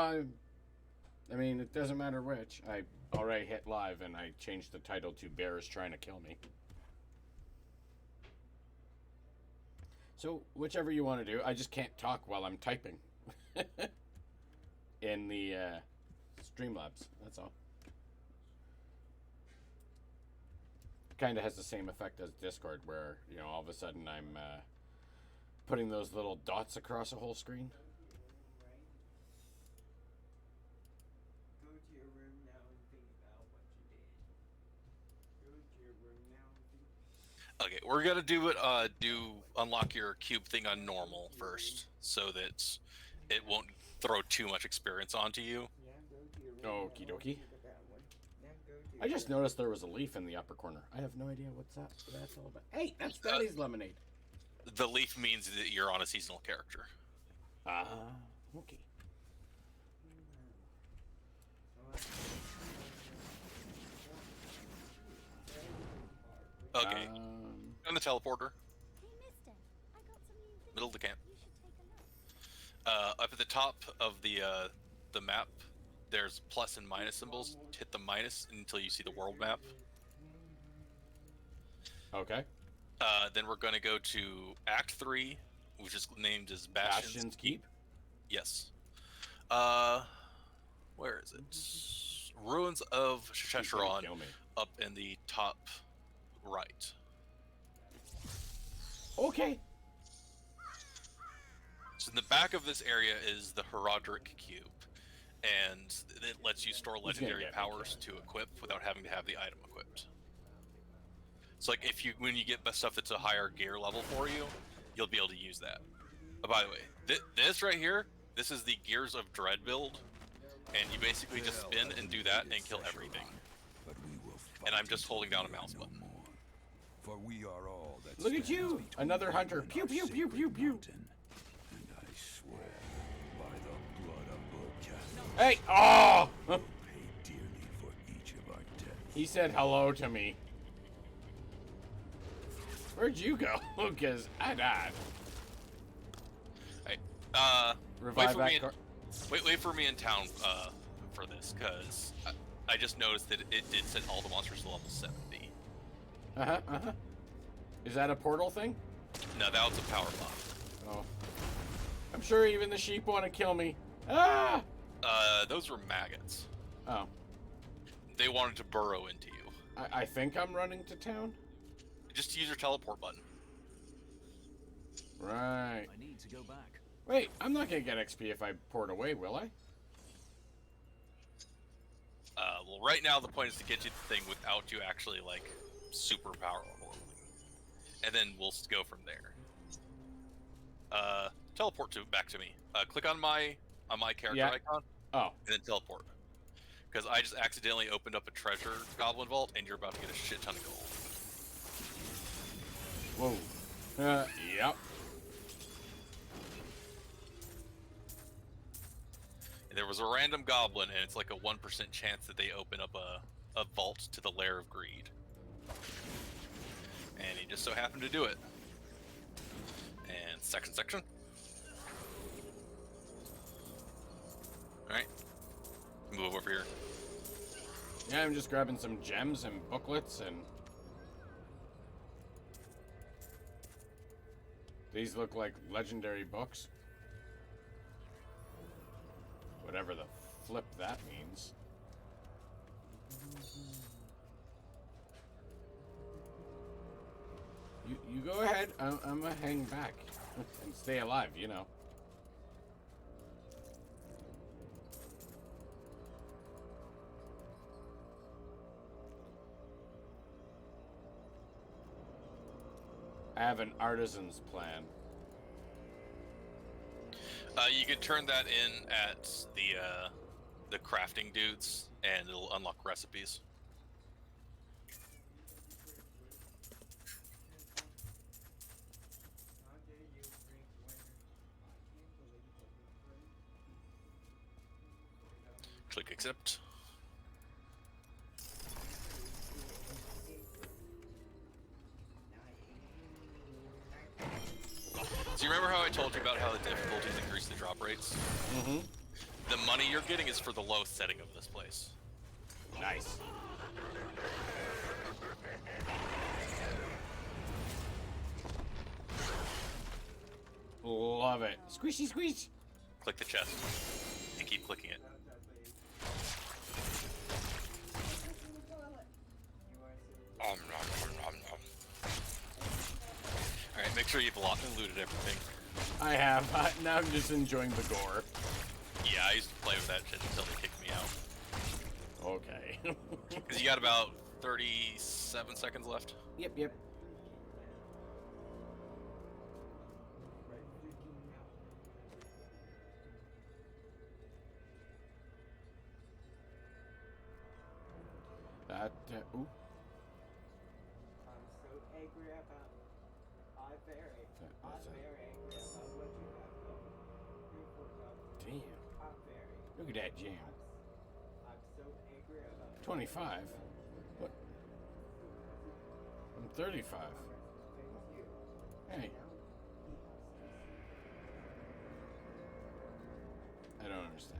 I mean, it doesn't matter which. I already hit live and I changed the title to Bear is Trying to Kill Me. So, whichever you want to do. I just can't talk while I'm typing. In the Streamlabs, that's all. Kind of has the same effect as Discord, where, you know, all of a sudden I'm putting those little dots across a whole screen. Go to your room now and think about what you did. Go to your room now and think. Okay, we're gonna do unlock your cube thing on normal first, so that it won't throw too much experience onto you. Yeah, go to your room Okie now and dokie. think about one. Now go to your I just room. noticed there was a leaf in the upper corner. I have no idea what that's all about. Hey, that's Daddy's lemonade. The leaf means that you're on a seasonal character. Ah, okay. Okay, on the teleporter, Hey, mister, I got some new middle of the camp. You should take a look. Up at the top of the map, there's plus and minus symbols. Hit the minus until you see the world map. Okay. Then we're going to go to Act 3, which is named as Bastion's Keep. Yes. Where is it? Ruins of Kill Shesharon, me. up in the top right. Okay. So in the back of this area is the Herodric Cube, and it lets you store legendary get me, powers to equip without having to have the item equipped. So like when you get stuff that's a higher gear level for you, you'll be able to use that. Oh, by the way, this right here, this is the Gears of Dread build, and you basically just spin and do that and kill everything. And I'm just holding down a mouse button. For we are all that Look at you, stands another between hunter. you and Pew, our pew, pew, sacred pew, pew. mountain. And I swear by the blood of Burkhan, Hey! Oh! we'll pay dearly for each of our deaths. He said hello to me. Where'd you go? Because I died. Hey, Revive wait that wait for me in town for this, because I just noticed that it did set all the monsters to level 70. Uh-huh, uh-huh. Is that a portal thing? No, that was a power buff. Oh. I'm sure even the sheep want to kill me. Ah! Those were maggots. Oh. They wanted to burrow into you. I think I'm running to town? Just use your teleport button. Right. I need to go back. Wait, I'm not gonna get XP if I port away, will I? Well, right now the point is to get you the thing without you actually, like, super powerful. And then we'll go from there. Teleport back to me. Click on my character icon, Oh. and then teleport. Because I just accidentally opened up a treasure goblin vault, and you're about to get a shit ton of gold. Whoa. Yep. And there was a random goblin, and it's like a 1% chance that they open up a vault to the Lair of Greed. And he just so happened to do it. And second section. Alright. Move over here. Yeah, I'm just grabbing some gems and booklets and... These look like legendary books. Whatever the flip that means. You go ahead. I'm gonna hang back and stay alive, you know. I have an artisan's plan. You can turn that in at the crafting dudes, and it'll unlock recipes. How dare you drink winter? I can't believe what you're Click accept. So you remember how I told you about how the difficulties increase the drop rates? Mm-hmm. the money you're getting is for the low setting of this place. Nice. Love it. Squishy squeeze. Click the chest and keep clicking it. Alright, make sure you've locked and looted everything. I have. Now I'm just enjoying the gore. Yeah, I used to play with that shit until they kicked me out. Okay. Because you got about 37 seconds left. Yep. That, ooh. I'm so angry about. I'm very That's angry about what you have done. You forgot. Damn. I'm very. Look at that jam. I'm so angry about. 25? What? I'm 35. Hey. I don't understand.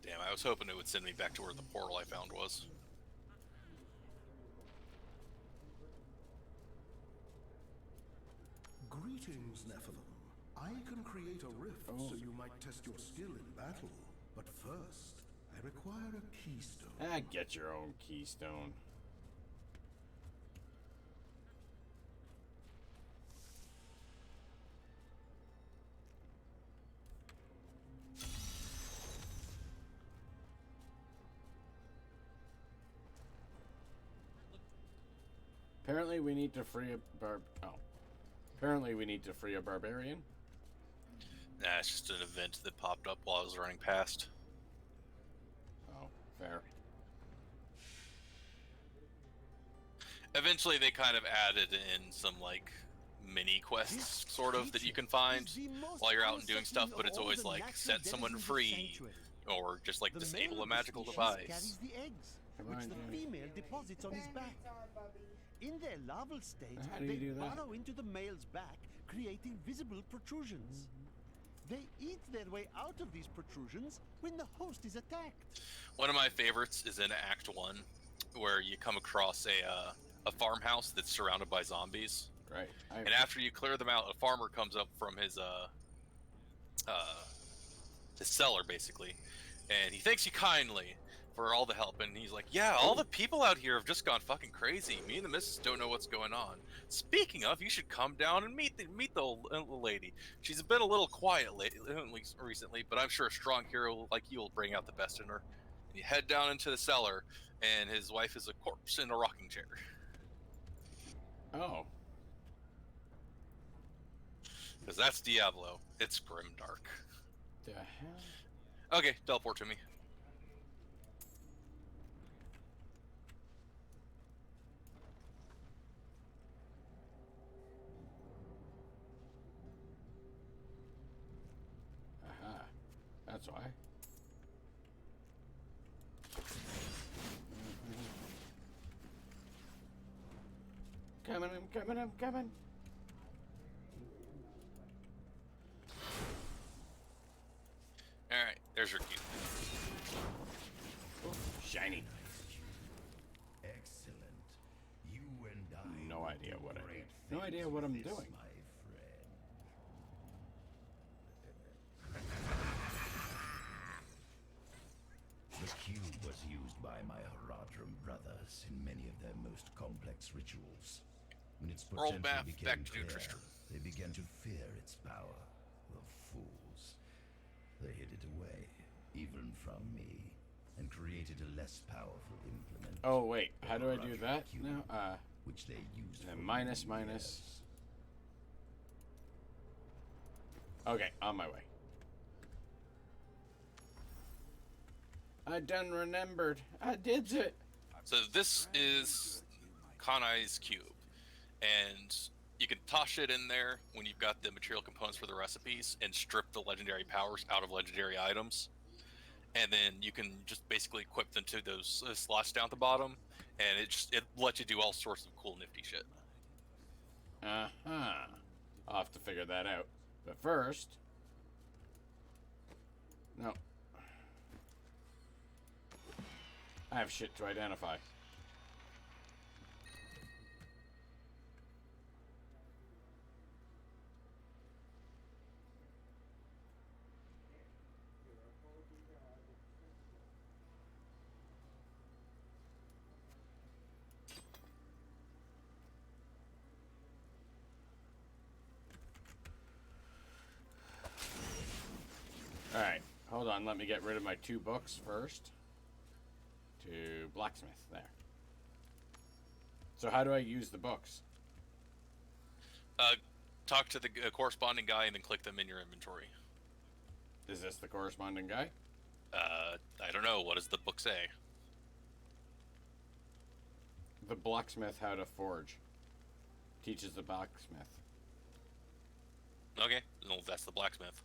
Damn, I was hoping it would send me back to where the portal I found was. Greetings, Nephilim. I can create a rift so you might test your skill in battle. But first, I require a keystone. Get your own keystone. Apparently we need to free a Apparently we need to free a barbarian. Nah, it's just an event that popped up while I was running past. Oh, fair. Eventually they kind of added in some, like, mini quests, sort of, that you can find while you're out and doing stuff, but it's always like, set someone free, or just, like, disable a magical device. Carries the eggs, Come which on, the Jimmy. female deposits on his back. In their larval state, How do you they do that? burrow into the male's back, creating visible protrusions. They eat their way out of these protrusions when the host is attacked. One of my favorites is in Act 1, where you come across a farmhouse that's surrounded by zombies. Right. And after you clear them out, a farmer comes up from his cellar, basically, and he thanks you kindly for all the help. And he's like, "Yeah, all the people out here have just gone fucking crazy. Me and the missus don't know what's going on. Speaking of, you should come down and meet the lady. She's been a little quiet recently, but I'm sure a strong hero like you will bring out the best in her." And you head down into the cellar, and his wife is a corpse in a rocking chair. Oh. Because that's Diablo. It's grimdark. The hell? Okay, teleport to me. Aha. That's why. I'm coming. Alright, there's your cube. Ooh, shiny. Excellent. You and I. No will idea do what I great did. No things idea what with I'm this, doing. my friend. The cube was used by my Haradrim brothers in many of their most complex rituals. When its Roll potential back became to clear, Tristram. they began to fear its power. The fools. They hid it away, even from me, and created a less powerful implement. Oh wait, how do I do Haradrim that cube, now? which they used for minus, many minus. years. Okay, on my way. I done remembered. I did it. So this is Kanai's cube, and you can toss it in there when you've got the material components for the recipes and strip the legendary powers out of legendary items, and then you can just basically equip them to those slots down at the bottom, and it lets you do all sorts of cool nifty shit. Uh-huh. I'll have to figure that out. But first... No. I have shit to identify. Alright, hold on, let me get rid of my 2 books first. To blacksmith, there. So how do I use the books? Talk to the corresponding guy and then click them in your inventory. Is this the corresponding guy? I don't know. What does the book say? The blacksmith how to forge. Teaches the blacksmith. Okay, no, that's the blacksmith.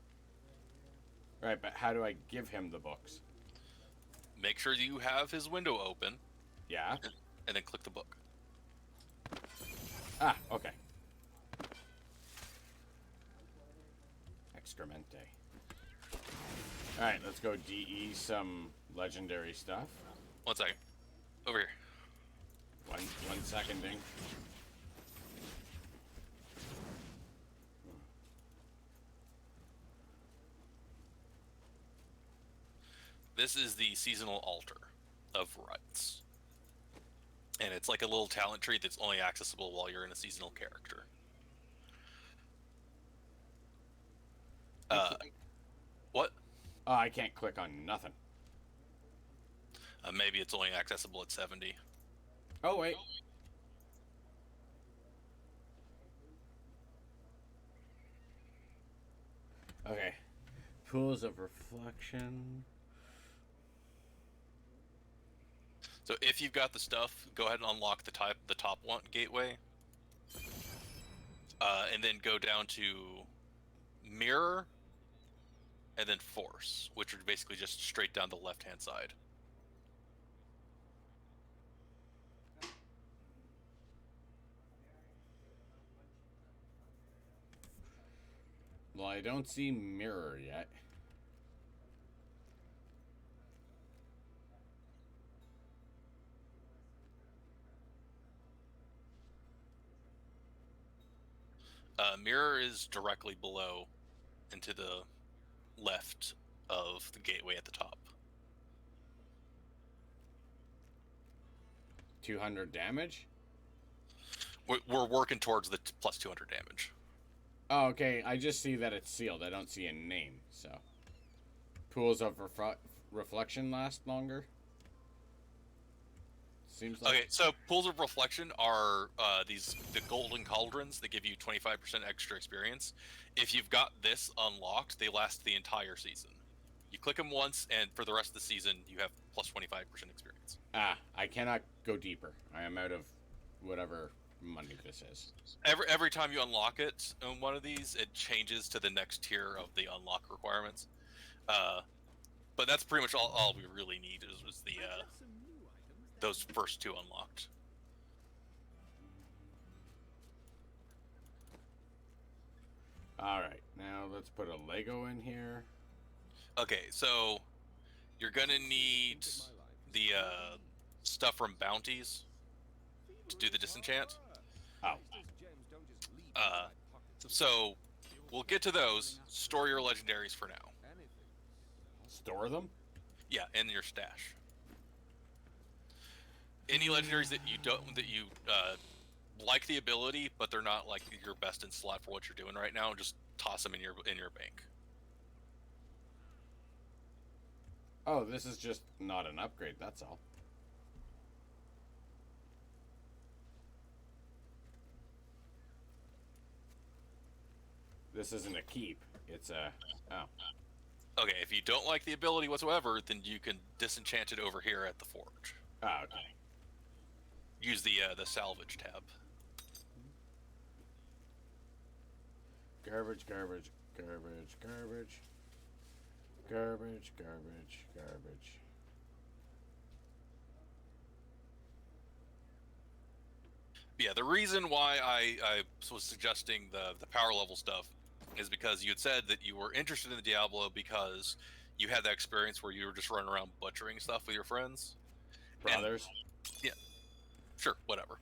Right, but how do I give him the books? Make sure you have his window open, Yeah? and then click the book. Ah, okay. Excremente. Alright, let's go DE some legendary stuff. 1 second. Over here. One seconding. This is the seasonal altar of rights. And it's like a little talent tree that's only accessible while you're in a seasonal character. What? Oh, I can't click on nothing. Maybe it's only accessible at 70. Oh, wait. Okay. Pools of reflection. So if you've got the stuff, go ahead and unlock the top one gateway. And then go down to mirror and then force, which are basically just straight down the left-hand side. Well, I don't see mirror yet. Mirror is directly below and to the left of the gateway at the top. 200 damage? We're working towards the plus 200 damage. Oh, okay. I just see that it's sealed. I don't see a name, so. Pools of reflection last longer? Seems like. Okay, so pools of reflection are the golden cauldrons that give you 25% extra experience. If you've got this unlocked, they last the entire season. You click them once, and for the rest of the season, you have plus 25% experience. Ah, I cannot go deeper. I am out of whatever money this is. Every time you unlock it on one of these, it changes to the next tier of the unlock requirements. But that's pretty much all we really need is the those first 2 unlocked. Alright, now let's put a Lego in here. Okay, so you're gonna need the stuff from bounties to do the disenchant. Oh. So we'll get to those. Store your legendaries for now. Store them? Yeah, in your stash. Any legendaries that you like the ability, but they're not like your best in slot for what you're doing right now, just toss them in your bank. Oh, this is just not an upgrade, that's all. This isn't a keep, it's a... Oh. Okay, if you don't like the ability whatsoever, then you can disenchant it over here at the forge. Oh, okay. Use the salvage tab. Garbage, garbage, garbage, garbage. Garbage, garbage, garbage. Yeah, the reason why I was suggesting the power level stuff is because you had said that you were interested in the Diablo because you had that experience where you were just running around butchering stuff with your friends. Brothers. Yeah, sure, whatever.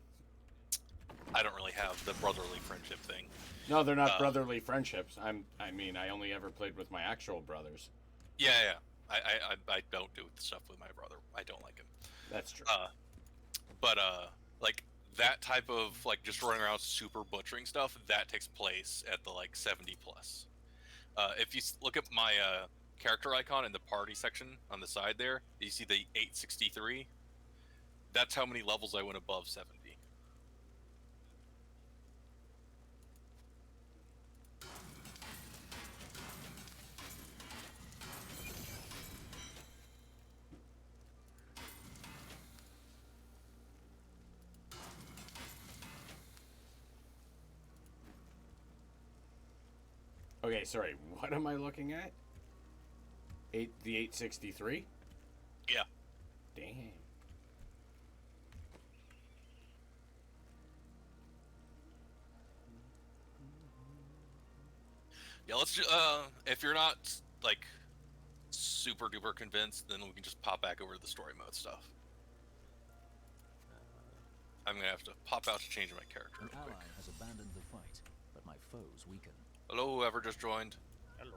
I don't really have the brotherly friendship thing. No, they're not brotherly friendships. I mean, I only ever played with my actual brothers. Yeah. I don't do stuff with my brother. I don't like him. That's true. But like that type of like just running around super butchering stuff, that takes place at the like 70 plus. If you look at my character icon in the party section on the side there, you see the 863. That's how many levels I went above 70. Okay, sorry. What am I looking at? The 863? Yeah. Damn. Yeah, let's if you're not like super duper convinced, then we can just pop back over to the story mode stuff. I'm gonna have to pop out to change my character An real quick. ally has abandoned the fight, but my foes weaken. Hello, whoever just joined. Hello.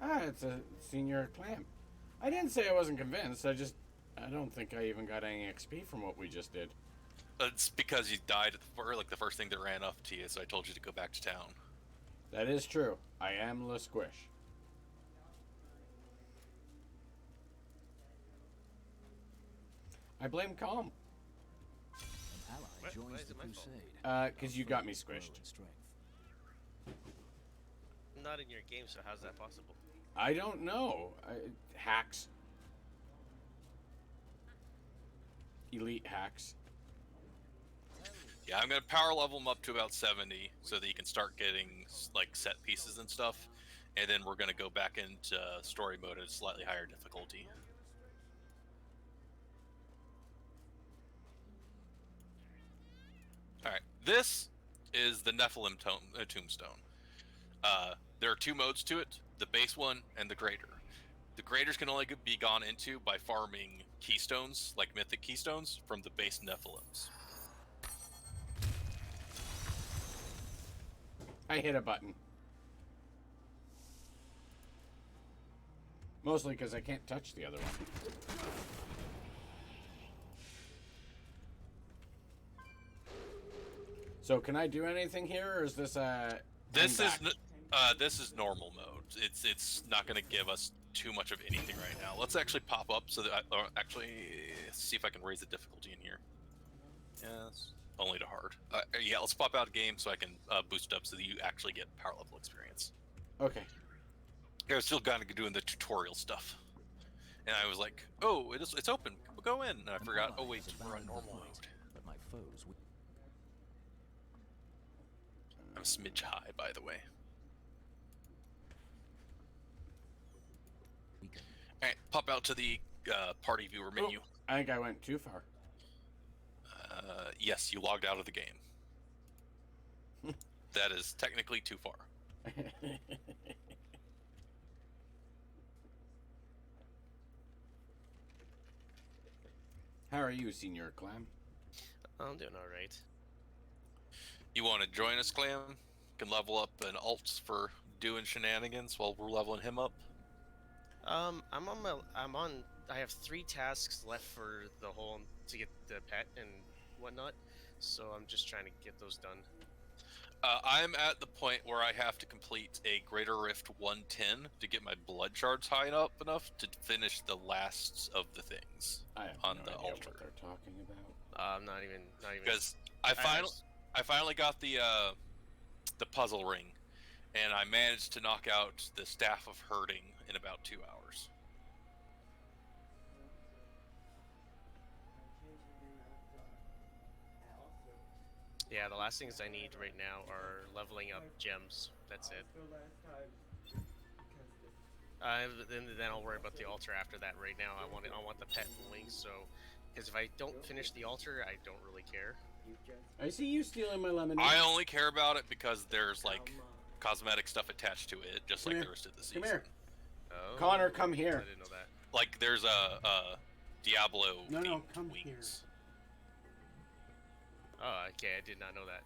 Ah, it's a senior clam. I didn't say I wasn't convinced. I don't think I even got any XP from what we just did. It's because you died at the first thing that ran up to you, so I told you to go back to town. That is true. I am La Squish. I blame Calm. An ally Why joins is the it my fault? crusade. Because you got me squished. Grow in strength. I'm not in your game, so how's that possible? I don't know. Hacks. Elite hacks. Yeah, I'm gonna power level him up to about 70 so that you can start getting like set pieces and stuff, and then we're gonna go back into story mode at a slightly higher difficulty. All right, this is the Nephilim tombstone. There are two modes to it: the base one and the greater. The graders can only be gone into by farming keystones, like mythic keystones, from the base Nephilims. I hit a button. Mostly because I can't touch the other one. So can I do anything here, or is this This I'm is back? this is normal mode. It's not going to give us too much of anything right now. Let's actually pop up so that actually see if I can raise the difficulty in here. Yes, only to hard. Yeah, let's pop out a game so I can boost up so that you actually get power level experience. Okay. I was still kind of doing the tutorial stuff, and I was like, "Oh, it's open. We'll go in." And I An forgot. ally Oh wait, has we're on abandoned the normal fight, mode. but my foes I'm a smidge high, by the way. weaken. All right, pop out to the party viewer menu. Oh, I think I went too far. Yes, you logged out of the game. That is technically too far. How are you, Senior Clam? I'm doing alright. You want to join us, Clam? Can level up an alt for doing shenanigans while we're leveling him up. I have 3 tasks left for the whole to get the pet and whatnot, so I'm just trying to get those done. I'm at the point where I have to complete a Greater Rift 110 to get my blood shards high up enough to finish the last of the things I have on no the idea altar. what they're talking about. I'm not even. Because I finally got the puzzle ring, and I managed to knock out the Staff of Herding in about 2 hours. Yeah, the last things I need right now are leveling up gems. That's it. Then I'll worry about the altar after that. Right now, I want the pet and wings. So, because if I don't finish the altar, I don't really care. I see you stealing my lemonade. I only care about it because there's like cosmetic stuff attached to it, just Come like here. the rest of the Come season. here. Oh, Connor, come I here. didn't know that. Like there's a Diablo No, themed come wings. Oh, okay, I did not know that.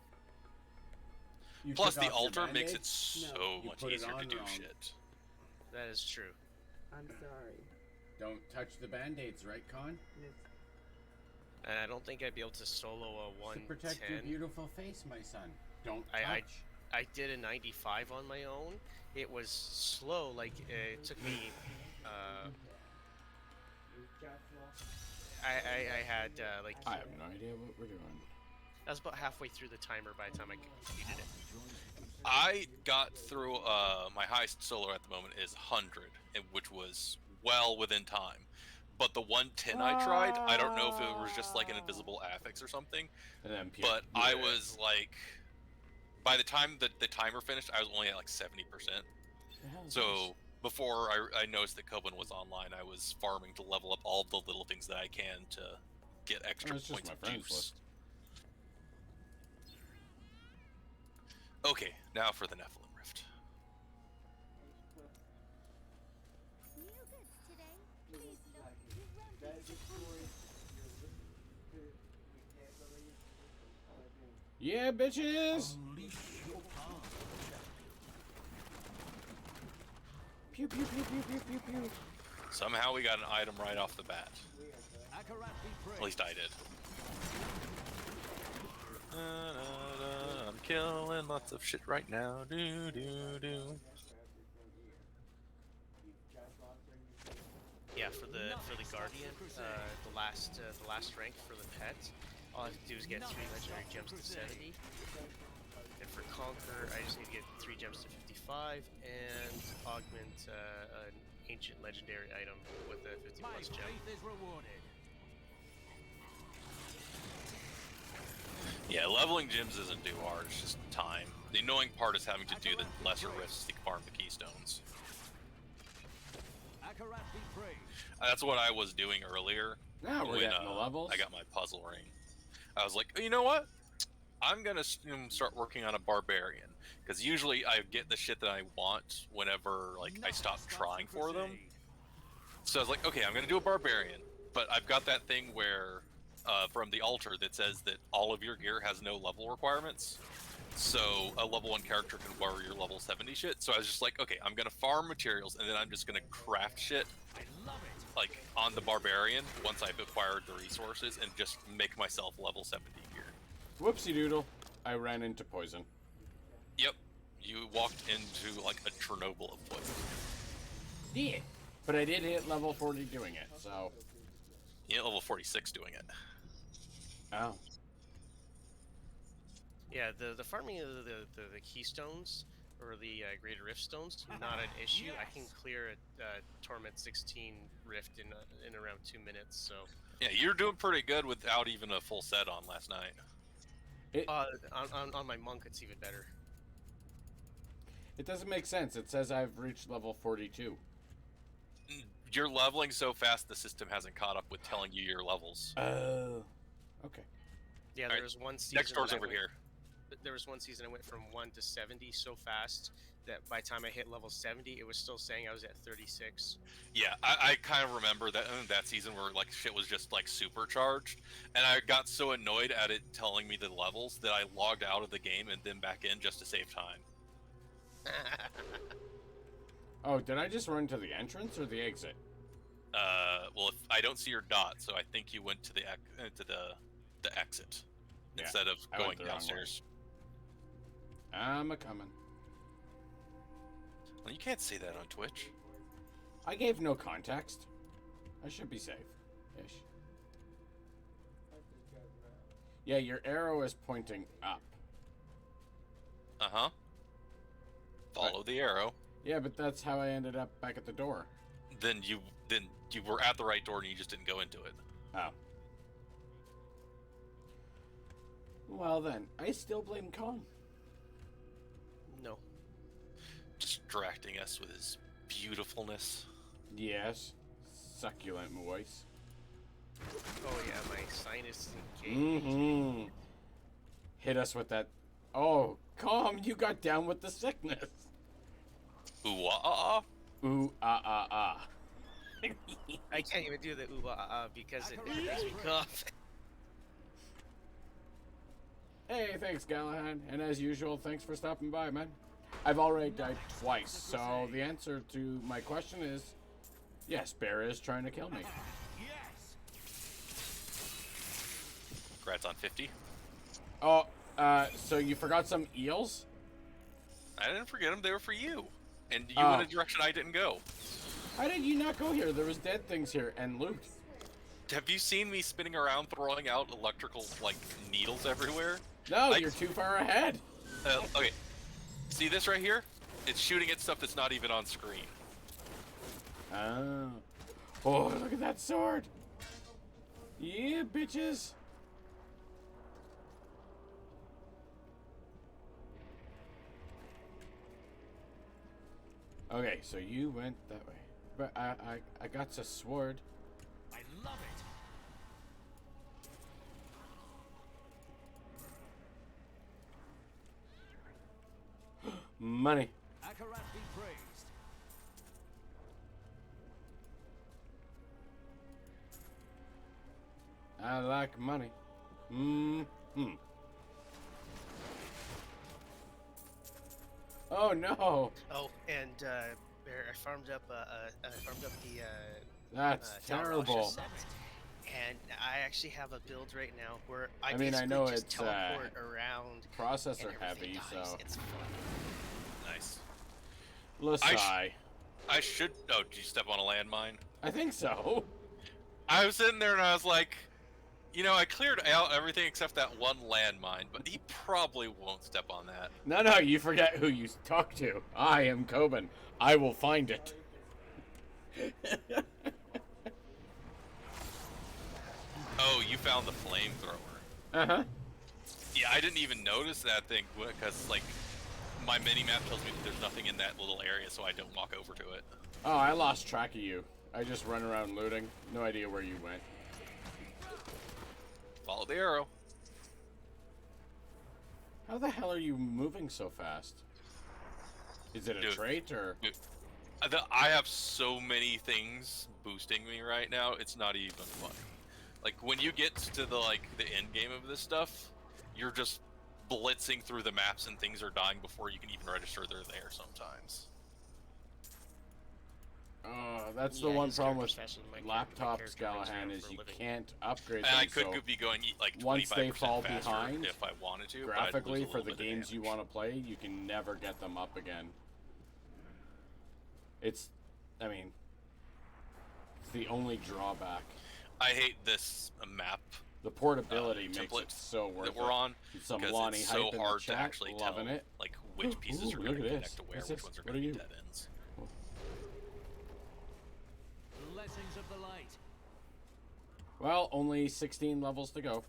You Plus took the off your altar makes it Band-Aids? so You much put it easier to on do wrong. shit. That is true. I'm sorry. Don't touch the Band-Aids, right, Con? And I don't think I'd be able to solo a To 110. protect your beautiful face, my son. Don't I- touch. I did a 95 on my own. It was slow, like it took me. I had like I have no idea what we're doing. I was about halfway through the timer by the time I completed it. I got through my highest solo at the moment is 100, which was well within time. But the 110 I tried, I don't know if it was just like an invisible affix or something, And then but I was like, by the time that the timer finished, I was only at like 70%. So before I noticed that Coven was online, I was farming to level up all the little things that I can to get extra it's just points my of friends juice. list. Okay, now for the Nephilim Rift. New goods today. Please look. You rampage upon Yeah, bitches! Unleash your power. Pew pew pew pew pew pew pew. Somehow we got an item right off the bat. At least I did. I'm killing lots of shit right now. Do do do. Yeah, for the Guardian, the last rank for the pet, all I have to do is get 3 legendary gems to 70. And for Conquer, I just need to get 3 gems to 55 and augment an ancient legendary item with a 50 plus gem. Yeah, leveling gyms isn't too hard, it's just time. The annoying part is having to do the lesser rifts to farm the keystones. That's what I was doing earlier. Now we're when, getting the levels. I got my puzzle ring. I was like, you know what? I'm gonna start working on a barbarian, because usually I get the shit that I want whenever like I stop trying for them. So I was like, okay, I'm gonna do a barbarian, but I've got that thing where from the altar that says that all of your gear has no level requirements. So a level 1 character can wear your level 70 shit. So I was just like, okay, I'm gonna farm materials and then I'm just gonna craft shit like on the barbarian once I've acquired the resources and just make myself level 70 gear. Whoopsie doodle. I ran into poison. Yep, you walked into like a Chernobyl of poison. Yeah. But I did hit level 40 doing it, so. Yeah, level 46 doing it. Oh. Yeah, the farming of the keystones or the Greater Rift stones not an issue. I can clear a Torment 16 rift in around 2 minutes. So Yeah, you're doing pretty good without even a full set on last night. on my monk, it's even better. It doesn't make sense. It says I've reached level 42. You're leveling so fast the system hasn't caught up with telling you your levels. Oh. Okay. Yeah, Alright, there was one season. Next door's that I over went- here. There was one season I went from 1 to 70 so fast that by the time I hit level 70, it was still saying I was at 36. Yeah, I kind of remember that season where like shit was just like supercharged, and I got so annoyed at it telling me the levels that I logged out of the game and then back in just to save time. Oh, did I just run to the entrance or the exit? Well, if I don't see your dot, so I think you went to the exit Yeah, instead of I went going the wrong downstairs. I'm a coming. Well, you can't say that on Twitch. I gave no context. I should be safe. Ish. Yeah, your arrow is pointing up. Uh-huh. Follow the arrow. Yeah, but that's how I ended up back at the door. Then you were at the right door and you just didn't go into it. Oh. Well then, I still blame Con. No. Distracting us with his beautifulness. Yes. Succulent voice. Oh yeah, my sinus engaged. Mm-hmm. Hit us with that. Oh, Calm, you got down with the sickness. Ooh-ah-ah. Ooh, ah, ah, ah. I can't even do the ooh because it makes me cough. Hey, thanks, Gallahan. And as usual, thanks for stopping by, man. I've already died twice, so the answer to my question is yes, Bear is trying to kill me. Congrats on 50. Oh, so you forgot some eels? I didn't forget them. They were for you. And you Oh. went a direction I didn't go. How did you not go here? There was dead things here and loot. Have you seen me spinning around throwing out electrical, like, needles everywhere? No, you're too far ahead. Okay. See this right here? It's shooting at stuff that's not even on screen. Oh. Oh, look at that sword. Yeah, bitches. Okay, so you went that way. But I got a sword. I love it. Money. Akarat be praised. I like money. Oh no. Oh, and Bear, I farmed up the That's Talon Rosh terrible. set, and I actually have a build right now where I I mean, I basically know just it's, teleport around Processor and everything heavy, dies. so It's fun. Nice. Lasai. I should. Oh, did you step on a landmine? I think so. I was sitting there and I was like, you know, I cleared out everything except that one landmine, but he probably won't step on that. No, you forget who you talk to. I am Coben. I will find it. Oh, you found the flamethrower. Uh-huh. Yeah, I didn't even notice that thing because, like, my mini-map tells me that there's nothing in that little area, so I don't walk over to it. Oh, I lost track of you. I just run around looting. No idea where you went. Follow the arrow. How the hell are you moving so fast? Is it a Dude. trait or? Dude, I have so many things boosting me right now, it's not even funny. Like, when you get to the end game of this stuff, you're just blitzing through the maps and things are dying before you can even register they're there sometimes. That's Yeah, the one his problem with character's fashion, my laptops, character Gallahan, brings is around you for a living. can't upgrade And them. I could so be going like 25% once they fall faster behind, if I wanted to, graphically, but I'd lose a for little the bit of games you damage. want to play, you can never get them up again. It's the only drawback. I hate this map The portability makes template it so worth that we're on Some because Lonnie it's so hype in hard the to chat, actually loving tell it. like which pieces Ooh, are look going to at connect this. to where, What's which this? ones are What going are to you? be dead ends. Blessings of the light. Well, only 16 levels to go.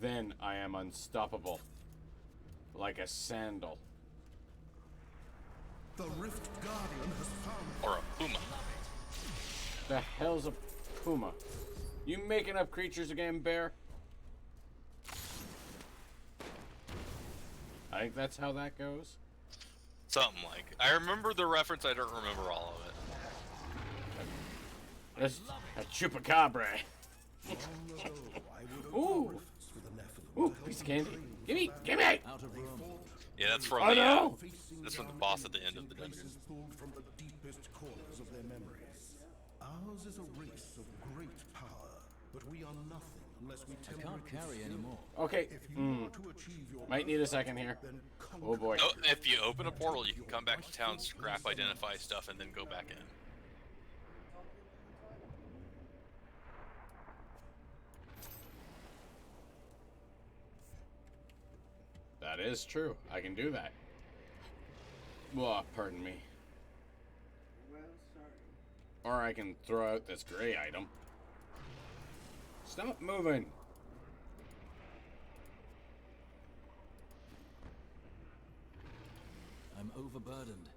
Then I am unstoppable. Like a sandal. The Rift Guardian has found Or a puma. The hell's a puma? You making up creatures again, Bear? I think that's how that goes. Something like. I remember the reference, I don't remember all of it. That's a chupacabra. long ago. I would Ooh. open rifts for the Nephilim Ooh, to help piece of them candy. train Gimme, for gimme! Out of room. Yeah, that's from Oh the no! facing that's from the down boss at the enemies end of the in dungeon. places pulled from the deepest corners of their memories. Ours is a race of great power, but we are nothing unless we I temper can't it with carry skill. anymore. Okay. If you are to achieve your Might need a birthright, second here. then Oh boy. Oh, if you open a portal, you can come back to town, scrap, identify stuff, and then go back in. That is true. I can do that. Well, pardon me. Or I can throw out this gray item. Stop moving. I'm overburdened.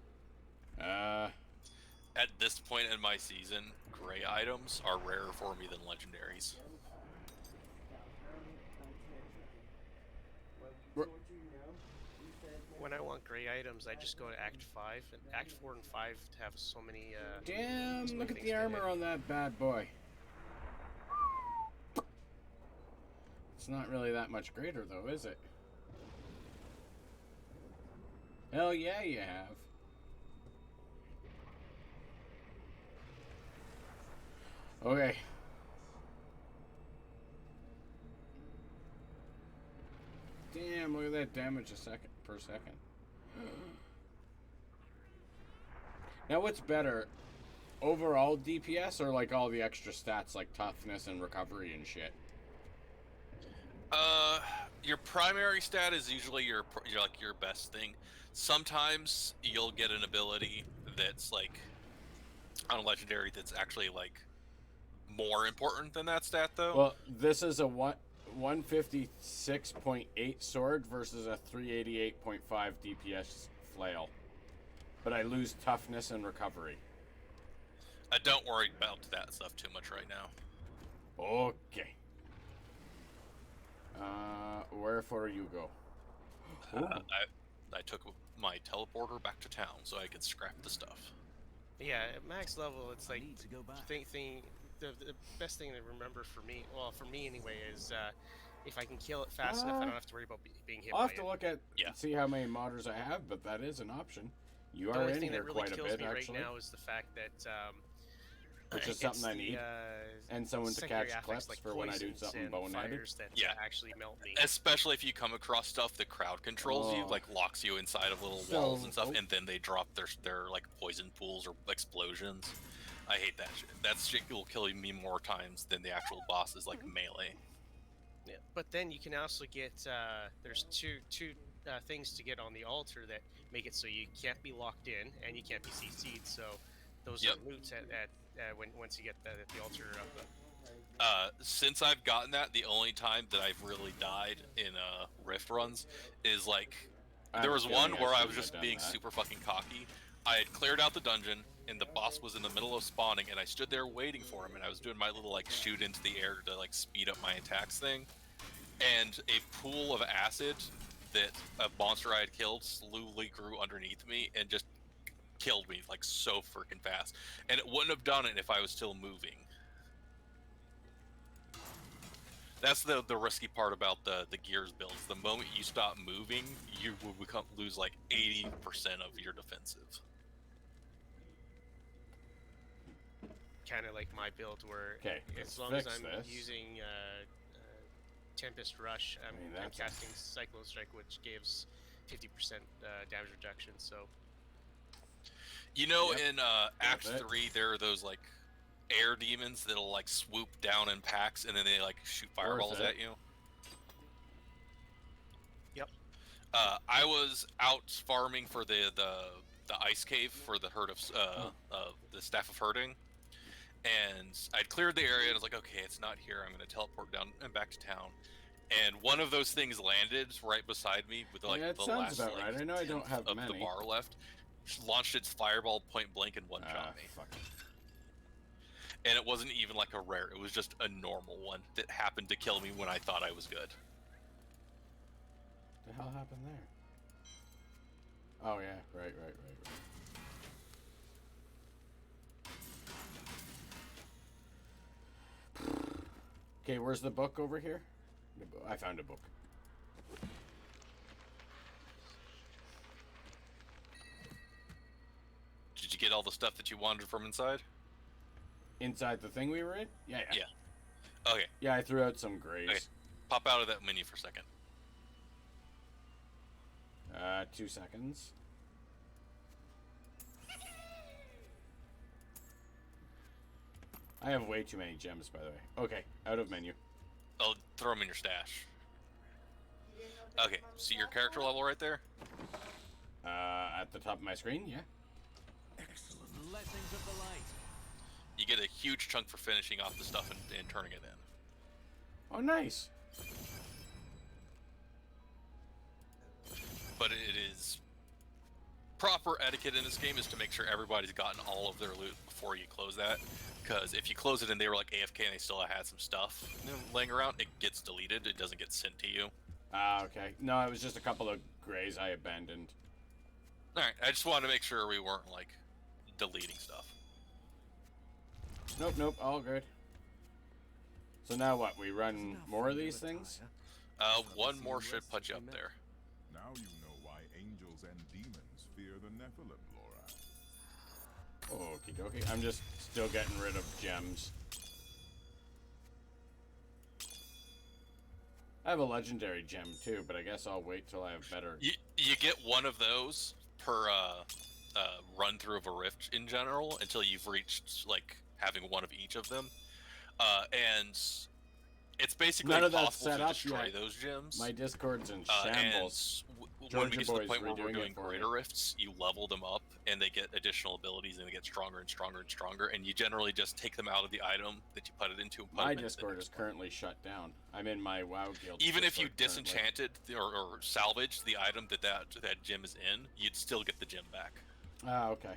At this point in my season, gray items are rarer for me than legendaries. when I want gray items, I just go to Act 5, and Act 4 and 5 have so many. Damn! so Look many at things the to armor hit. on that bad boy. It's not really that much greater, though, is it? Hell yeah, you have. Okay. Damn, look at that damage per second. Now, what's better? Overall DPS or like all the extra stats like toughness and recovery and shit? Your primary stat is usually your best thing. Sometimes you'll get an ability that's like on a legendary that's actually like more important than that stat though. Well, this is a 156.8 sword versus a 388.5 DPS flail. But I lose toughness and recovery. Don't worry about that stuff too much right now. Okay. Wherefore you go? I took my teleporter back to town so I could scrap the stuff. Yeah, at max level, it's like Need to go back. the best thing to remember for me, well, for me anyway, is if I can kill it fast enough, I don't have to worry about being hit I'll by have to it. look at Yeah. see how many modders I have, but that is an option. You The are only in thing here that really quite a kills bit, me actually, right now is the fact that which is it's something I the, need, and someone to secondary catch effects clips like for when I do poisons something and boneheaded. fires that Yeah. actually melt me. Especially if you come across stuff that crowd controls you, Oh. like locks you inside of little So- walls and stuff, oh. and then they drop their like poison pools or explosions. I hate that shit. That shit will kill me more times than the actual boss is like melee. Yeah, but then you can also get there's two things to get on the altar that make it so you can't be locked in and you can't be CC'd. So those Yep. are loots once you get the altar up. Since I've gotten that, the only time that I've really died in Rift runs is like I there have was a one feeling I where I shouldn't was just have done being that. super fucking cocky. I had cleared out the dungeon and the boss was in the middle of spawning, and I stood there waiting for him, and I was doing my little like shoot into the air to like speed up my attacks thing, and a pool of acid that a monster I had killed slowly grew underneath me and just killed me like so freaking fast, and it wouldn't have done it if I was still moving. That's the risky part about the Gears builds. The moment you stop moving, you will lose like 80% of your defensive. Kind of like my build where Okay, let's as long as fix I'm this. using Tempest Rush, I'm mean, that's a- casting Cyclone Strike, which gives 50% damage reduction. So You know, Yep. in Act it. 3, there are those like air demons that'll like swoop down in packs and then they like shoot fireballs it. at you. Yep. I was out farming for the ice cave for the herd of the staff of herding, and I'd cleared the area and I was like, okay, it's not here. I'm going to teleport down and back to town. And one of those things landed right beside me with like Yeah, it the sounds last about like, right. I know I don't tenth have of the many. bar left. Just launched its fireball point blank and one shot me. Fuck. And it wasn't even like a rare, it was just a normal one that happened to kill me when I thought I was good. The hell happened there? Oh yeah, right. Okay, where's the book over here? I found a book. Did you get all the stuff that you wanted from inside? Inside the thing we were in? Yeah. Yeah. Okay, Yeah, I threw out some grays. Okay. Pop out of that menu for a second. 2 seconds. I have way too many gems, by the way. Okay, out of menu. I'll throw them in your stash. Okay, see your character level right there? At the top of my screen, yeah. Blessings of the light. You get a huge chunk for finishing off the stuff and turning it in. Oh, nice. But it is proper etiquette in this game is to make sure everybody's gotten all of their loot before you close that. Because if you close it and they were like AFK and they still had some stuff laying around, it gets deleted. It doesn't get sent to you. Ah, okay. No, it was just a couple of grays I abandoned. Alright, I just wanted to make sure we weren't, like, deleting stuff. Nope, nope, all good. So now what? We run more of these things? One more should put you up there. Now you know why angels and demons fear the Nephilim, Laura. Okie dokie. I'm just still getting rid of gems. I have a legendary gem too, but I guess I'll wait till I have better. You get one of those per run through of a rift in general until you've reached like having one of each of them, and it's basically None of that's impossible set to up destroy yet. those gems. My Discord's in shambles. And when Georgia we get to the boy's point where we're redoing doing it for greater me. rifts, you level them up and they get additional abilities and they get stronger and stronger and stronger, and you generally just take them out of the item that you put it into and put My them into the Discord next is currently shut down. I'm in my WoW guild. Even if you Discord currently. disenchanted or salvaged the item that gem is in, you'd still get the gem back. Ah, okay.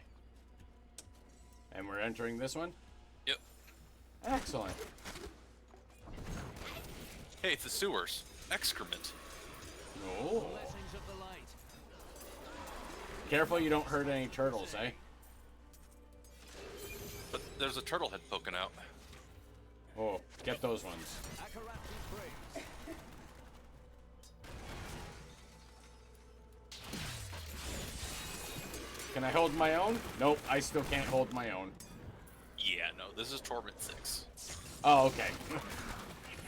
And we're entering this one? Yep. Excellent. Hey, it's the sewers. Excrement. Oh. Careful you don't hurt any turtles, eh? But there's a turtle head poking out. Oh, get those ones. Can I hold my own? Nope, I still can't hold my own. Yeah, no, this is Torment 6. Oh, okay.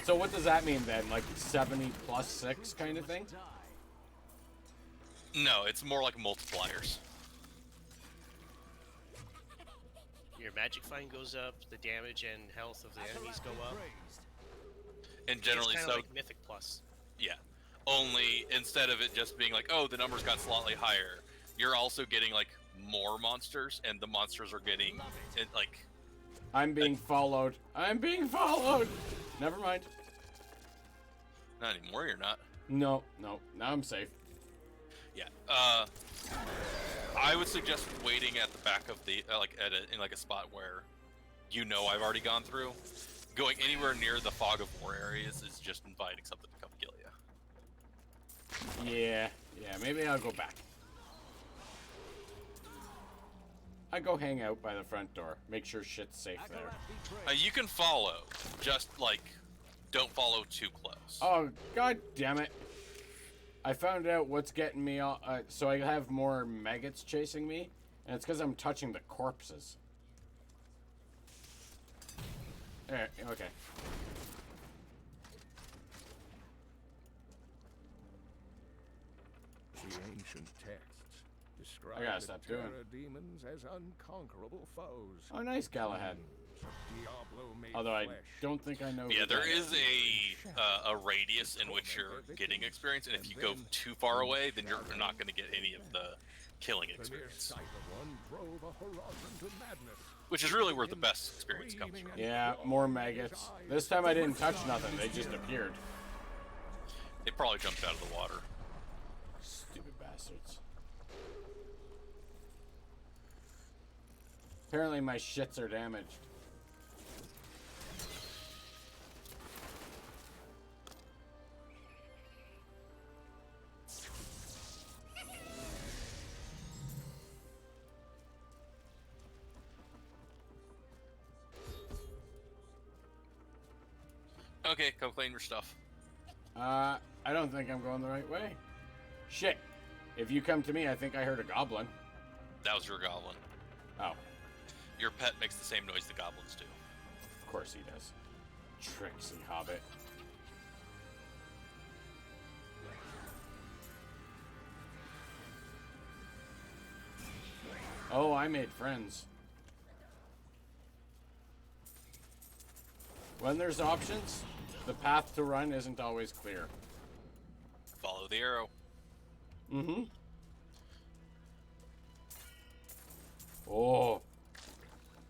So what does that mean then? Like 70 plus 6 kind of thing? No, it's more like multipliers. Your magic find goes up, the damage and health of the enemies go up. And generally, it's so like Mythic Plus. yeah. Only instead of it just being like, oh, the numbers got slightly higher, you're also getting like more monsters, and the monsters are getting it, like. I'm being followed. I'm being followed. Never mind. Not anymore. You're not. No, no. Now I'm safe. Yeah. I would suggest waiting at the back of the in a spot where you know I've already gone through. Going anywhere near the fog of war areas is just inviting something to come kill you. Yeah, maybe I'll go back. I go hang out by the front door. Make sure shit's safe there. You can follow, just like don't follow too close. Oh, god damn it. I found out what's getting me all, so I have more maggots chasing me, and it's because I'm touching the corpses. There, okay. The ancient texts describe I gotta the stop doing it. terror demons as unconquerable foes. Oh, nice, Galahad. Diablo made Although I flesh. don't think I know. Yeah, who there that is a radius in which you're getting experience, and if you go too far away, then you're not going to get any of the killing The mere experience. sight of one drove a horizon to madness. Which is really where the best experience comes from. Yeah, more maggots. This time I didn't touch nothing. They just appeared. They probably jumped out of the water. Stupid bastards. Apparently my shits are damaged. Okay, come claim your stuff. I don't think I'm going the right way. Shit. If you come to me, I think I heard a goblin. That was your goblin. Oh, Your pet makes the same noise the goblins do. of course he does. Tricksy hobbit. Oh, I made friends. When there's options, the path to run isn't always clear. Follow the arrow. Mm-hmm. Oh.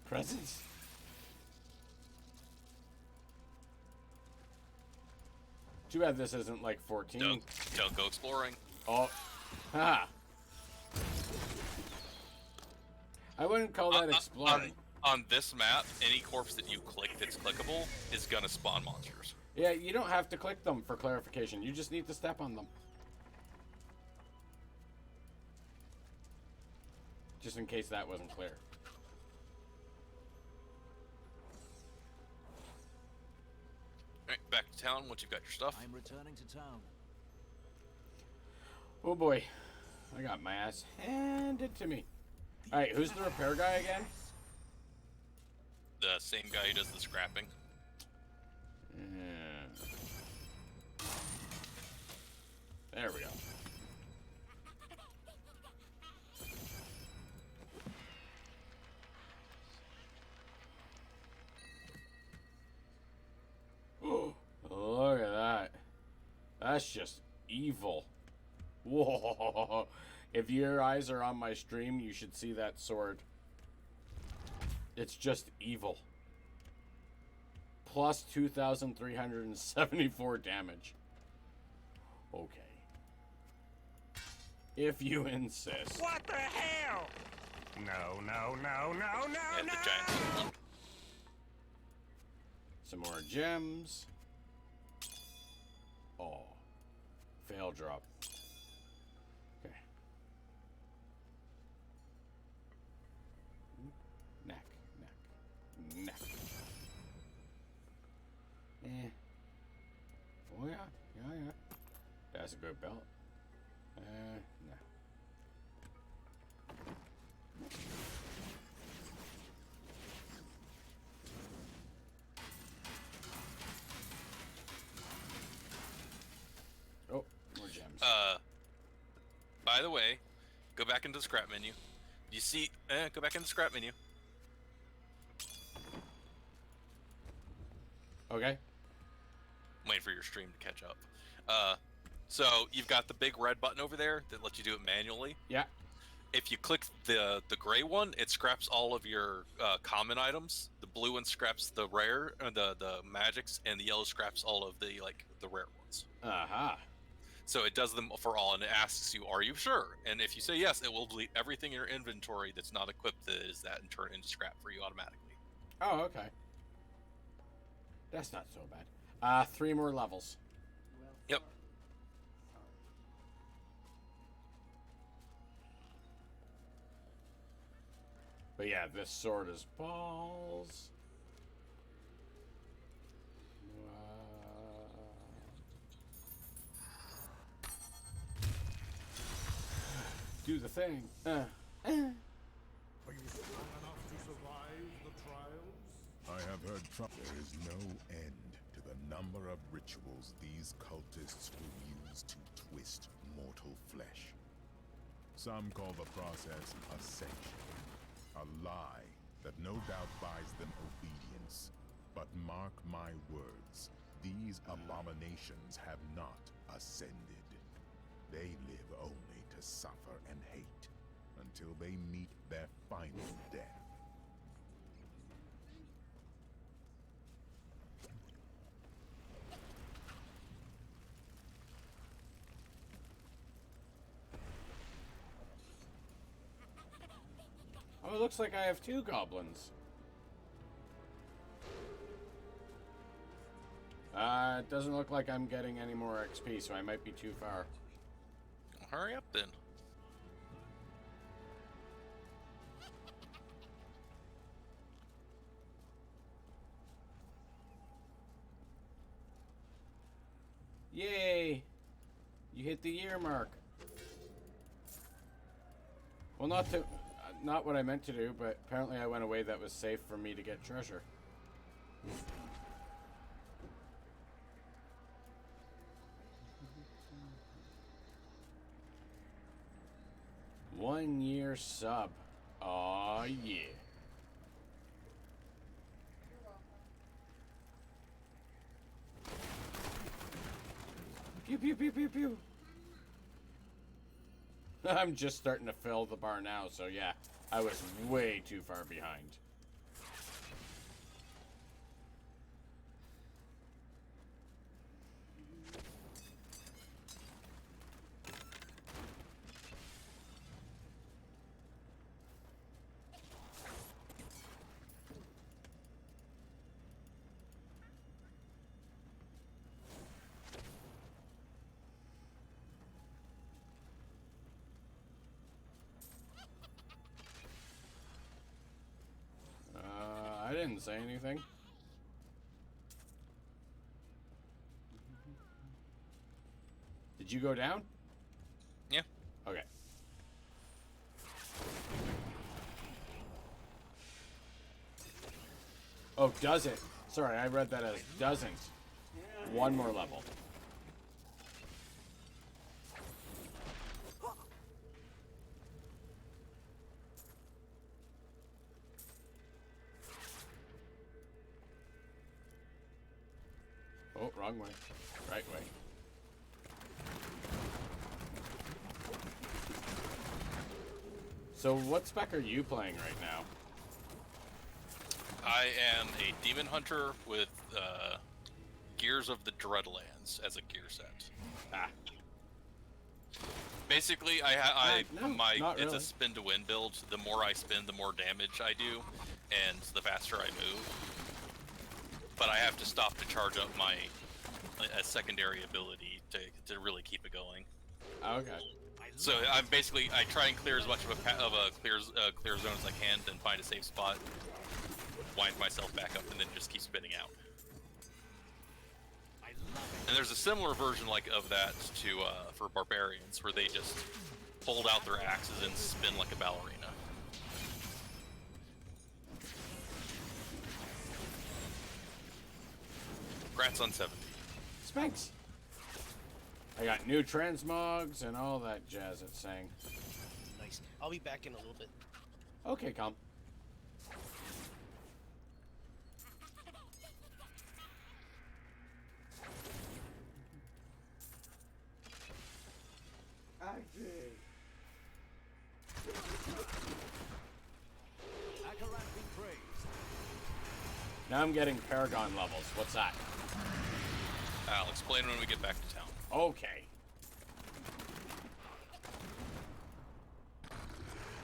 Presents. Too bad this isn't like 14. Don't go exploring. Oh. Ha. I wouldn't call that exploring. On this map, any corpse that you click that's clickable is gonna spawn monsters. Yeah, you don't have to click them for clarification. You just need to step on them. Just in case that wasn't clear. Alright, back to town once you've got your stuff. I'm returning to town. Oh boy. I got my ass handed to me. Alright, who's the repair guy again? The same guy who does the scrapping. There we go. Look at that. That's just evil. Whoa. If your eyes are on my stream, you should see that sword. It's just evil. Plus 2,374 damage. Okay. If you insist. What the hell? No, no, no, no, no, And no! the giant one. Some more gems. Oh. Fail drop. Okay. Neck. Eh. Oh yeah. Yeah. That's a good belt. No. Oh, more gems. By the way, go back into the scrap menu. You see, go back into the scrap menu. Okay. I'm waiting for your stream to catch up. So you've got the big red button over there that lets you do it manually. Yeah. If you click the gray one, it scraps all of your common items. The blue one scraps the rare, the magics, and the yellow scraps all of the rare ones. Aha. So it does them for all, and it asks you, "Are you sure?" And if you say yes, it will delete everything in your inventory that's not equipped that is that and turn it into scrap for you automatically. Oh, okay. That's not so bad. 3 more levels. Yep. But yeah, this sword is balls. Do the thing. Are you strong enough to survive the trials? I have heard there is no end to the number of rituals these cultists will use to twist mortal flesh. Some call the process ascension, a lie that no doubt buys them obedience. But mark my words, these abominations have not ascended. They live only to suffer and hate until they meet their final death. Oh, it looks like I have 2 goblins. It doesn't look like I'm getting any more XP, so I might be too far. Hurry up then. Yay! You hit the year mark. Well, not what I meant to do, but apparently I went a way that was safe for me to get treasure. 1 year sub. Aw, yeah. Pew, pew, pew, pew, pew. I'm just starting to fill the bar now, so yeah, I was way too far behind. I didn't say anything. Did you go down? Yeah. Okay. Oh, does it? Sorry, I read that as doesn't. One more level. Oh, wrong way. Right way. So what spec are you playing right now? I am a demon hunter with Gears of the Dreadlands as a gear set. Ah. Basically, No, not it's really. a spin to win build. The more I spin, the more damage I do, and the faster I move. But I have to stop to charge up my a secondary ability to really keep it going. Okay. So I'm basically I try and clear as much of a clear zone as I can, then find a safe spot, wind myself back up, and then just keep spinning out. And there's a similar version of that to for barbarians, where they just hold out their axes and spin like a ballerina. Congrats on 70. Spanx. I got new transmogs and all that jazz it's saying. Nice. I'll be back in a little bit. Okay, come. Akarat be praised. Now I'm getting Paragon levels. What's that? I'll explain when we get back to town. Okay.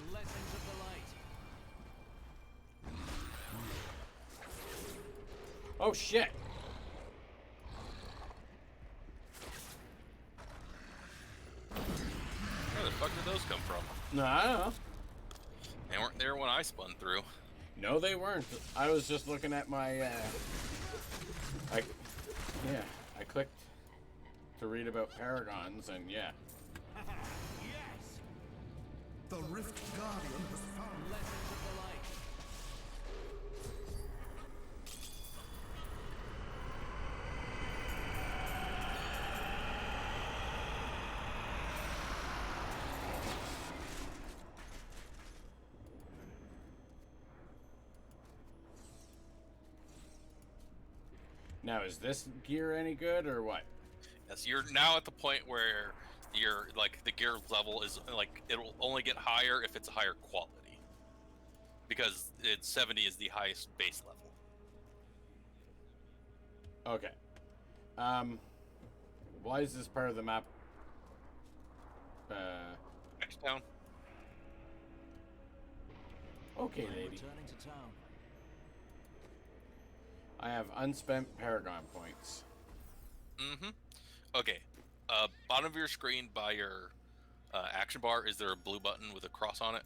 Blessings of the light. Oh shit. Where the fuck did those come from? No, I don't know. They weren't there when I spun through. No, they weren't. I was just looking at my. I clicked to read about Paragons, and yeah. The Rift Guardian has found. Blessings of the light. Now, is this gear any good or what? Yes, you're now at the point where you're the gear level is it'll only get higher if it's a higher quality, because 70 is the highest base level. Okay. Why is this part of the map? Next town. Okay, I'm lady. returning to town. I have unspent Paragon points. Mm-hmm. Okay. Bottom of your screen by your action bar, is there a blue button with a cross on it?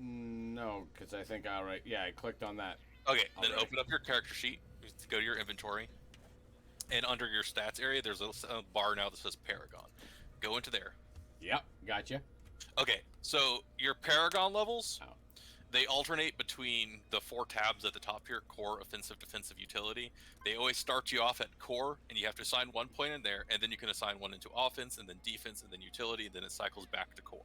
No, because I think I already. Yeah, I clicked on that. Okay, then Alright. open up your character sheet. Go to your inventory, and under your stats area, there's a bar now that says Paragon. Go into there. Yep, gotcha. Okay, so your Paragon levels, Oh. they alternate between the 4 tabs at the top here: core, offensive, defensive, utility. They always start you off at core, and you have to assign 1 point in there, and then you can assign 1 into offense, and then defense, and then utility, and then it cycles back to core,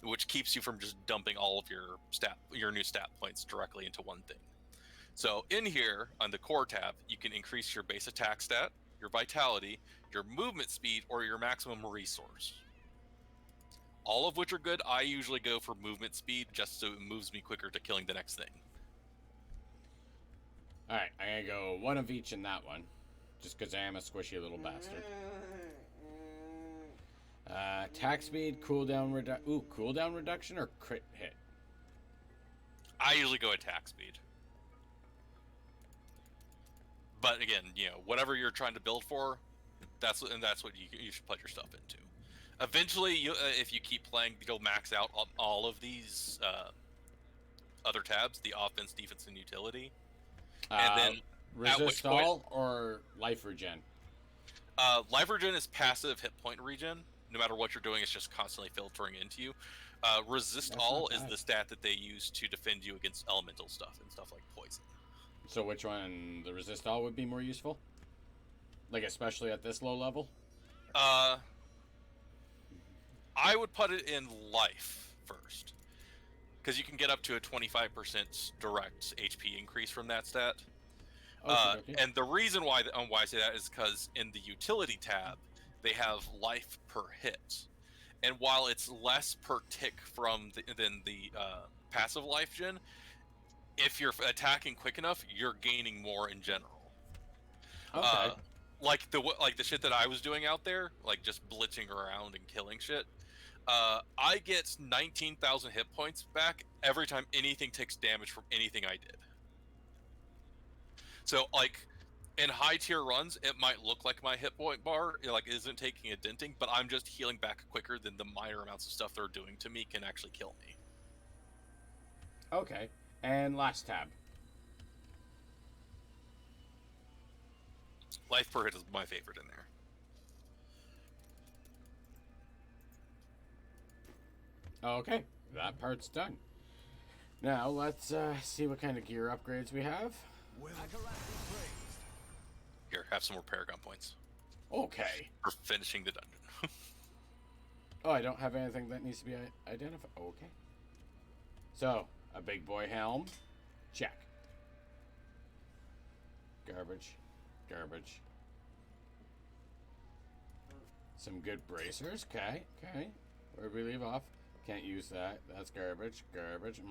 which keeps you from just dumping all of your new stat points directly into one thing. So in here, on the core tab, you can increase your base attack stat, your vitality, your movement speed, or your maximum resource. All of which are good. I usually go for movement speed, just so it moves me quicker to killing the next thing. Alright, I'm gonna go 1 of each in that one. Just because I am a squishy little bastard. Attack speed, cooldown reduction, or crit hit? I usually go attack speed. But again, whatever you're trying to build for, that's what you should put your stuff into. Eventually, if you keep playing, you'll max out on all of these other tabs: the offense, defense, and utility. And then at which resist point, all or life regen. life regen is passive hit point regen. No matter what you're doing, it's just constantly filtering into you. Resist That's all not is bad. the stat that they use to defend you against elemental stuff and stuff like poison. So which one, the resist all, would be more useful? Like especially at this low level? I would put it in life first, because you can get up to a 25% direct HP increase from that stat. Okay. And the reason why I say that is because in the utility tab, they have life per hit, and while it's less per tick than the passive life gen, if you're attacking quick enough, you're gaining more in general. Okay. Like the shit that I was doing out there, like just blitzing around and killing shit. I get 19,000 hit points back every time anything takes damage from anything I did. So, like, in high tier runs, it might look like my hit point bar isn't taking a denting, but I'm just healing back quicker than the minor amounts of stuff they're doing to me can actually kill me. Okay. And last tab. Life per hit is my favorite in there. Okay. That part's done. Now let's see what kind of gear upgrades we have. Here, have some more Paragon points Okay. for finishing the dungeon. Oh, I don't have anything that needs to be identified. Okay. So, a big boy helm. Check. Garbage. Garbage. Some good bracers. Okay. Okay. Where we leave off? Can't use that. That's garbage. Garbage.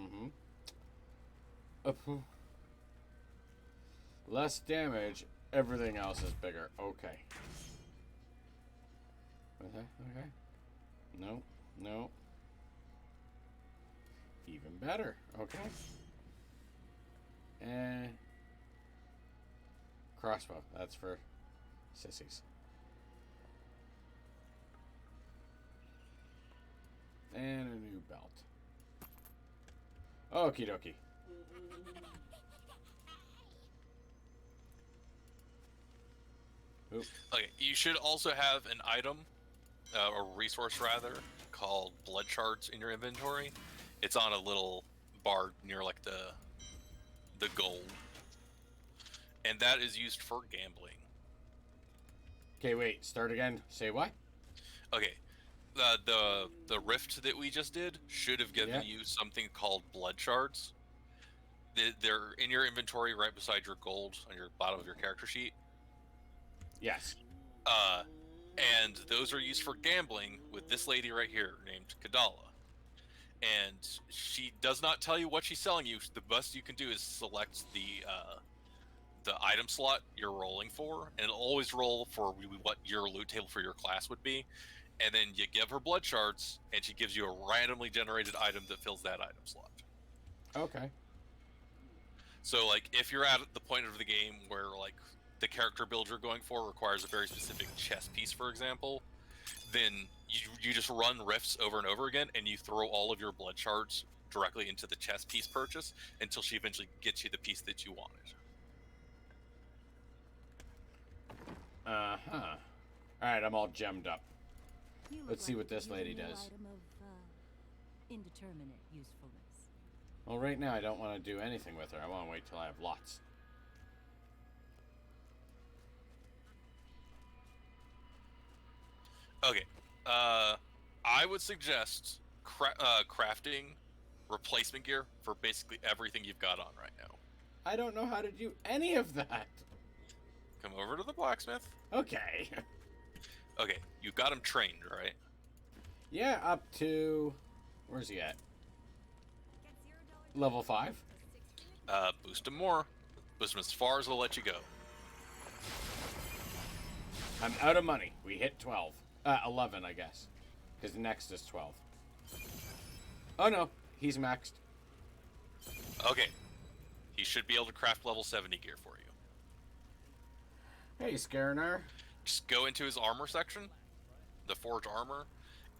Mm-hmm. Less damage. Everything else is bigger. Okay. Okay. Okay. No. No. Even better. Okay. And crossbow. That's for sissies. And a new belt. Okie dokie. Oop. Okay, you should also have an item, or resource rather, called blood shards in your inventory. It's on a little bar near like the gold, and that is used for gambling. Okay, wait. Start again. Say what? Okay, the rift that we just did should have given you something called blood shards. They're in your inventory right beside your gold on your bottom of your character sheet. Yes. And those are used for gambling with this lady right here named Kadala. And she does not tell you what she's selling you. The best you can do is select the item slot you're rolling for, and it'll always roll for what your loot table for your class would be. And then you give her blood shards, and she gives you a randomly generated item that fills that item slot. Okay. So, like, if you're at the point of the game where, like, the character build you're going for requires a very specific chess piece, for example, then you just run rifts over and over again, and you throw all of your blood shards directly into the chess piece purchase until she eventually gets you the piece that you wanted. Uh-huh. Alright, I'm all gemmed up. You look Let's see like what this you're lady a new does. item of, indeterminate usefulness. Well, right now I don't want to do anything with her. I want to wait till I have lots. Okay. I would suggest crafting replacement gear for basically everything you've got on right now. I don't know how to do any of that. Come over to the blacksmith. Okay. Okay, you've got him trained, right? Yeah, up to... Where's he at? Level 5? Boost him more. Boost him as far as we'll let you go. I'm out of money. We hit 12. 11, I guess. Because next is 12. Oh, no. He's maxed. Okay. He should be able to craft level 70 gear for you. Hey, Skarinar. Just go into his armor section, the forge armor,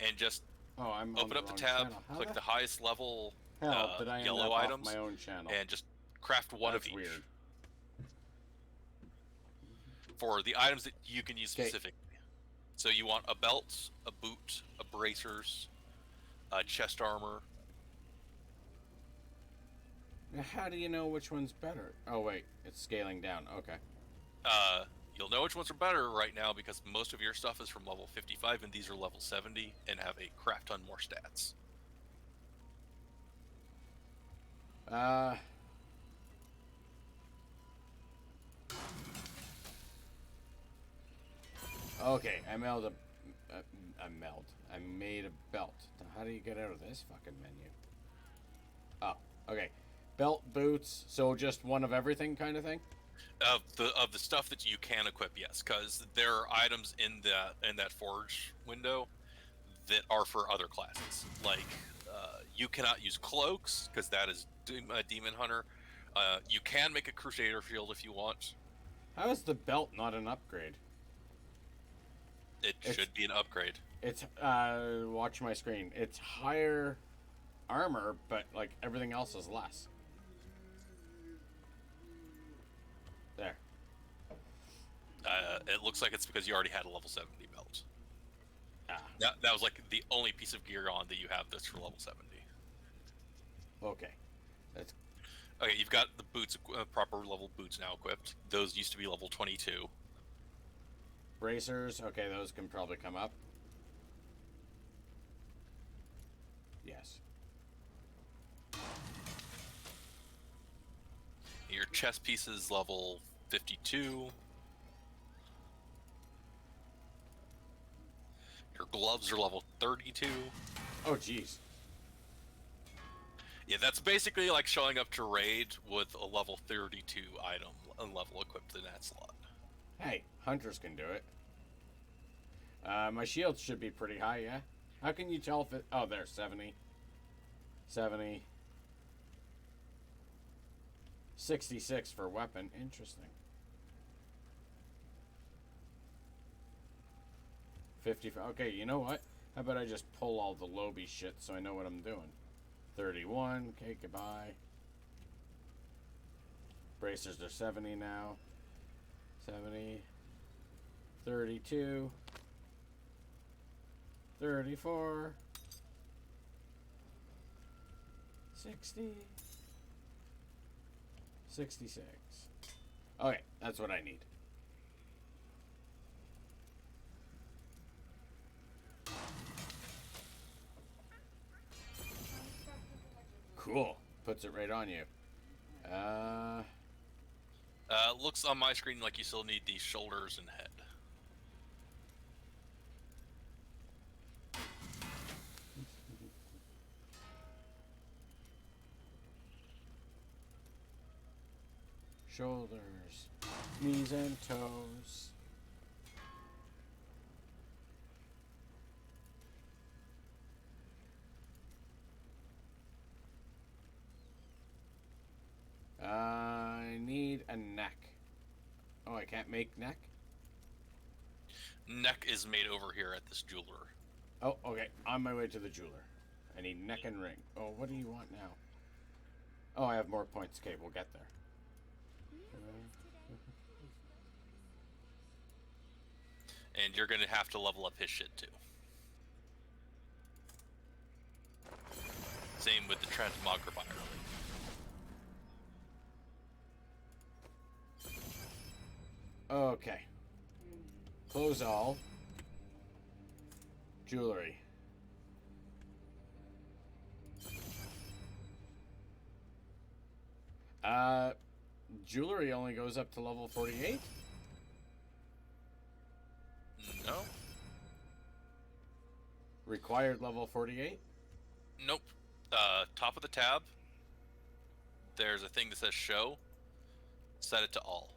and just Oh, I'm on open up the wrong tab, channel. How click the highest level hell did I end yellow up off items, my own channel? and just craft one That's of each. weird. For the items that you can use 'Kay. specifically. So you want a belt, a boot, a bracers, a chest armor. Now, how do you know which one's better? Oh wait, it's scaling down. Okay. You'll know which ones are better right now because most of your stuff is from level 55 and these are level 70 and have a crap ton more stats. Okay, I made a belt. Now, how do you get out of this fucking menu? Oh, okay. Belt, boots, so just one of everything kind of thing? Of the stuff that you can equip, yes, because there are items in that forge window that are for other classes. Like you cannot use cloaks because that is a demon hunter. You can make a crusader shield if you want. How is the belt not an upgrade? It should be an upgrade. It's watch my screen. It's higher armor, but like everything else is less. There. It looks like it's because you already had a level 70 belt. Ah. That was like the only piece of gear on that you have that's for level 70. Okay. That's Okay, you've got the boots, proper level boots now equipped. Those used to be level 22. bracers. Okay, those can probably come up. Yes. Your chest piece is level 52. Your gloves are level 32. Oh, jeez. Yeah, that's basically like showing up to raid with a level 32 item and level equipped in that slot. Hey, hunters can do it. My shield should be pretty high, yeah? How can you tell if it... Oh, there's 70. 70. 66 for weapon. Interesting. 55. Okay, you know what? How about I just pull all the Lobby shit so I know what I'm doing? 31. Okay, goodbye. Bracers are 70 now. 70. 32. 34. 60. 66. Okay, that's what I need. Cool. Puts it right on you. Looks on my screen like you still need the shoulders and head. Shoulders, knees and toes. I need a neck. Oh, I can't make neck? Neck is made over here at this jeweler. Oh, okay. On my way to the jeweler. I need neck and ring. Oh, what do you want now? Oh, I have more points. Okay, we'll get there. And you're gonna have to level up his shit too. Same with the transmogrifier. Okay. Close all. Jewelry. Jewelry only goes up to level 48? No. Required level 48? Nope. Top of the tab, there's a thing that says show. Set it to all.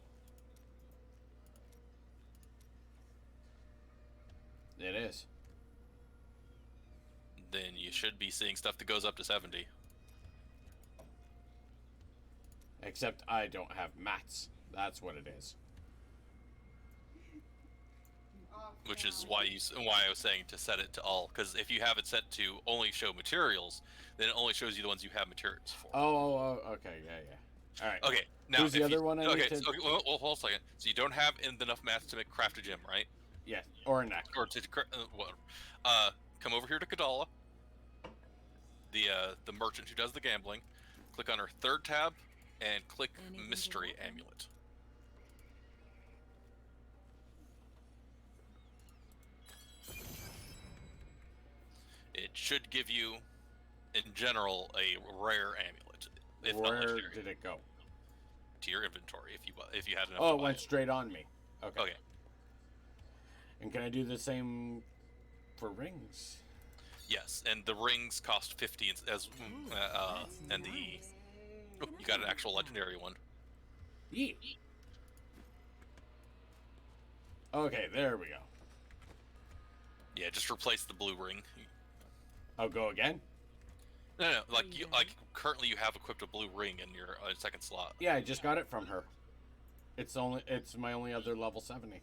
It is. Then you should be seeing stuff that goes up to 70. Except I don't have mats. That's what it is. which is why why I was saying to set it to all. Because if you have it set to only show materials, then it only shows you the ones you have materials for. Oh, okay, yeah. All right. Okay. Now, Who's the if other you, one I okay, need to... so, well, hold on a second. So you don't have enough math to make craft a gem, right? Yes, or a neck. Or to whatever. Come over here to Kadala, the merchant who does the gambling. Click on her third tab and click Mystery Amulet. It should give you, in general, a rare amulet. If not Where legendary. did it go? To your inventory if you had enough. Oh, to it buy went straight on me. Okay. Okay. And can I do the same for rings? Yes, and the rings cost 50 and the you got an actual legendary one. Yeet. Okay, there we go. Yeah, just replace the blue ring. I'll go again? No, like currently you have equipped a blue ring in your second slot. Yeah, I just got it from her. It's my only other level 70.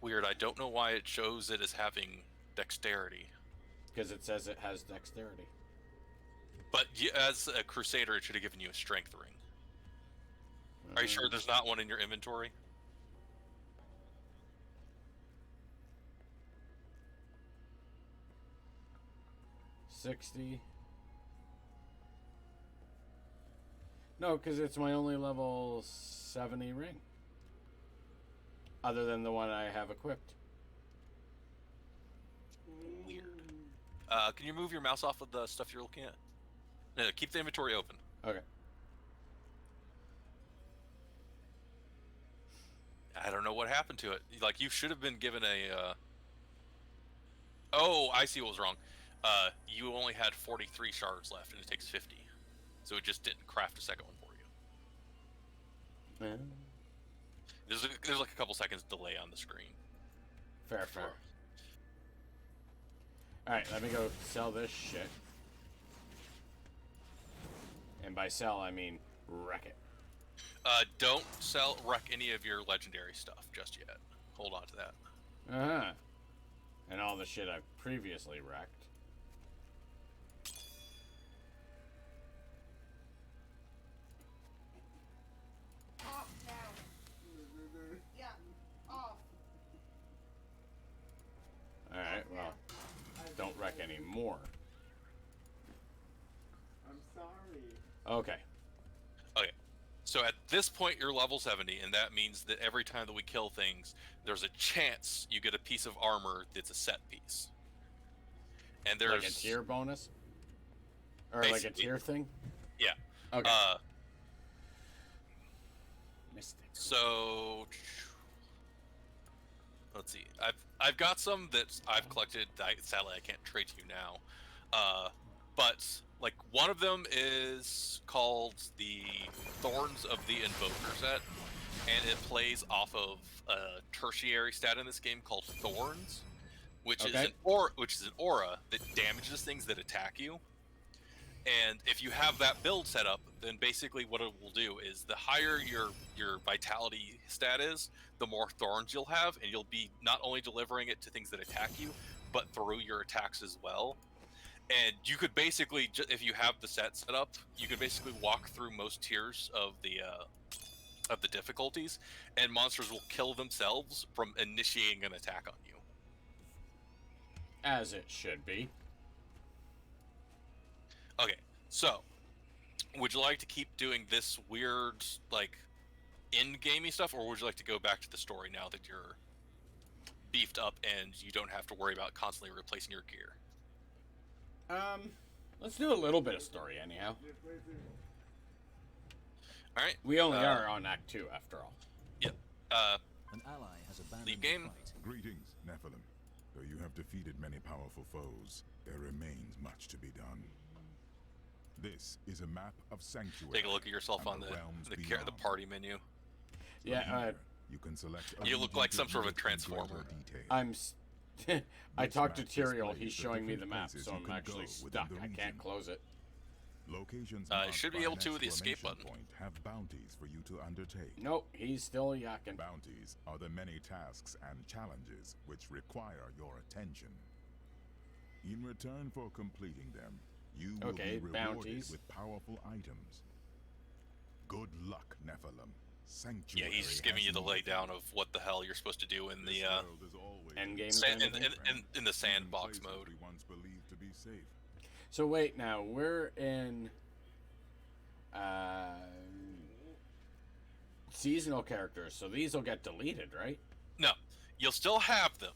Weird. I don't know why it shows it as having dexterity. Because it says it has dexterity. But as a crusader, it should have given you a strength ring. Are you sure there's not one in your inventory? $60. No, because it's my only level 70 ring. Other than the one I have equipped. Weird. Can you move your mouse off of the stuff you're looking at? No, keep the inventory open. Okay. I don't know what happened to it. Like, you should have been given a, Oh, I see what was wrong. You only had 43 shards left, and it takes 50. So it just didn't craft a second one for you. There's like a couple seconds delay on the screen. Fair. Alright, let me go sell this shit. And by sell, I mean wreck it. Don't wreck any of your legendary stuff just yet. Hold on to that. Uh-huh. And all the shit I've previously wrecked. Off now. Yeah, off. Alright, well, don't wreck any more. I'm sorry. Okay. Okay. So at this point, you're level 70, and that means that every time that we kill things, there's a chance you get a piece of armor that's a set piece. And there's... Like a tier bonus? Or like a tier thing? Yeah. Okay. Mystic. So... Let's see. I've got some that I've collected. Sadly, I can't trade to you now. But like one of them is called the Thorns of the Invoker set, and it plays off of a tertiary stat in this game called Thorns, which is an aura that damages things that attack you. And if you have that build set up, then basically what it will do is the higher your vitality stat is, the more thorns you'll have, and you'll be not only delivering it to things that attack you, but through your attacks as well. And you could basically, if you have the set up, you could basically walk through most tiers of the difficulties, and monsters will kill themselves from initiating an attack on you. As it should be. Okay, so would you like to keep doing this weird, like, in-gamey stuff, or would you like to go back to the story now that you're beefed up and you don't have to worry about constantly replacing your gear? Let's do a little bit of story anyhow. All right. We only are on Act 2 after all. Yep. An ally has abandoned Leave game. the fight. Greetings, Nephilim. Though you have defeated many powerful foes, there remains much to be done. This is a map of Sanctuary. Take a look at yourself and on realms the beyond. party menu. Yeah, Here, you can select. You look like some sort of a allegiance in greater transformer. detail. I This talked to map Tyrael, displays he's the showing me the different map, places so you I'm can actually go within stuck. the I can't region. close it. Locations You marked should be by able an to with the escape exclamation button. point have bounties for you to undertake. Nope, he's still yakking. Bounties are the many tasks and challenges which require your attention. In return for completing them, you will Okay, be rewarded bounties. with powerful items. Good luck, Nephilim. Yeah, Sanctuary. he's just giving has you the need of laydown of what the hell you're supposed to do in This the world is always Endgame sand, kind of thing? in the sandbox places mode. we once believed to be safe. So wait, now we're in seasonal characters, so these will get deleted, right? No, you'll still have them.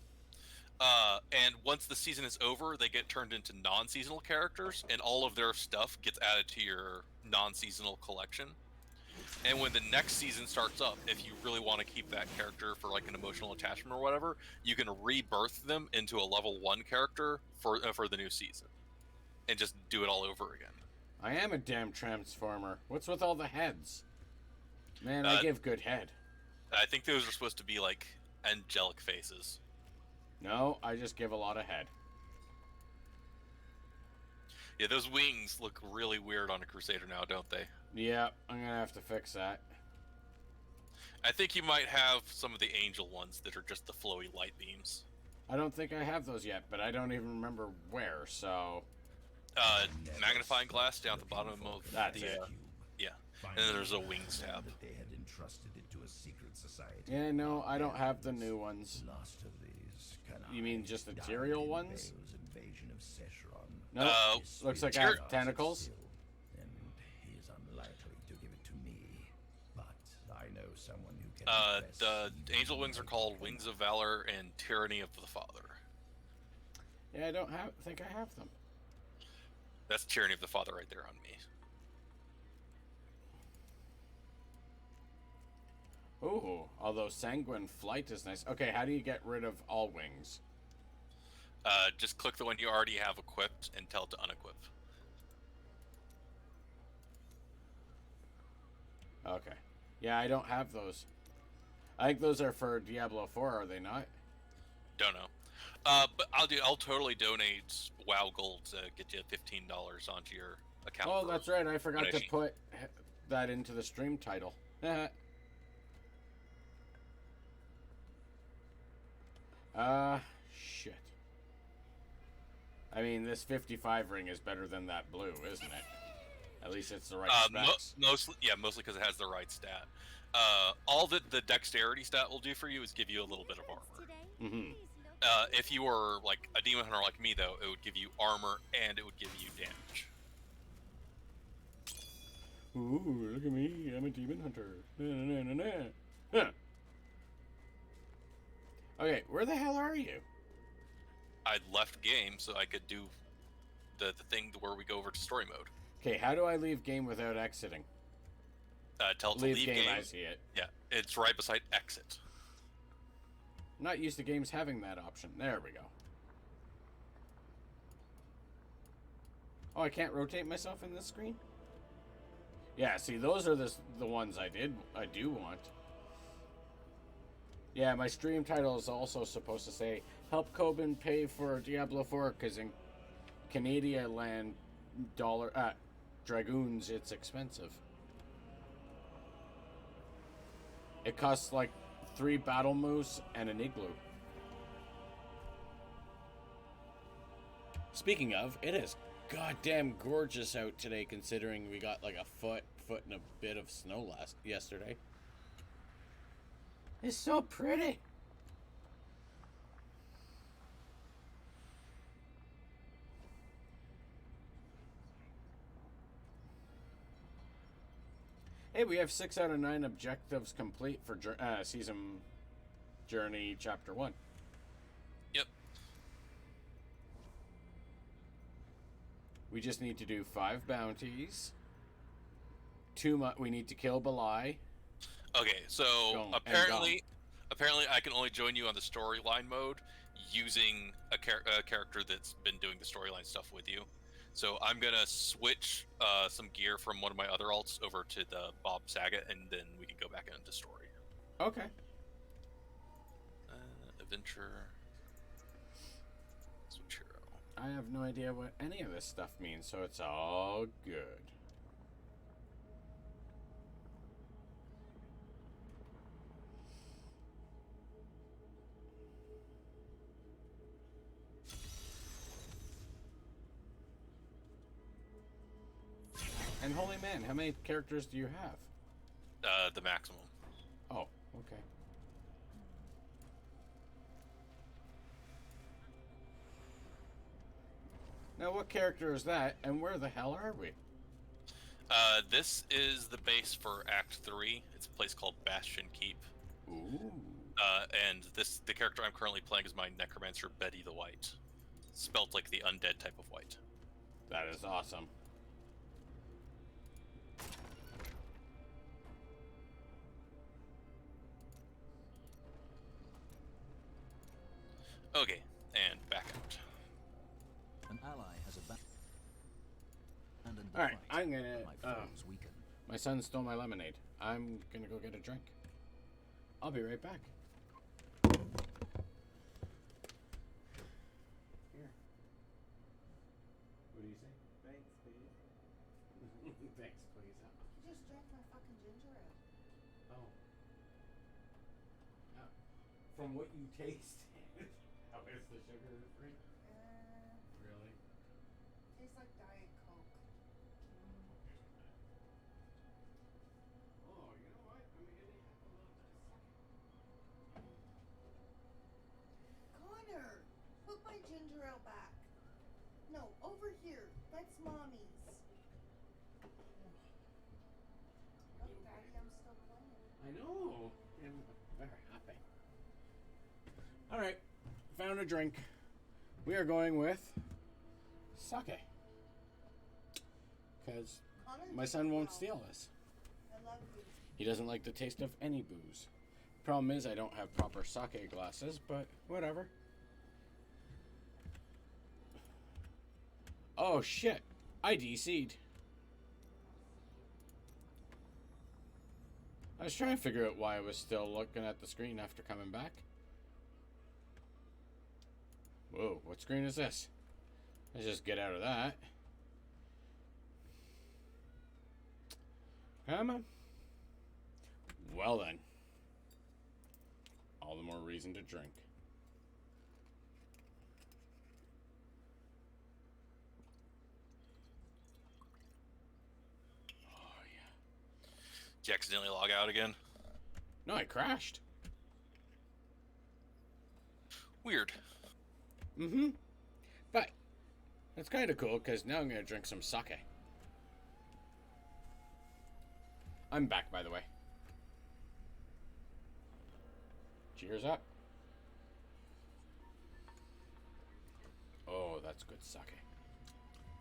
And once the season is over, they get turned into non-seasonal characters, and all of their stuff gets added to your non-seasonal collection. And when the next season starts up, if you really want to keep that character for like an emotional attachment or whatever, you can rebirth them into a level 1 character for the new season, and just do it all over again. I am a damn transformer. What's with all the heads? Man, I give good head. I think those are supposed to be like angelic faces. No, I just give a lot of head. Yeah, those wings look really weird on a Crusader now, don't they? Yeah, I'm gonna have to fix that. I think you might have some of the angel ones that are just the flowy light beams. I don't think I have those yet, but I don't even remember where, so... Magnifying glass down at the bottom of That's the... it. yeah, and then there's a wings tab. That they had entrusted it to a secret society. Yeah, no, I don't have the new ones. Last of these, You mean just the Tyrael ones? Invasion of Secheron. No, looks like I have tentacles. And he is unlikely to give it to me. But I know someone who can. The angel wings are called Wings of Valor and Tyranny of the Father. Yeah, I don't think I have them. That's Tyranny of the Father right there on me. Ooh, although Sanguine Flight is nice. Okay, how do you get rid of all wings? Just click the one you already have equipped and tell it to unequip. Okay. Yeah, I don't have those. I think those are for Diablo 4, are they not? Don't know. But I'll totally donate WoW Gold to get you $15 onto your account. Oh, for that's right. I forgot to donation. put that into the stream title. Shit. I mean, this 55 ring is better than that blue, isn't it? At least it's the right specs. Mostly because it has the right stat. All that the dexterity stat will do for you is give you a little bit of armor. Mm-hmm. If you were like a demon hunter like me, though, it would give you armor and it would give you damage. Ooh, look at me. I'm a demon hunter. Na, na, na, na, na. Huh. Okay, where the hell are you? I left game so I could do the thing where we go over to story mode. Okay, how do I leave game without exiting? Tell it to Leave leave game, game. I see it. Yeah, it's right beside exit. I'm not used to games having that option. There we go. Oh, I can't rotate myself in this screen? Yeah, see, those are the ones I do want. Yeah, my stream title is also supposed to say, help Coben pay for Diablo 4, because in Canada land Dragoons, it's expensive. It costs like 3 battle moose and an igloo. Speaking of, it is goddamn gorgeous out today, considering we got like a foot and a bit of snow yesterday. It's so pretty. Hey, we have 6 out of 9 objectives complete for Season Journey Chapter 1. Yep. We just need to do 5 bounties. We need to kill Belai. Okay, so apparently I can only join you on the storyline mode using a character that's been doing the storyline stuff with you. So I'm gonna switch some gear from one of my other alts over to the Bob Saget, and then we can go back into story. Okay. Adventure. Switch hero. I have no idea what any of this stuff means, so it's all good. And holy man, how many characters do you have? The maximum. Oh, okay. Now, what character is that, and where the hell are we? This is the base for Act 3. It's a place called Bastion Keep. Ooh. And the character I'm currently playing is my Necromancer Betty the White. Spelt like the undead type of white. That is awesome. Okay, and back out. An ally has abandoned the Alright, fight. I'm gonna... My foes weaken. My son stole my lemonade. I'm gonna go get a drink. I'll be right back. Here. What do you say? Thanks, please. Thanks, please. You just drank my fucking ginger ale. Oh. From what you tasted, how is the sugar free? Really? Tastes like Diet Coke. Oh, you know what? I'm gonna have a little bit of Connor, put my ginger ale back. No, over here. That's mommy's. Look, Daddy, I'm still playing. I know. I'm very happy. All right, found a drink. We are going with sake. Because Connor, my son won't steal this. I love you. He doesn't like the taste of any booze. Problem is, I don't have proper sake glasses, but whatever. Oh shit! I DC'd. I was trying to figure out why I was still looking at the screen after coming back. Whoa, what screen is this? Let's just get out of that. Come on. Well then. All the more reason to drink. Oh yeah. Did you accidentally log out again? No, I crashed. Weird. Mm-hmm. But that's kind of cool because now I'm going to drink some sake. I'm back, by the way. Cheers up. Oh, that's good sake.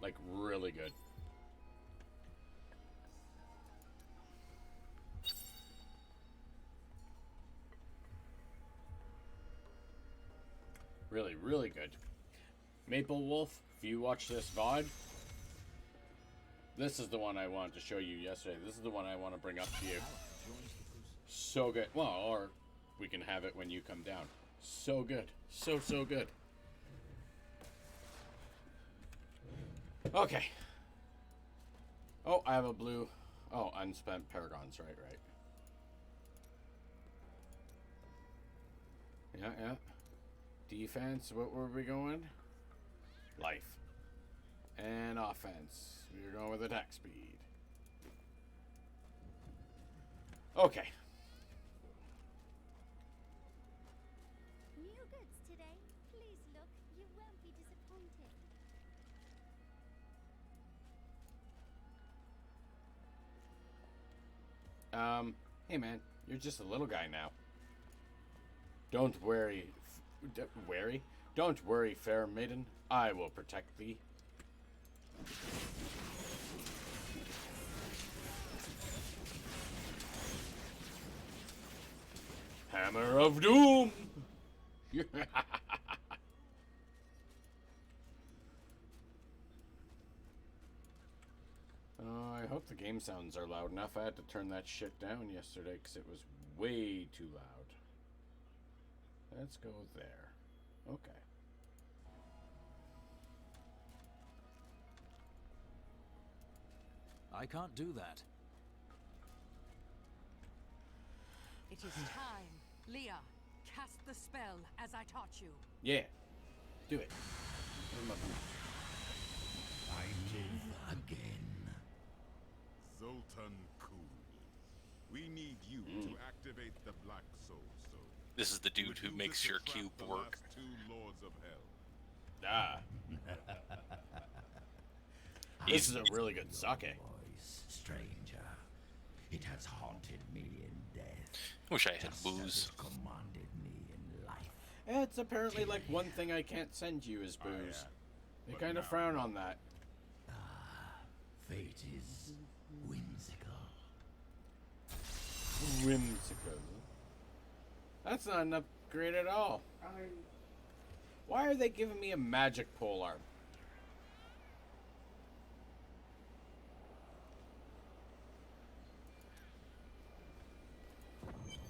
Like, really good. Really, really good. Maple Wolf, if you watch this VOD, this is the one I wanted to show you yesterday. This is the one I want to bring up to you. So good. Well, or we can have it when you come down. So good. So, so good. Okay. Oh, I have a blue. Oh, unspent Paragons. Right. Yeah. Defense, what were we going? Life. And offense. We were going with attack speed. Okay. New goods today. Please look. You won't be disappointed. Hey man, you're just a little guy now. Don't worry. Don't worry, fair maiden. I will protect thee. Hammer of Doom! I hope the game sounds are loud enough. I had to turn that shit down yesterday because it was way too loud. Let's go there. Okay. I can't do that. It is time. Leah, cast the spell as I taught you. Yeah. Do it. I live again. Zoltan Kuhl. We need you to activate the Black Soul Stone. This is the dude who Use makes it to your trap cube the work. last 2 Lords of Hell. Ah. This is a really good sake. Voice, stranger. It has haunted me in death. Wish I had just as booze. it commanded me in life. It's apparently like one thing I can't send you is booze. They kind of frown on that. Fate is whimsical. Whimsical. That's not an upgrade at all. Why are they giving me a magic polearm?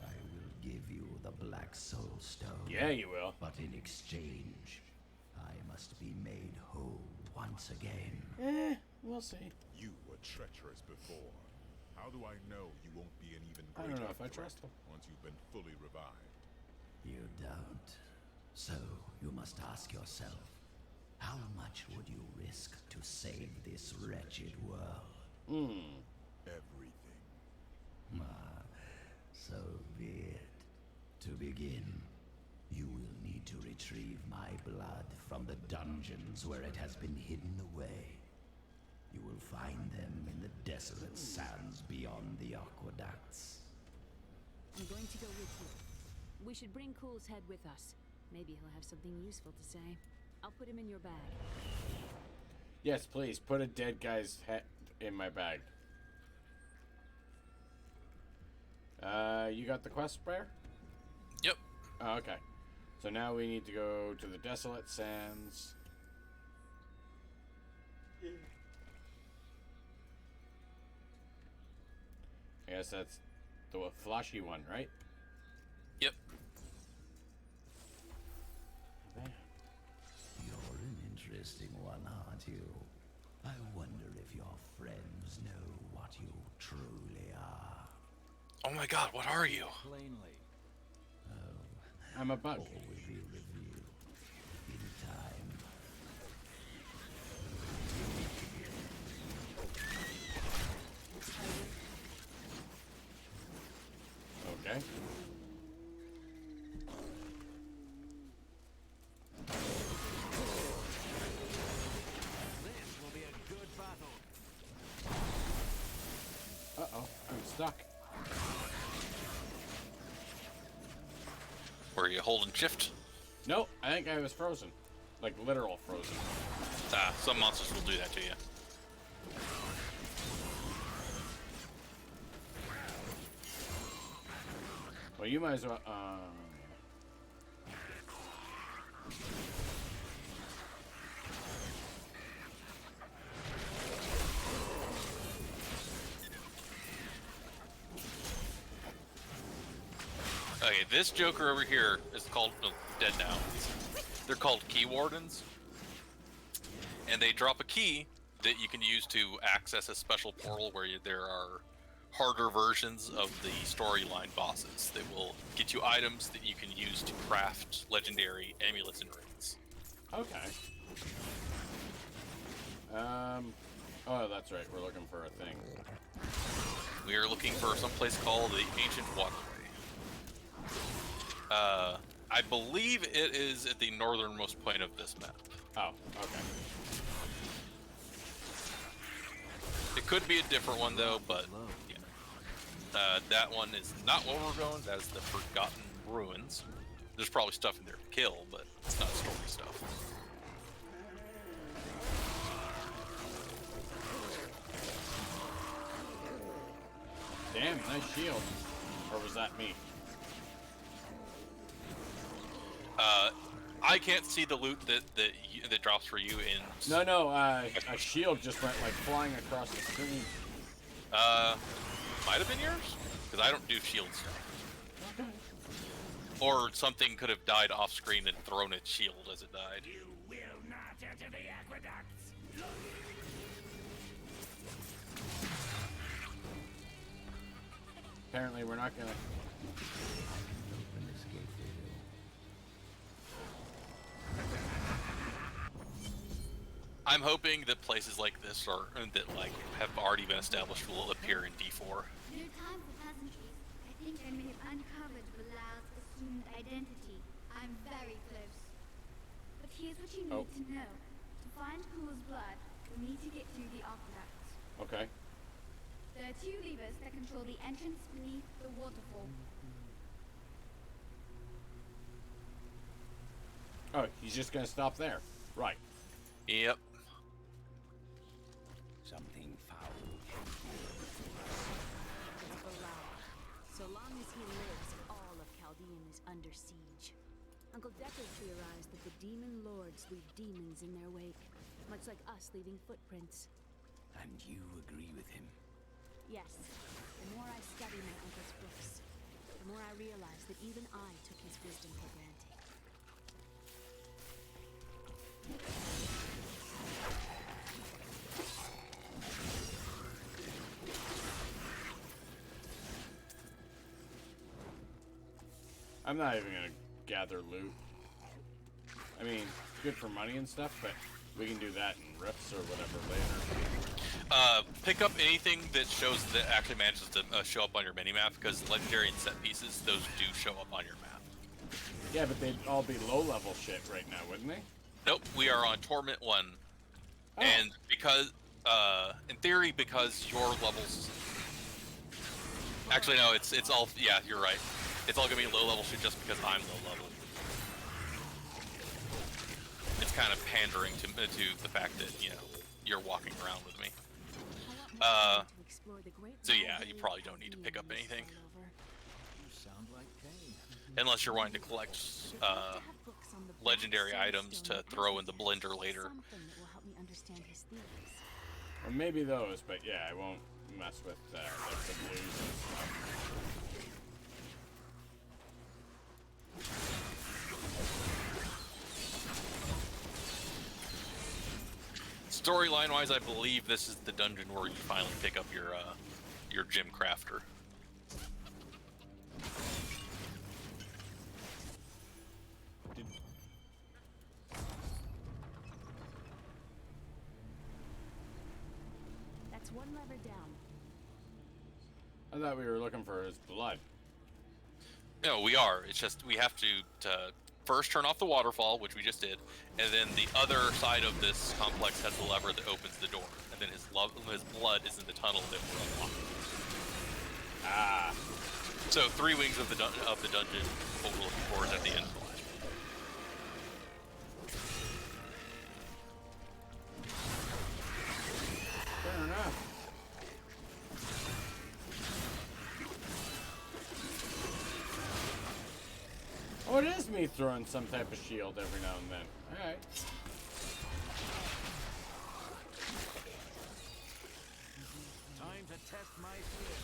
I will give you the Black Soul Stone. Yeah, you will. But in exchange, I must be made whole once again. We'll see. You were treacherous before. How do I know you won't be an even I greater don't know if I threat trust them. once you've been fully revived? You don't. So you must ask yourself, how much would you risk to save this wretched world? Everything. So be it. To begin, you will need to retrieve my blood from the dungeons where it has been hidden away. You will find them in the desolate sands beyond the aqueducts. I'm going to go with you. We should bring Cool's head with us. Maybe he'll have something useful to say. I'll put him in your bag. Yes, please, put a dead guy's head in my bag. You got the quest, Bear? Yep. Oh, okay. So now we need to go to the Desolate Sands. I guess that's the flashy one, right? Yep. You're an interesting one, aren't you? I wonder if your friends know what you truly are. Oh my god, what are you? Plainly. I'm a bug. All will be revealed in time. Okay. This will be a good battle. Uh-oh, I'm stuck. Were you holding shift? Nope, I think I was frozen. Like, literal frozen. Ah, some monsters will do that to you. Well, you might as well, Okay, this Joker over here is called, no, dead now. They're called Key Wardens. And they drop a key that you can use to access a special portal where there are harder versions of the storyline bosses that will get you items that you can use to craft legendary amulets and rings. okay. Oh, that's right, we're looking for a thing. We are looking for some place called the Ancient Waterway. I believe it is at the northernmost point of this map. Oh, okay. It could be a different one though, but yeah. That one is not where we're going. That is the Forgotten Ruins. There's probably stuff in there to kill, but it's not story stuff. Damn, nice shield. Or was that me? I can't see the loot that drops for you in. No, a shield just went like flying across the screen. Might have been yours, because I don't do shield stuff. Or something could have died off screen and thrown its shield as it died. You will not enter the aqueducts. apparently we're not gonna. Open this gate for you. I'm hoping that places like this are that like have already been established will appear in D4. No time for pleasantries. I think I may have uncovered Bilal's assumed identity. I'm very close. But here's what you need to know. To find Cool's blood, you'll need to get through the aqueduct. Okay. There are 2 levers that control the entrance beneath the waterfall. Oh, he's just gonna stop there. Right. Yep. Something foul. Bilal. So long as he lives, all of Chaldean is under siege. Uncle Decker theorized that the demon lords leave demons in their wake, much like us leaving footprints. And you agree with him? Yes. The more I study my uncle's books, the more I realize that even I took his wisdom for granted. I'm not even gonna gather loot. I mean, good for money and stuff, but we can do that in rifts or whatever later. Pick up anything that shows that actually manages to show up on your minimap, because legendary and set pieces, those do show up on your map. Yeah, but they'd all be low-level shit right now, wouldn't they? Nope, we are on Torment 1. Oh. And because, in theory, because your levels... Actually, no, it's all... Yeah, you're right. It's all gonna be low-level shit just because I'm low-level. It's kind of pandering to the fact that, you know, you're walking around with me. So yeah, you probably don't need to pick up anything. Sound like Cain. Unless you're wanting to collect legendary items to throw in the blender later. Or maybe those, but yeah, I won't mess with like the blues and stuff. Storyline-wise, I believe this is the dungeon where you finally pick up your gem crafter. That's one lever down. I thought we were looking for his blood. No, we are. It's just we have to first turn off the waterfall, which we just did, and then the other side of this complex has the lever that opens the door, and then his blood is in the tunnel that we're unlocking. Ah. So 3 wings of the dungeon, what we're looking for is at the end of the last one. Fair enough. Oh, it is me throwing some type of shield every now and then. Alright. Time to test my skill.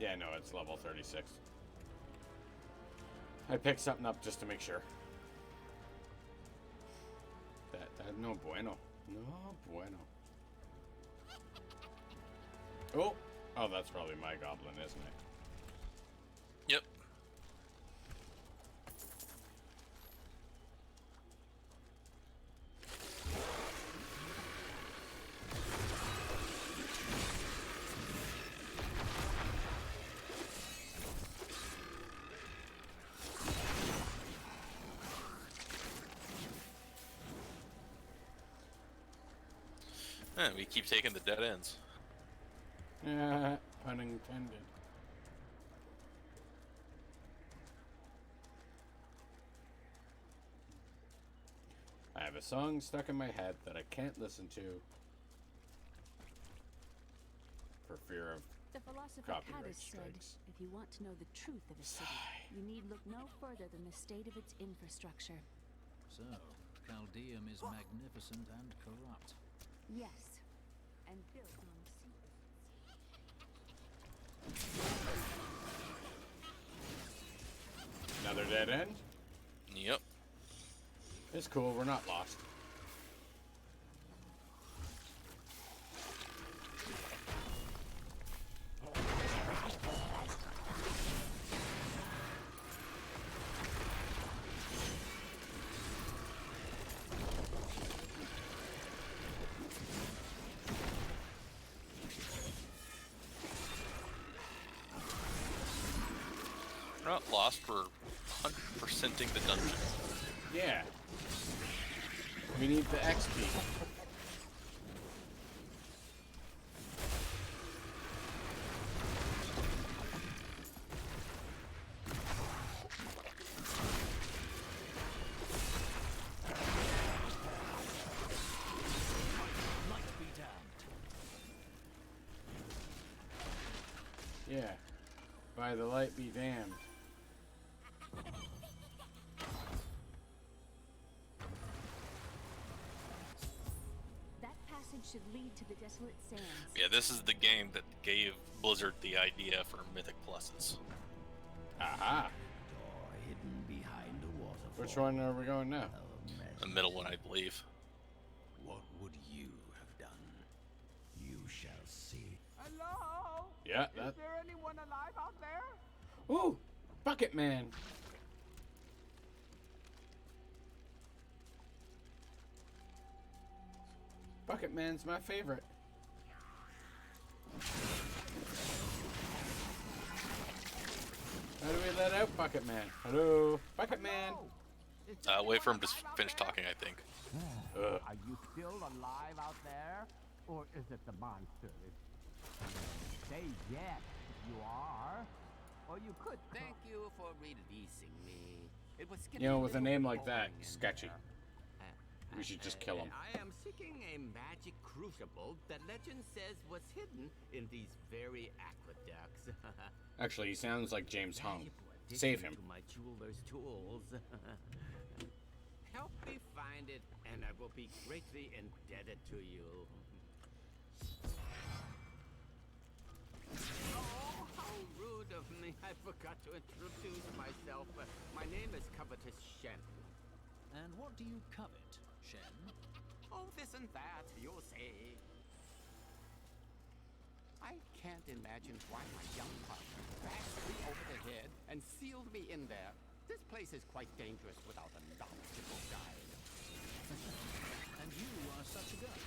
Yeah, no, it's level 36. I picked something up just to make sure. That no bueno. No bueno. Oh, that's probably my goblin, isn't it? Yep. We keep taking the dead ends. Yeah, pun intended. I have a song stuck in my head that I can't listen to for fear of The philosopher Copyright Caddis said, strikes. if you want to know the truth of a city, you need look no further than the state of its infrastructure. So, Caldeum is magnificent and corrupt. Yes, and built on secrets. Another dead end? Yep. It's cool, we're not lost. We're not lost, we're 100%ing the dungeon. Yeah. We need the XP. Light be damned. Yeah. By the light be damned. That passage should lead to the Desolate Sands. Yeah, this is the game that gave Blizzard the idea for Mythic Pluses. Aha. Door hidden behind a waterfall. Which one are we going now? The middle one, I believe. What would you have done? You shall see. Hello? Yeah, Is that. there anyone alive out there? Ooh! Bucket Man! Bucket Man's my favorite. How do we let out Bucket Man? Hello? Bucket Man! Wait for him to finish talking, I think. Ugh. Are you still alive out there? Or is it the monsters? Say yes, if you are. Or you could. Thank you for releasing me. It was You know, with a getting name little like that, boring in sketchy. there. We should just kill him. I am seeking a magic crucible that legend says was hidden in these very aqueducts. Actually, he sounds like James Hong. Valuable Save addition him. To my jeweler's tools. Help me find it, and I will be greatly indebted to you. Oh, how rude of me. I forgot to introduce myself. My name is Covetous Shen. And what do you covet, Shen? Oh, this and that, you'll see. I can't imagine why my young partner bashed me over the head and sealed me in there. This place is quite dangerous without a knowledgeable guide. And you are such a guy.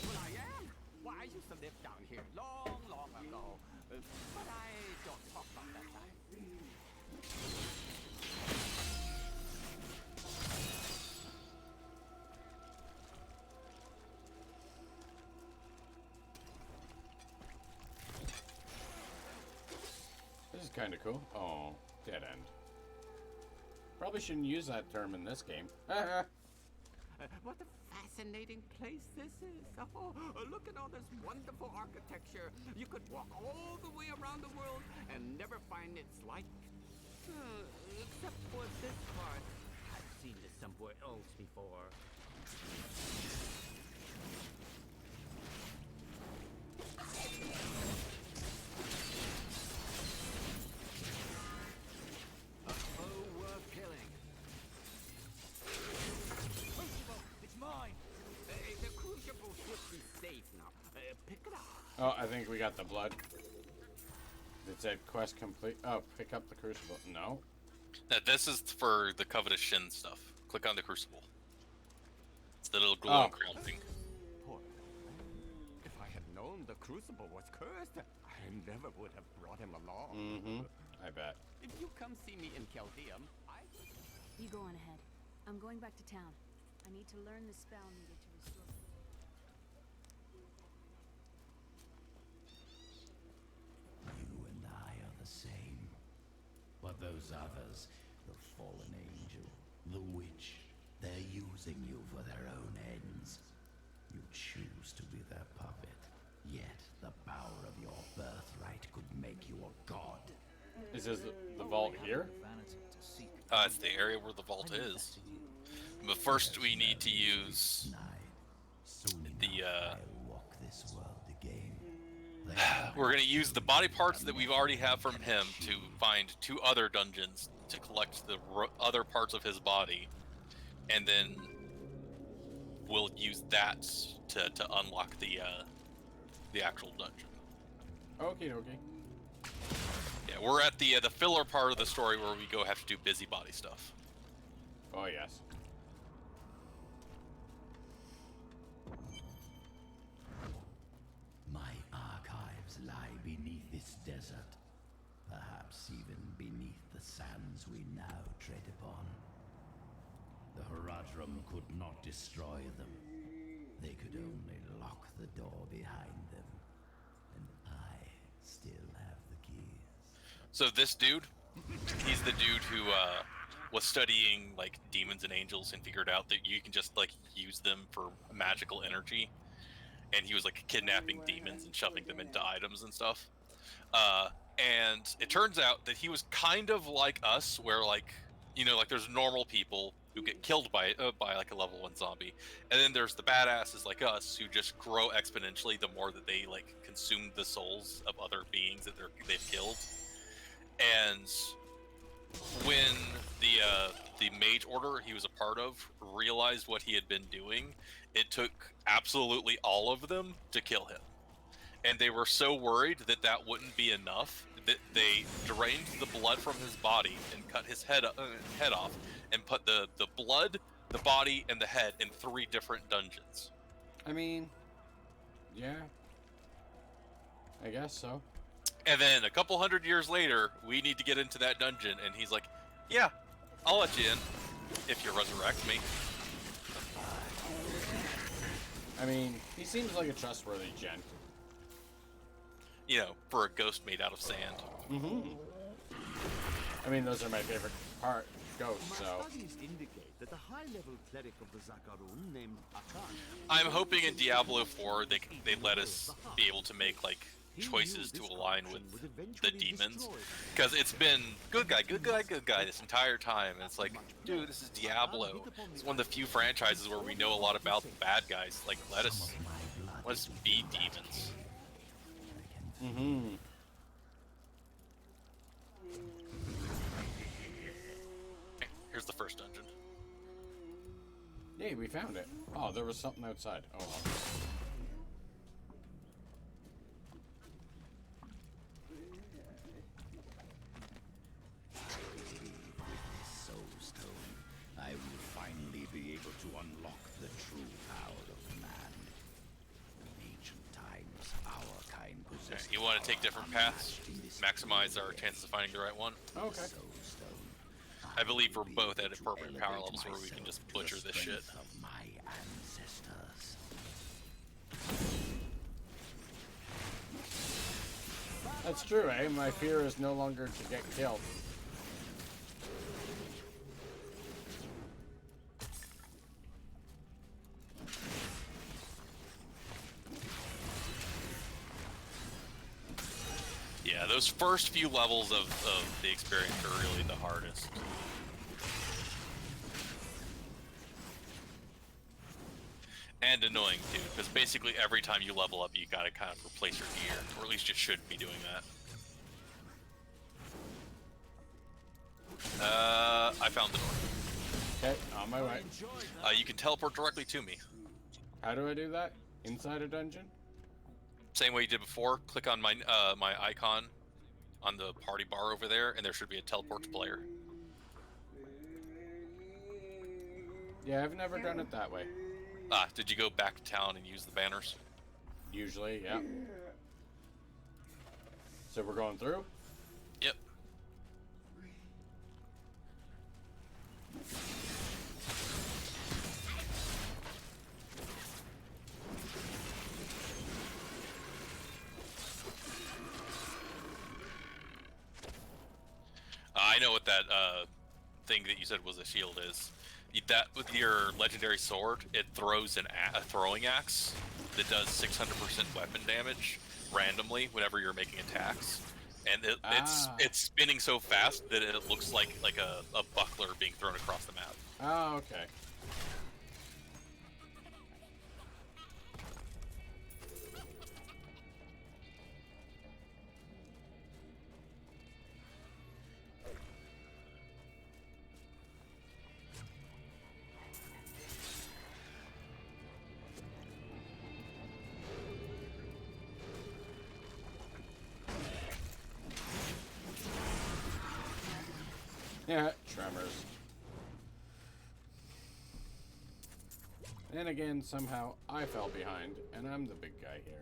Well, I am. Why, I used to live down here long, long ago. But I don't talk about that time. This is kind of cool. Oh, dead end. Probably shouldn't use that term in this game. What a fascinating place this is. Oh, look at all this wonderful architecture. You could walk all the way around the world and never find its like. Except for this part. I've seen this somewhere else before. Uh-oh, we're killing. It's mine. The crucible should be safe now. Pick it up. Oh, I think we got the blood. It said quest complete. Oh, pick up the crucible. No. This is for the Covetous Shin stuff. Click on the Crucible. It's the little glowing crown thing. Poor man. If I had known the crucible was cursed, I never would have brought him along. Mm-hmm. I bet. If you come see me in Caldeum, You go on ahead. I'm going back to town. I need to learn the spell needed to restore. You and I are the same. But those others, the fallen angel, the witch, they're using you for their own ends. You choose to be their puppet, yet the power of your birthright Is this the vault here? It's the area where the vault is. But first, we need to use the. We're gonna use the body parts that we've already have from him to find 2 other dungeons to collect the other parts of his body, and then we'll use that to unlock the actual dungeon. Okay, okay. Yeah, we're at the filler part of the story where we have to do busybody stuff. Oh yes. My archives lie beneath this desert, perhaps even beneath the sands we now tread upon. The Horadrim could not destroy them. They could only lock the door behind them. And I still have the keys. So this dude, he's the dude who was studying like demons and angels and figured out that you can just like use them for magical energy. And he was like kidnapping demons and shoving them into items and stuff. And it turns out that he was kind of like us, where like, you know, like there's normal people who get killed by like a level 1 zombie, and then there's the badasses like us who just grow exponentially the more that they like consume the souls of other beings that they've killed. And when the mage order he was a part of realized what he had been doing, it took absolutely all of them to kill him. And they were so worried that that wouldn't be enough that they drained the blood from his body and cut his head off and put the blood, the body, and the head in 3 different dungeons. I mean, yeah. I guess so. And then a couple hundred years later, we need to get into that dungeon, and he's like, yeah, I'll let you in if you resurrect me. I mean, he seems like a trustworthy gent. You know, for a ghost made out of sand. Mm-hmm. I mean, those are my favorite ghosts, so. My studies indicate that the high-level cleric of the Zakarum named Akan. I'm hoping in Diablo 4 they let us be able to make like choices to align with the demons, because it's been good guy, good guy, good guy this entire time, and it's like, dude, this is Diablo. It's one of the few franchises where we know a lot about the bad guys. Like, let us be demons. Mm-hmm. Here's the first dungeon. Yay, we found it. Oh, there was something outside. Oh, well. Soul Stone, I will finally be able to unlock the true power of man. In ancient times, our kind possessed. You want to take different paths, maximize our chances of finding the right one. Okay. I believe we're both at appropriate power levels where we can just butcher this shit. Of my ancestors. That's true, eh? My fear is no longer to get killed. Yeah, those first few levels of the experience are really the hardest. And annoying too, because basically every time you level up, you gotta kind of replace your gear, or at least you should be doing that. I found the door. Okay, on my way. You can teleport directly to me. How do I do that? Inside a dungeon? Same way you did before. Click on my my icon on the party bar over there, and there should be a teleport to player. Yeah, I've never done it that way. Ah, did you go back to town and use the banners? Usually, yeah. So we're going through? Yep. I know what that thing that you said was a shield is. That with your legendary sword, it throws a throwing axe that does 600% weapon damage randomly whenever you're making attacks. and it's spinning so fast that it looks like a buckler being thrown across the map. Oh, okay. Yeah, tremors. And again, somehow I fell behind, and I'm the big guy here.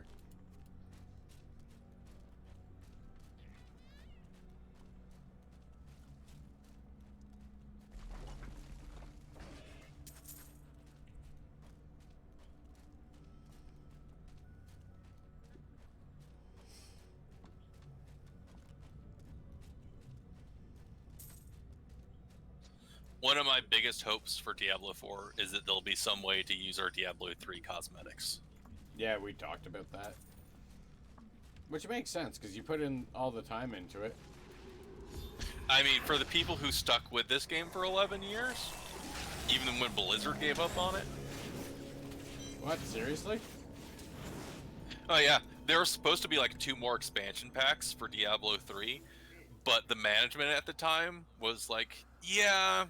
One of my biggest hopes for Diablo 4 is that there'll be some way to use our Diablo 3 cosmetics. Yeah, we talked about that. Which makes sense, because you put in all the time into it. I mean, for the people who stuck with this game for 11 years, even when Blizzard gave up on it. What, seriously? Oh yeah, there were supposed to be like 2 more expansion packs for Diablo 3, but the management at the time was like, yeah,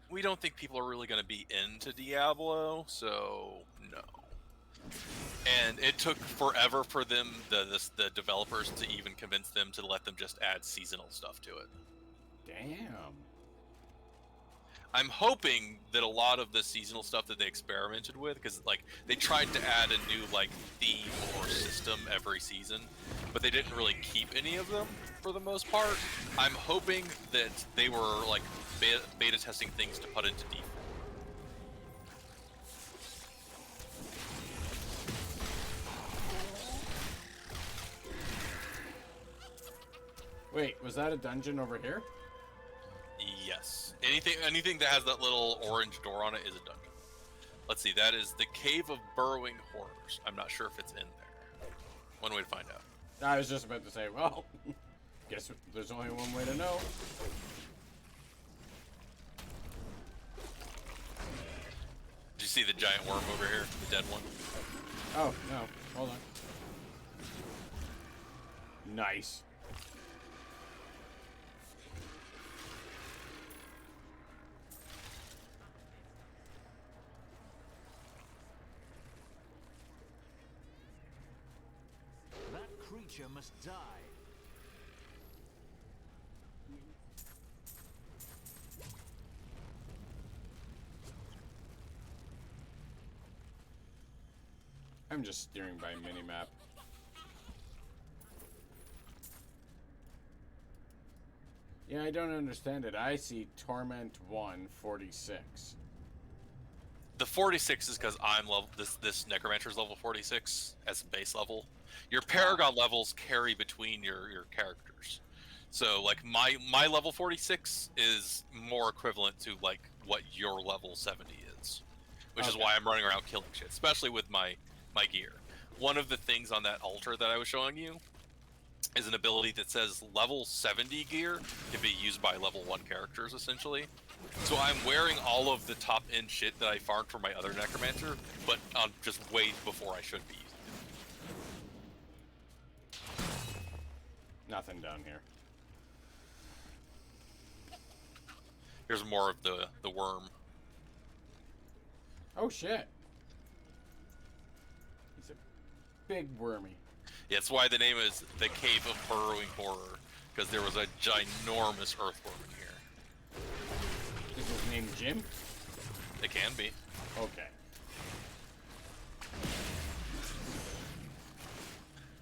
we don't think people are really going to be into Diablo, so no. And it took forever for them, the developers, to even convince them to let them just add seasonal stuff to it. Damn. I'm hoping that a lot of the seasonal stuff that they experimented with, because like they tried to add a new like theme or system every season, but they didn't really keep any of them for the most part. I'm hoping that they were like beta testing things to put into default. Wait, was that a dungeon over here? Yes. Anything that has that little orange door on it is a dungeon. Let's see, that is the Cave of Burrowing Horrors. I'm not sure if it's in there. One way to find out. I was just about to say, well, guess there's only one way to know. Did you see the giant worm over here? The dead one? Oh, no. Hold on. Nice. That creature must die. I'm just steering by minimap. Yeah, I don't understand it. I see Torment 1, 46. The 46 is because I'm level. This Necromancer's level 46 as a base level. Your Paragon levels carry between your characters. So like my level 46 is more equivalent to like what your level 70 is, which is why I'm running around killing shit, especially with my gear. One of the things on that altar that I was showing you is an ability that says level 70 gear can be used by level 1 characters, essentially. So I'm wearing all of the top end shit that I farmed for my other Necromancer, but on just way before I should be using it. Nothing down here. Here's more of the worm. Oh shit. He's a big wormy. Yeah, that's why the name is the Cave of Burrowing Horror, because there was a ginormous earthworm in here. Is his name Jim? It can be. Okay.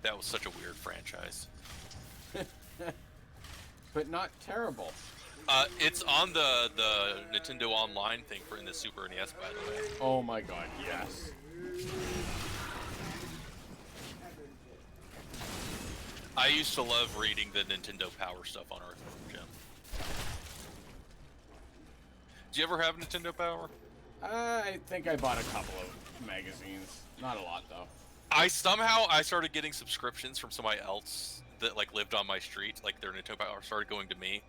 That was such a weird franchise. But not terrible. It's on the Nintendo Online thing for in the Super NES, by the way. Oh my god, yes. I used to love reading the Nintendo Power stuff on Earthworm Jim. Did you ever have Nintendo Power? I think I bought a couple of magazines. Not a lot, though. I started getting subscriptions from somebody else that like lived on my street, like their Nintendo Power started going to me.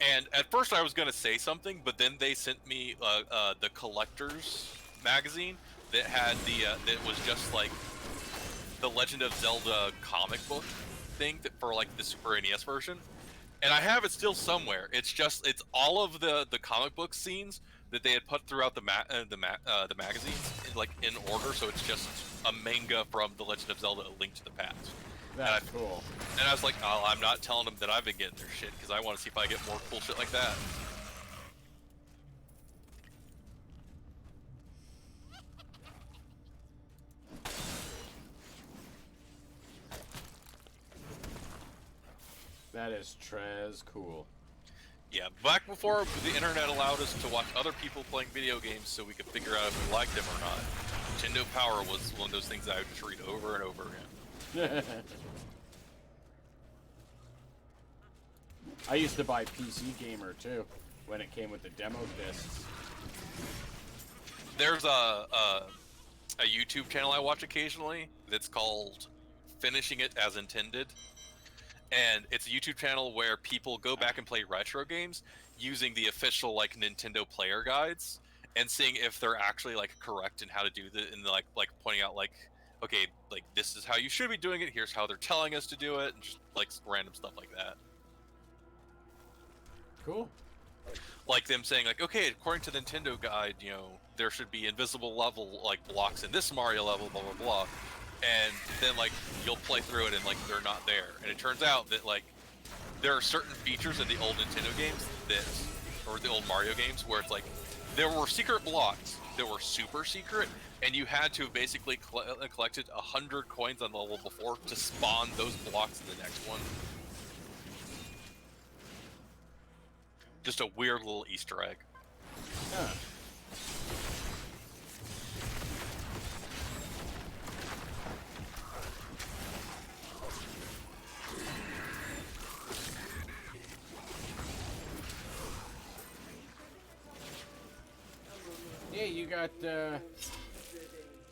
And at first I was gonna say something, but then they sent me the collector's magazine that had that was just like the Legend of Zelda comic book thing for like the Super NES version. And I have it still somewhere. It's all of the comic book scenes that they had put throughout the magazines like in order, so it's just a manga from the Legend of Zelda: A Link to the Past. That's cool. And I was like, oh, I'm not telling them that I've been getting their shit because I want to see if I get more cool shit like that. That is Trez cool. Yeah, back before the internet allowed us to watch other people playing video games so we could figure out if we liked them or not, Nintendo Power was one of those things I would just read over and over again. I used to buy PC Gamer too when it came with the demo discs. There's a YouTube channel I watch occasionally that's called Finishing It As Intended. And it's a YouTube channel where people go back and play retro games using the official like Nintendo player guides and seeing if they're actually like correct in how to do the and like pointing out like, okay, like this is how you should be doing it, here's how they're telling us to do it, and just like random stuff like that. Cool. Like them saying like, okay, according to the Nintendo guide, you know, there should be invisible level like blocks in this Mario level, blah blah blah. And then like you'll play through it and like they're not there, and it turns out that like there are certain features in the old Nintendo games or the old Mario games where it's like there were secret blocks that were super secret, and you had to have basically collected 100 coins on the level before to spawn those blocks in the next one. Just a weird little Easter egg. Huh. Yeah, you got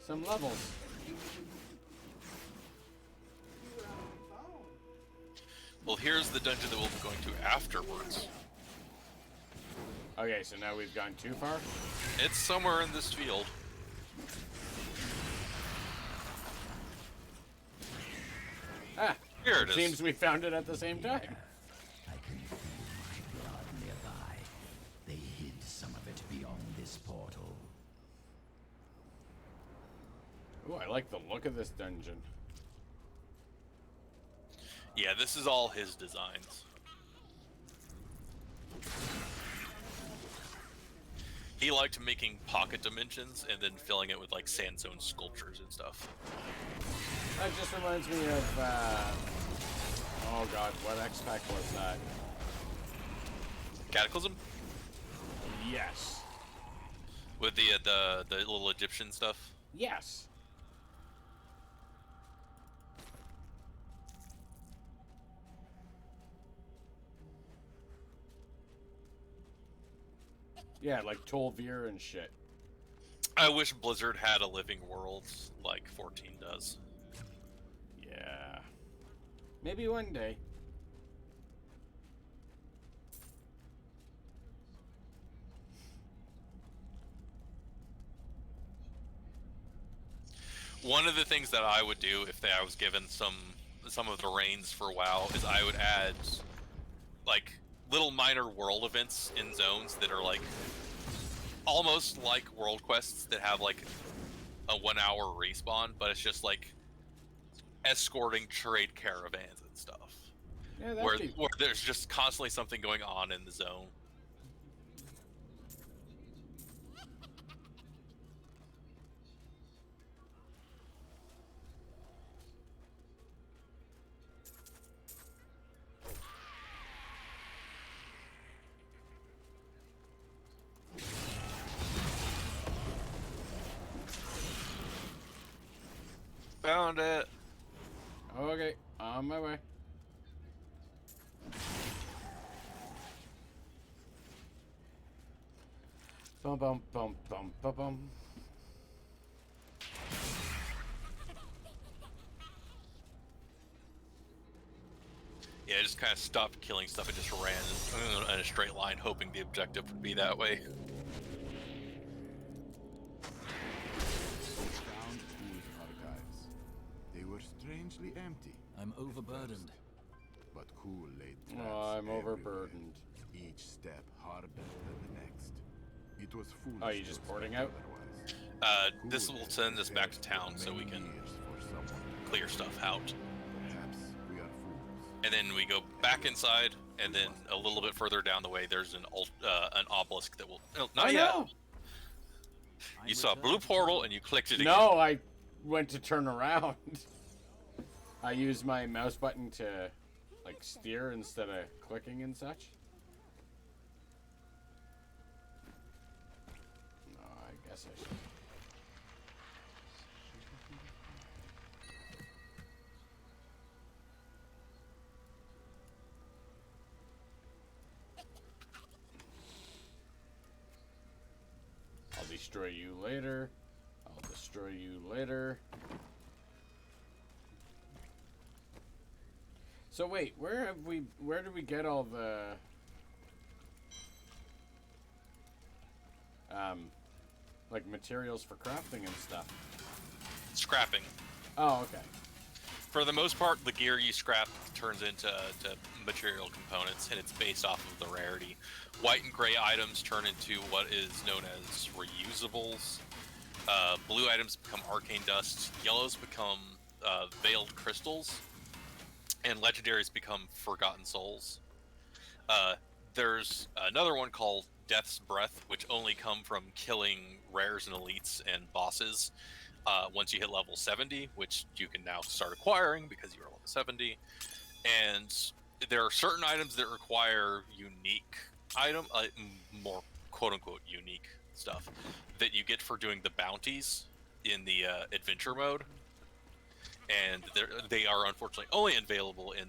some levels. Well, here's the dungeon that we'll be going to afterwards. Okay, so now we've gone too far? It's somewhere in this field. Ah, here it is. Seems we found it at the same time. I can feel my blood nearby. They hid some of it beyond this portal. Ooh, I like the look of this dungeon. Yeah, this is all his designs. He liked making pocket dimensions and then filling it with like sandstone sculptures and stuff. That just reminds me of, oh god, what X-Pac was that? Cataclysm? Yes. With the little Egyptian stuff? Yes. Yeah, like Tolvir and shit. I wish Blizzard had a living world like 14 does. Yeah. Maybe one day. One of the things that I would do if I was given some of the reins for WoW is I would add like little minor world events in zones that are like almost like world quests that have like a 1 hour respawn, but it's just like escorting trade caravans and stuff. Yeah, where there's just constantly something going on in the zone. Found it. Okay, on my way. Bum bum bum bum bum bum. kind of stopped killing stuff and just ran in a straight line, hoping the objective would be that way. Found Cool's archives. They were strangely empty. I'm overburdened. But Cool laid Oh, traps I'm everywhere, overburdened. each step harder than the next. It was foolish. Oh, you just porting out? This will send us back to town so we can clear stuff out. Perhaps we are fools. And then we go back inside, and then a little bit further down the way, there's an obelisk that will. No, not yet. know. You saw a blue portal, and you clicked it again. No, I went to turn around. I used my mouse button to, like, steer instead of clicking and such. No, I guess I should. I'll destroy you later. I'll destroy you later. So wait, where did we get all the like materials for crafting and stuff? Scrapping. Oh, okay. For the most part, the gear you scrap turns into material components, and it's based off of the rarity. White and gray items turn into what is known as reusables. Blue items become arcane dust. Yellows become veiled crystals. And legendaries become forgotten souls. There's another one called Death's Breath, which only come from killing rares and elites and bosses once you hit level 70, which you can now start acquiring because you're level 70. And there are certain items that require unique more quote-unquote unique stuff that you get for doing the bounties in the adventure mode. And they are unfortunately only available in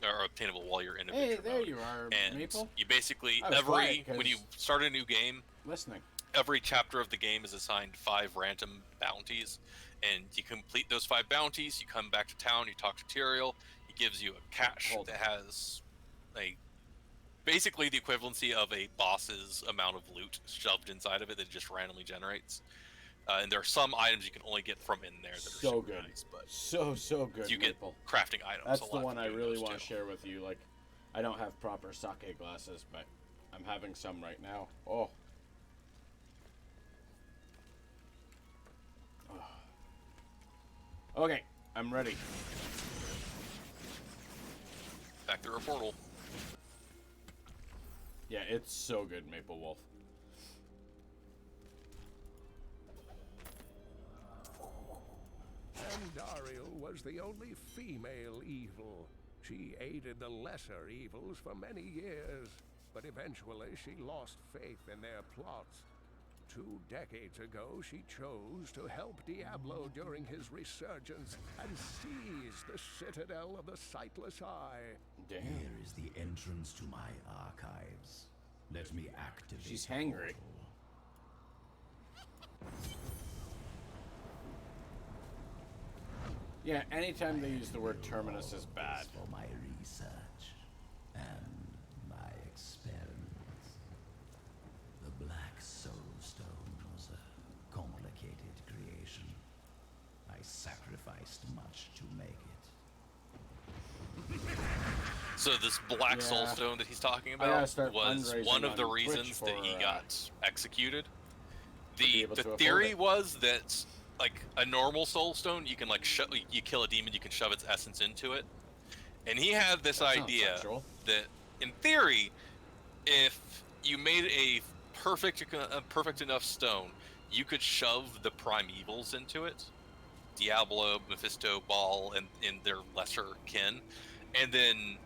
or obtainable while you're in adventure Hey, there mode. you are, And Maple. you basically I was quiet when 'cause you start a new game, listening. every chapter of the game is assigned 5 random bounties, and you complete those 5 bounties. You come back to town, you talk to Tyrael. He gives you a cache that has basically the equivalency of a boss's amount of loot shoved inside of it that just randomly generates. And there are some items you can only get from in there that are So super good. nice, but So good. you get Maple. crafting items. That's a the lot one from I doing really those want to too. share with you. Like, I don't have proper sake glasses, but I'm having some right now. Oh. Okay, I'm ready. Back through a portal. Yeah, it's so good, Maple Wolf. Andariel was the only female evil. She aided the lesser evils for many years, but eventually she lost faith in their plots. 2 decades ago, she chose to help Diablo during his resurgence and seize the citadel of the Sightless Eye. Damn. Here is the entrance to my archives. Let me activate. She's hangry. Yeah, anytime they use the word terminus is bad. For my research and my experiments. The Black Soul Stone was a complicated creation. I sacrificed much to make it. So this Black Yeah. Soul Stone that he's talking I gotta about start was fundraising one of the on Twitch reasons that he for, got executed. be The able to afford theory it. was that like a normal Soul Stone, you can like you kill a demon, you can shove its essence into it, and he had this That sounds idea sexual. that in theory, if you made a perfect enough stone, you could shove the primevals into it. Diablo, Mephisto, Baal, and their lesser kin. And then,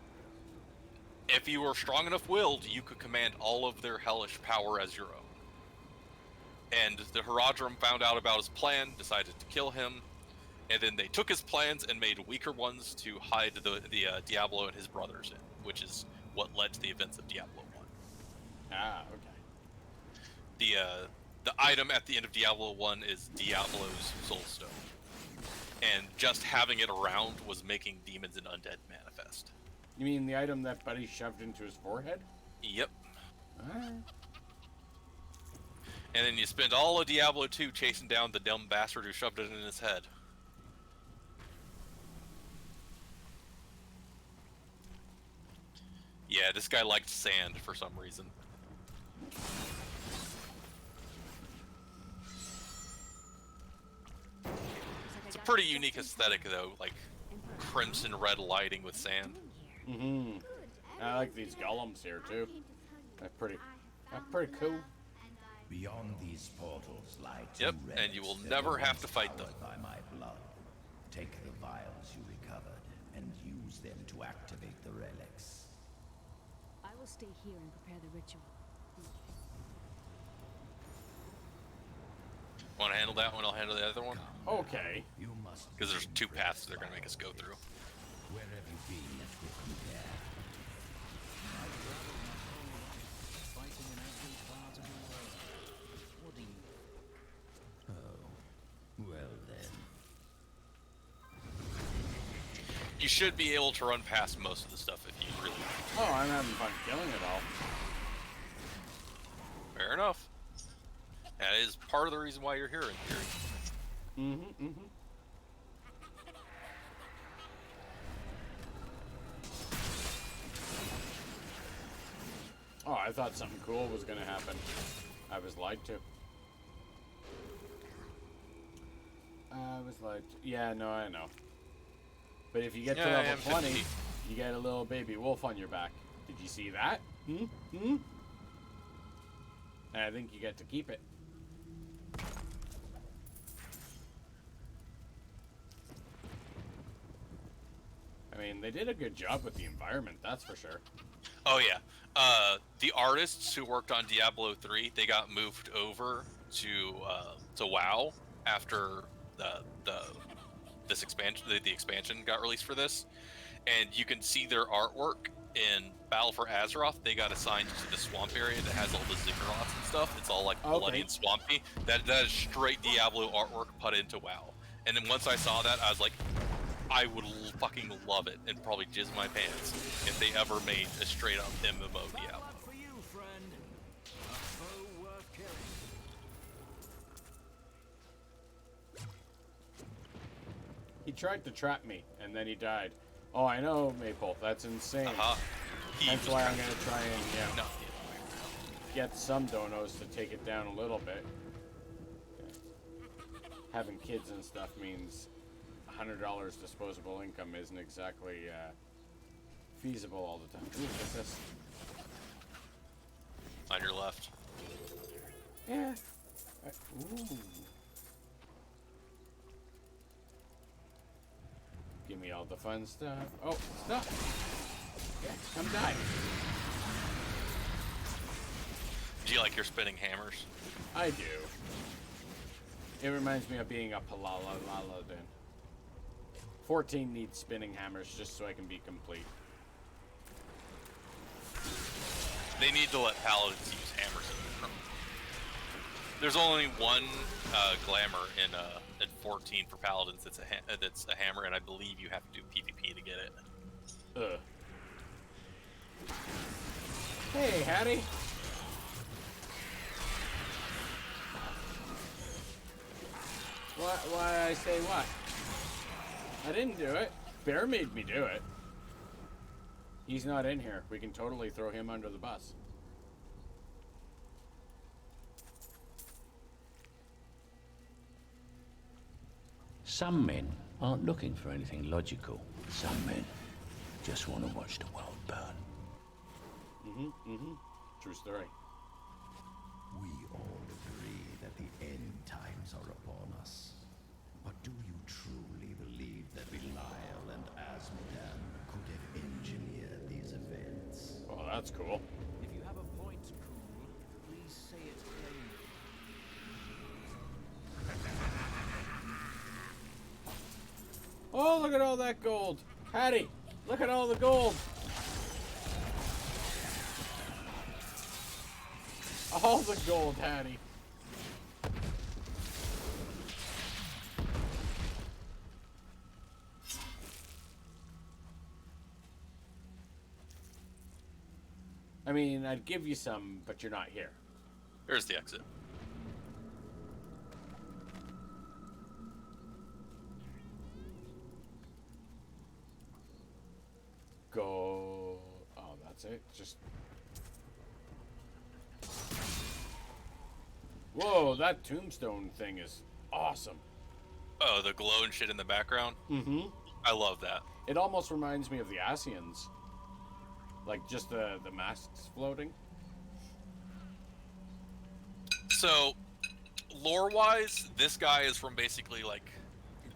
if you were strong enough willed, you could command all of their hellish power as your own. And the Haradrim found out about his plan, decided to kill him, and then they took his plans and made weaker ones to hide the Diablo and his brothers in, which is what led to the events of Diablo 1. Ah, okay. The item at the end of Diablo 1 is Diablo's Soul Stone. And just having it around was making demons and undead manifest. You mean the item that Buddy shoved into his forehead? Yep. Alright. And then you spend all of Diablo 2 chasing down the dumb bastard who shoved it in his head. Yeah, this guy liked sand for some reason. It's a pretty unique aesthetic though, like crimson red lighting with sand. Mm-hmm. I like these golems here too. That's pretty cool. Beyond these portals lie two Yep, relics and you will that never were have once to fight them. powered by my blood. Take the vials you recovered and use them to activate the relics. I will stay here and prepare the ritual. Want to handle that one? I'll handle the other one. Okay. You must. Because there's two paths they're gonna make us go through. Where have you been that will compare? Fighting in every part of the world. What do you... Oh, well then. You should be able to run past most of the stuff if you really want. Oh, I'm having fun killing it all. Fair enough. That is part of the reason why you're here in theory. Mm-hmm, mm-hmm. Oh, I thought something cool was gonna happen. I was lied to. Yeah, no, I know. But if you get to level 20, you get a little baby wolf on your back. Did you see that? And I think you get to keep it. I mean, they did a good job with the environment, that's for sure. Oh yeah. The artists who worked on Diablo 3, they got moved over to WoW after this expansion, the expansion got released for this, and you can see their artwork in Battle for Azeroth. They got assigned to the swamp area that has all the ziggurats and stuff. It's all like bloody and swampy. That is straight Diablo artwork put into WoW. And then once I saw that, I was like, I would fucking love it and probably jizz my pants if they ever made a straight up MMO Diablo. For you, friend. A foe worth killing. He tried to trap me, and then he died. Oh, I know, Maple. That's insane. That's why I'm going to try and get some donos to take it down a little bit. Having kids and stuff means $100 disposable income isn't exactly feasible all the time. Ooh, what's this? On your left. Yeah. Ooh. Give me all the fun stuff. Oh, stuff. Yeah, come die. Do you like your spinning hammers? I do. It reminds me of being a Paladin. 14 needs spinning hammers just so I can be complete. They need to let paladins use hammers in the There's only one glamour in 14 for paladins that's a hammer, and I believe you have to do PvP to get it. Hey, Hattie. Why I say what? I didn't do it. Bear made me do it. He's not in here. We can totally throw him under the bus. Some men aren't looking for anything logical. Some men just want to watch the world burn. True story. We all agree that the end times are upon us. But do you truly believe that Belial and Asmodan could have engineered these events? Oh, that's cool. If you have a point, Cool, please say it plainly. Oh, look at all that gold. Hattie, look at all the gold. All the gold, Hattie. I mean, I'd give you some, but you're not here. Here's the exit. Go. Oh, that's it. Just. Whoa, that tombstone thing is awesome. Oh, the glow and shit in the background? Mm-hmm. I love that. It almost reminds me of the Asians. Like, just the masks floating. So, lore-wise, this guy is from basically, like,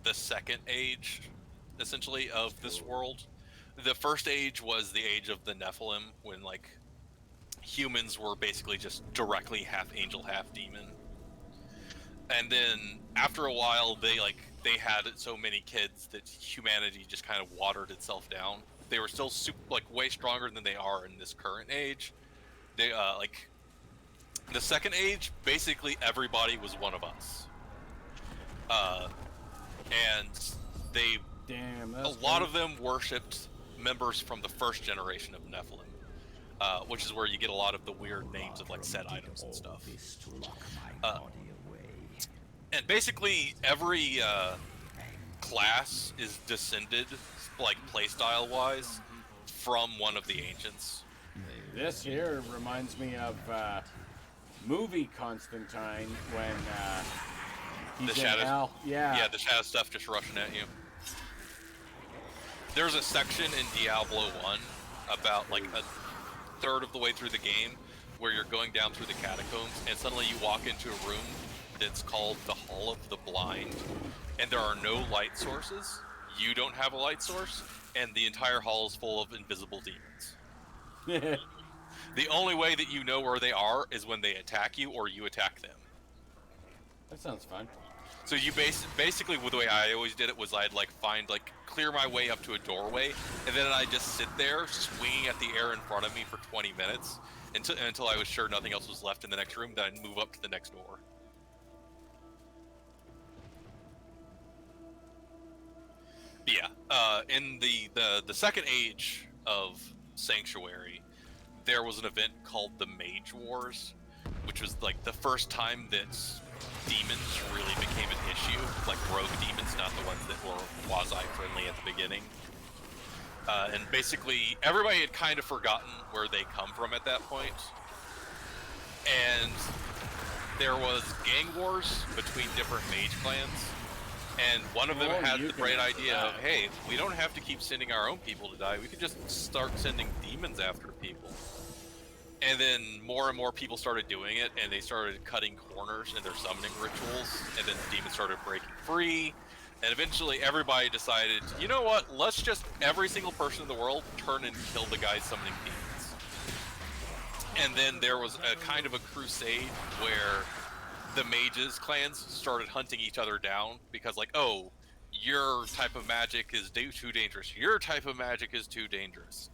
the second age, essentially, of this world. The first age was the age of the Nephilim, when, like, humans were basically just directly half angel, half demon. And then, after a while, they had so many kids that humanity just kind of watered itself down. They were still way stronger than they are in this current age. They, the second age, basically everybody was one of us. And they... Damn, a lot of them worshipped members from the first generation of Nephilim. Which is where you get a lot of the weird names of, like, set items and stuff. And basically, every class is descended, like, playstyle-wise, from one of the ancients. This here reminds me of movie Constantine when he's the in shadows, hell. Yeah, the shadow stuff just rushing at you. There's a section in Diablo 1 about, like, a third of the way through the game where you're going down through the catacombs and suddenly you walk into a room that's called the Hall of the Blind, and there are no light sources. You don't have a light source, and the entire hall is full of invisible demons. The only way that you know where they are is when they attack you or you attack them. That sounds fun. So you basically, the way I always did it was I'd clear my way up to a doorway, and then I'd just sit there swinging at the air in front of me for 20 minutes until I was sure nothing else was left in the next room. Then I'd move up to the next door. Yeah, in the second age of Sanctuary, there was an event called the Mage Wars, which was like the first time that demons really became an issue, like rogue demons, not the ones that were quasi-friendly at the beginning. And basically, everybody had kind of forgotten where they come from at that point. And there was gang wars between different mage clans. And one of them had the bright idea of, hey, we don't have to keep sending our own people to die. We could just start sending demons after people. And then more and more people started doing it, and they started cutting corners in their summoning rituals, and then the demons started breaking free. And eventually everybody decided, you know what, let's just, every single person in the world, turn and kill the guys summoning demons. And then there was a kind of a crusade where the mages clans started hunting each other down because, like, oh, your type of magic is too dangerous. Your type of magic is too dangerous.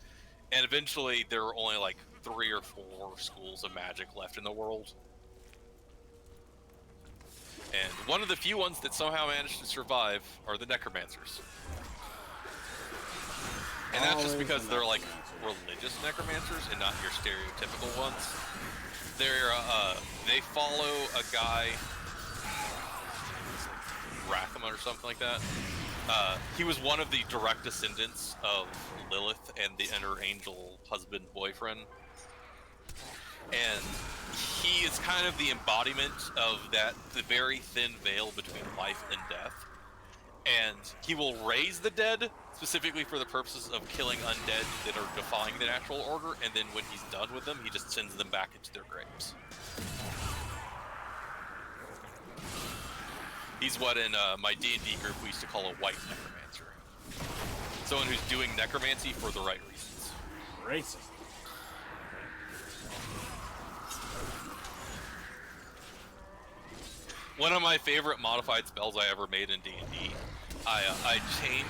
And eventually there were only like 3 or 4 schools of magic left in the world. And one of the few ones that somehow managed to survive are the necromancers. And that's just because they're like religious necromancers and not your stereotypical ones. They follow a guy, Rathama or something like that. He was one of the direct descendants of Lilith and the Ender Angel husband-boyfriend. And he is kind of the embodiment of the very thin veil between life and death. And he will raise the dead, specifically for the purposes of killing undead that are defying the natural order, and then when he's done with them, he just sends them back into their graves. He's what in my D&D group we used to call a white necromancer. Someone who's doing necromancy for the right reasons. Racist. One of my favorite modified spells I ever made in D&D, I changed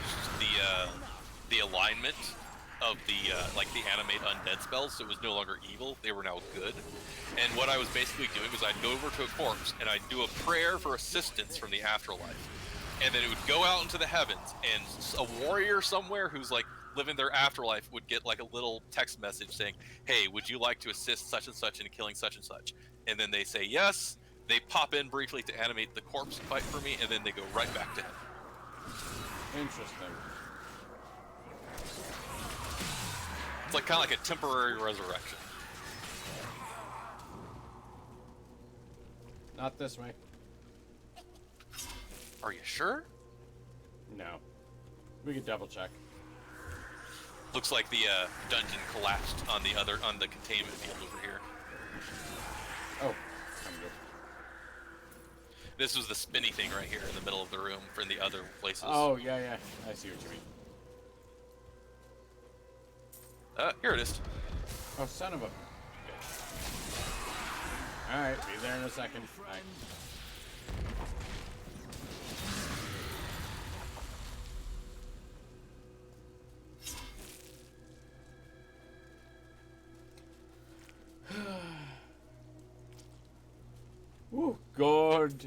the alignment of the animate undead spells, so it was no longer evil, they were now good. And what I was basically doing was I'd go over to a corpse and I'd do a prayer for assistance from the afterlife. And then it would go out into the heavens, and a warrior somewhere who's like live in their afterlife would get like a little text message saying, "Hey, would you like to assist such and such in killing such and such?" And then they say yes. They pop in briefly to animate the corpse fight for me, and then they go right back to him. Interesting. It's like kind of like a temporary resurrection. Not this way. Are you sure? No. We could double check. Looks like the dungeon collapsed on the containment field over here. Oh, I'm good. This was the spinny thing right here in the middle of the room from the other places. Oh, yeah, yeah. I see what you mean. Here it is. Oh, son of a... Alright, be there in a second. Bye. Oh, God.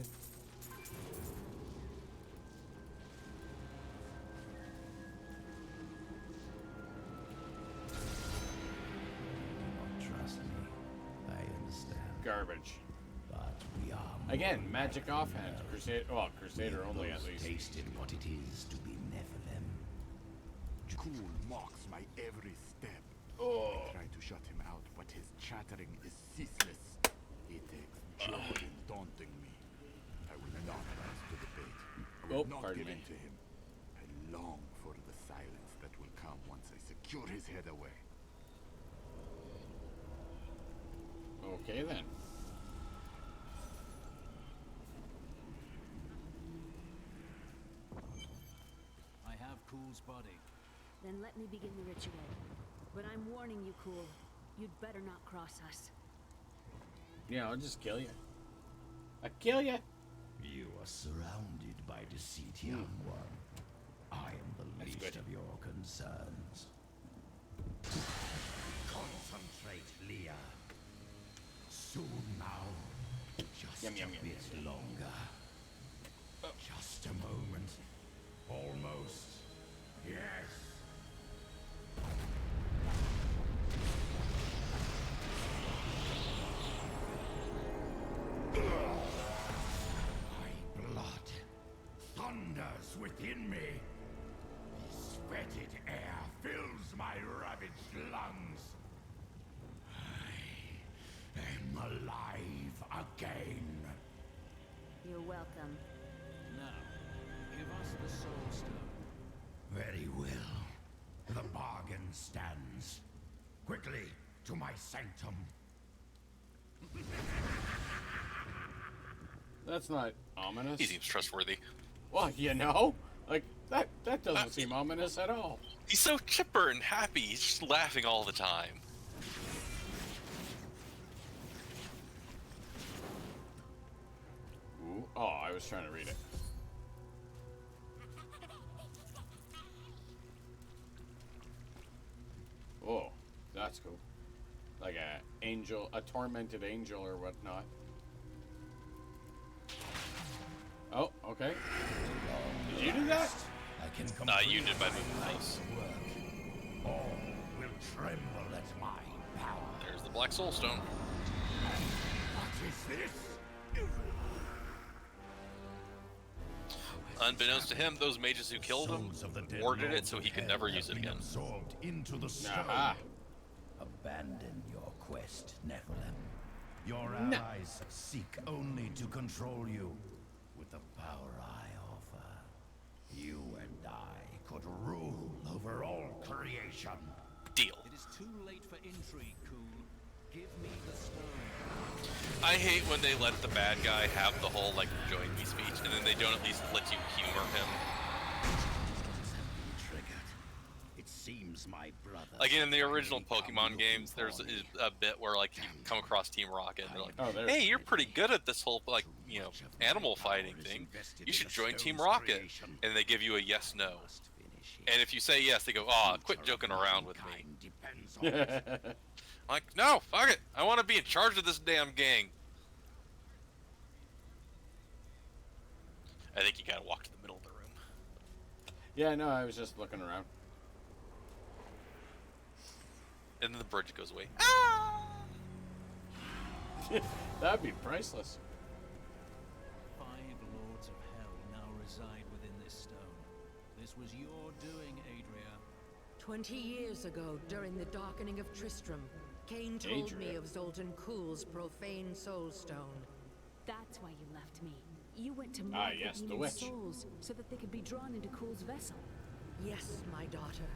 Trust me, I understand. Garbage. But we are Again, magic offhand. Crusade. Well, Crusader only at least. tasted what it is to be Nephilim. Cool mocks my every step. Oh. I try to shut him out, but his chattering is ceaseless. He takes joy in daunting me. I will not rise to the bait. I will not give in to him. I long for the silence that will come once I secure his head away. Okay, then. I have Cool's body. Then let me begin the ritual. But I'm warning you, Cool. You'd better not cross us. Yeah, I'll just kill you. I'll kill you. You are surrounded by deceit, young one. I am the least of your concerns. Concentrate, Leah. Soon now. Just a bit longer. Just a moment. Almost. Yes. My blood thunders within me. This fetid air fills my ravaged lungs. I am alive again. You're welcome. Now, give us the Soul Stone. Very well. The bargain stands. Quickly, to my sanctum. That's not ominous. He seems trustworthy. Well, you know, like that doesn't seem ominous at all. He's so chipper and happy. He's just laughing all the time. Ooh. Oh, I was trying to read it. Oh, that's cool. Like a tormented angel or whatnot. Oh, okay. Did you do that? You did by moving close. All will tremble at my power. There's the Black Soul Stone. What is this? Unbeknownst to him, those mages who killed him warded it so he could never use it again. Absorbed into the stone. Aha. Abandon your quest, Nephilim. Your allies seek only to control you. With the power I offer, you and I could rule over all creation. Deal. It is too late for intrigue, Cool. Give me the stone. I hate when they let the bad guy have the whole, like, join me speech, and then they don't at least let you humor him. It seems my brother. Like in the original Pokemon games, there's a bit where, like, you come across Team Rocket, and they're like, "Hey, you're pretty good at this whole, like, you know, animal fighting thing. You should join Team Rocket." And they give you a yes/no. And if you say yes, they go, "Aw, quit joking around with me." Like, no, fuck it. I want to be in charge of this damn gang. I think you gotta walk to the middle of the room. Yeah, no, I was just looking around. And then the bridge goes away. That'd be priceless. 5 lords of hell now reside within this stone. This was your doing, Adria. 20 years ago, during the darkening of Tristram, Cain told me of Zoltan Kuhl's profane soulstone. That's why you left me. You went to Ah, move yes, the the demon's witch. souls so that they could be drawn into Kuhl's vessel. Yes, my daughter.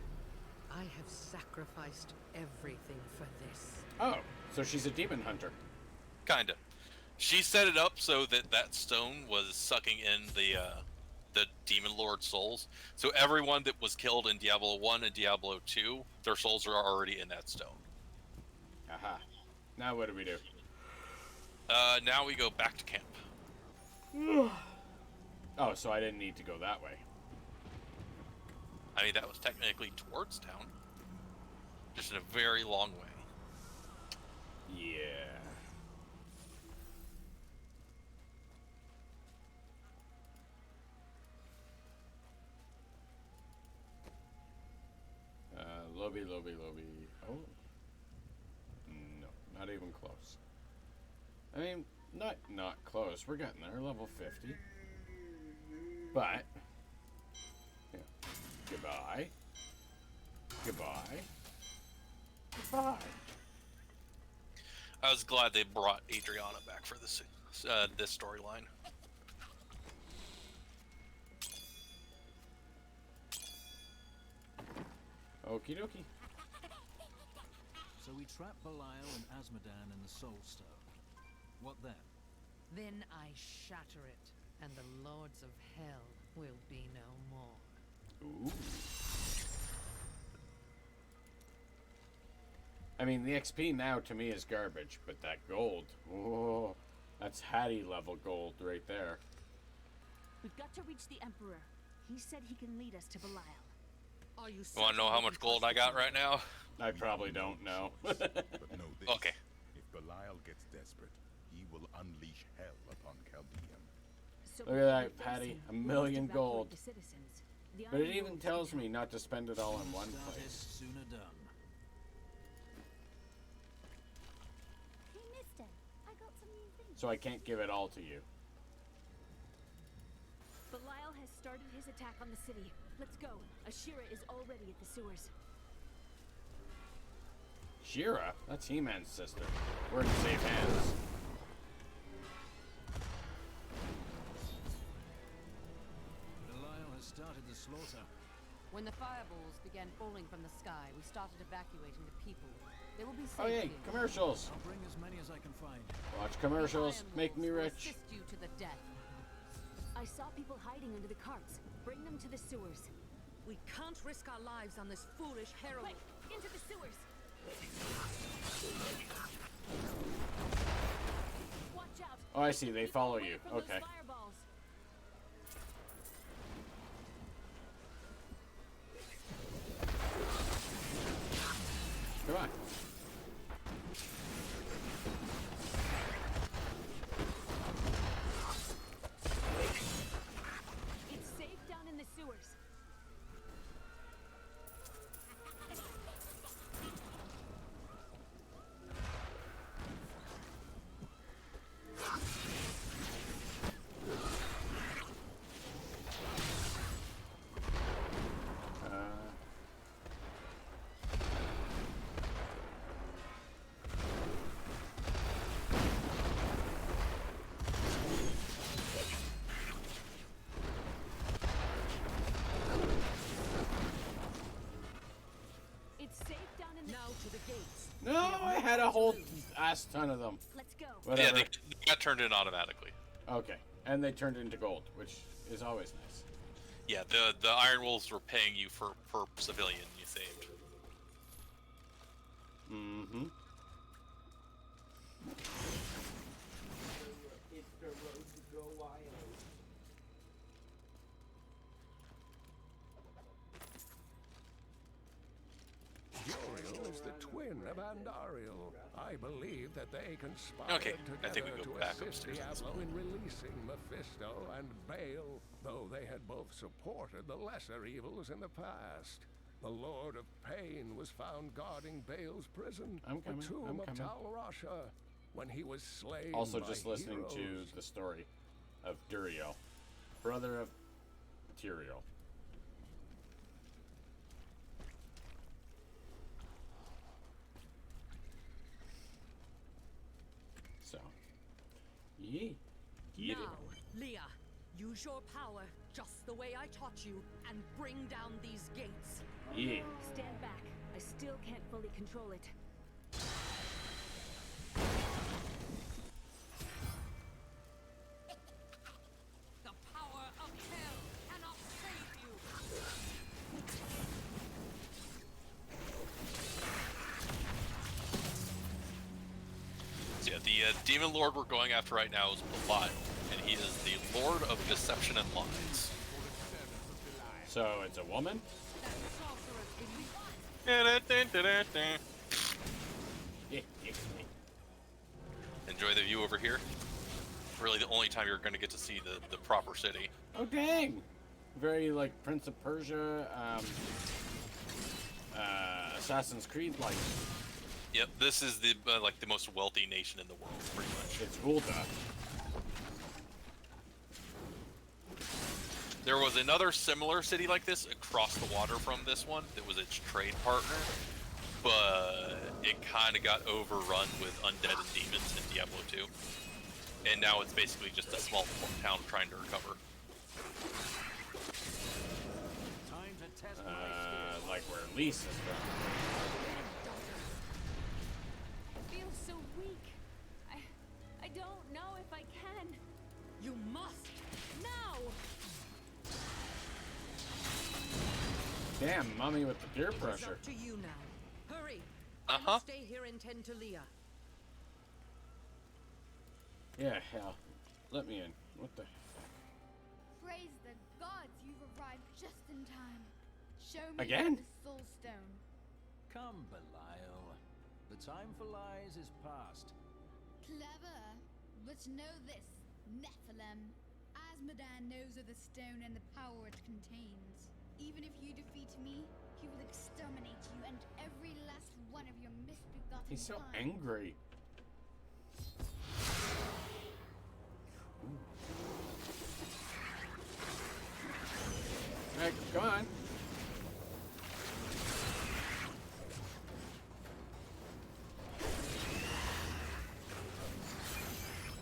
I have sacrificed everything for this. Oh, so she's a demon hunter. Kinda. She set it up so that that stone was sucking in the demon lord souls. So everyone that was killed in Diablo 1 and Diablo 2, their souls are already in that stone. Aha. Now what do we do? Now we go back to camp. Oh, so I didn't need to go that way. I mean, that was technically towards town. Just in a very long way. Yeah. Lobby. Oh. No, not even close. I mean, not close. We're getting there, level 50. But, yeah. Goodbye. I was glad they brought Adriana back for this this storyline. Okie dokie. So we trap Belial and Asmodan in the Soul Stone. What then? Then I shatter it, and the lords of hell will be no more. Ooh. I mean, the XP now to me is garbage, but that gold, oh, that's Hattie level gold right there. We've got to reach the Emperor. He said he can lead us to Belial. Are you Want to know how much gold I got right now? I probably don't know. But know this. Okay. If Belial gets desperate, he will unleash hell upon Chaldean. So Look at that, Patty. 1,000,000 gold. But it even tells me not to spend it all in one place. Sooner done. Hey, mister, I got some new things. So I can't give it all to you. Belial has started his attack on the city. Let's go. Ashira is already at the sewers. Shira? That's He-Man's sister. We're in safe hands. Belial has started the slaughter. When the fireballs began falling from the sky, we started evacuating the people. They will be safe Oh, yay, here. commercials. I'll bring as many as I can find. Watch commercials. Iron Make me Wolves will rich. assist you to the death. I saw people hiding under the carts. Bring them to the sewers. We can't risk our lives on this foolish heroine. Quick, into the sewers. Watch out. Oh, I see. They follow you. From those Okay. fireballs. Come on. It's safe down in the sewers. It's safe down in the Now to the gates. No, I had a whole ass ton of them. Let's go. Whatever. Yeah, they got turned in automatically. Okay. And they turned into gold, which is always nice. Yeah, the Iron Wolves were paying you for per civilian you saved. Mm-hmm. It's the road to go wild. Uriel is the twin of Andariel. I believe that they conspired Okay, I think we together go to back assist upstairs at this Diablo in point. releasing Mephisto and Baal, though they had both supported the lesser evils in the past. The Lord of Pain was found guarding Bale's prison, I'm coming, the tomb I'm of coming. Tal Rasha, when he was slain Also, by just listening heroes. to the story of Duriel, brother of Tyrael. So, yee. Get it. Now, Leah, use your power just the way I taught you and bring down these gates. Yeah. Stand back. I still can't fully control it. The power of hell cannot save you. So yeah, the demon lord we're going after right now is Belial, and he is the lord of deception and lies. So it's a woman? Enjoy the view over here. Really the only time you're going to get to see the proper city. Oh dang! Very like Prince of Persia, Assassin's Creed like. Yep, this is the like the most wealthy nation in the world, pretty much. It's Ulda. There was another similar city like this across the water from this one that was its trade partner, but it kind of got overrun with undead and demons in Diablo 2. And now it's basically just a small town trying to recover. Time to test Like where Lise is from. I feel so weak. I don't know if I can. You must now. Damn, mommy with the peer It's pressure. up to you now. Hurry. Uh-huh. Stay here and tend to Leah. Yeah, hell. Let me in. What the? Praise the gods, you've arrived just in time. Show me Again? the soul stone. Come, Belial. The time for lies is past. Clever, but know this, Nephilim. Asmodan knows of the stone and the power it contains. Even if you defeat me, he will exterminate you and every last one of your misbegotten He's so kind. angry. Alright, come on.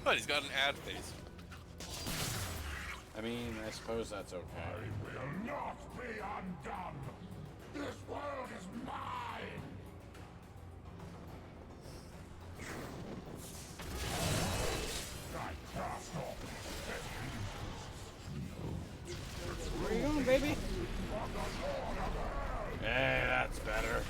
But he's got an ad face. I mean, I suppose that's okay. Will not be undone. This world is mine. I cast off. Where you going, baby? Hey, that's better.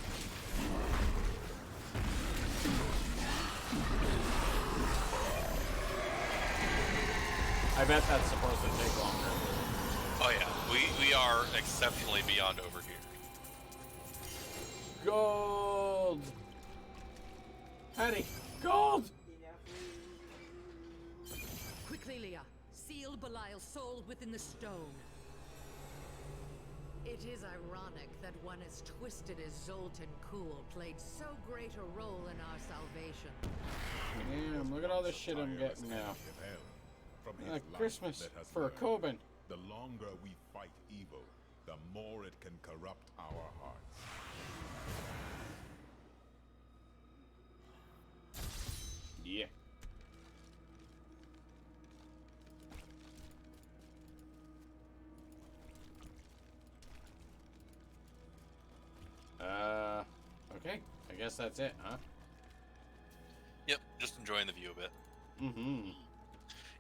I bet that's supposed to take longer. Oh yeah, we are exceptionally beyond over here. Gold! Patty, gold! Quickly, Leah. Seal Belial's soul within the stone. It is ironic that one as twisted as Zoltan Kuhl played so great a role in our salvation. Damn, look at all this shit I'm getting now. From his life Christmas that has for learned, Coben. The longer we fight evil, the more it can corrupt our hearts. Yeah. Okay. I guess that's it, huh? Yep, just enjoying the view a bit. Mm-hmm.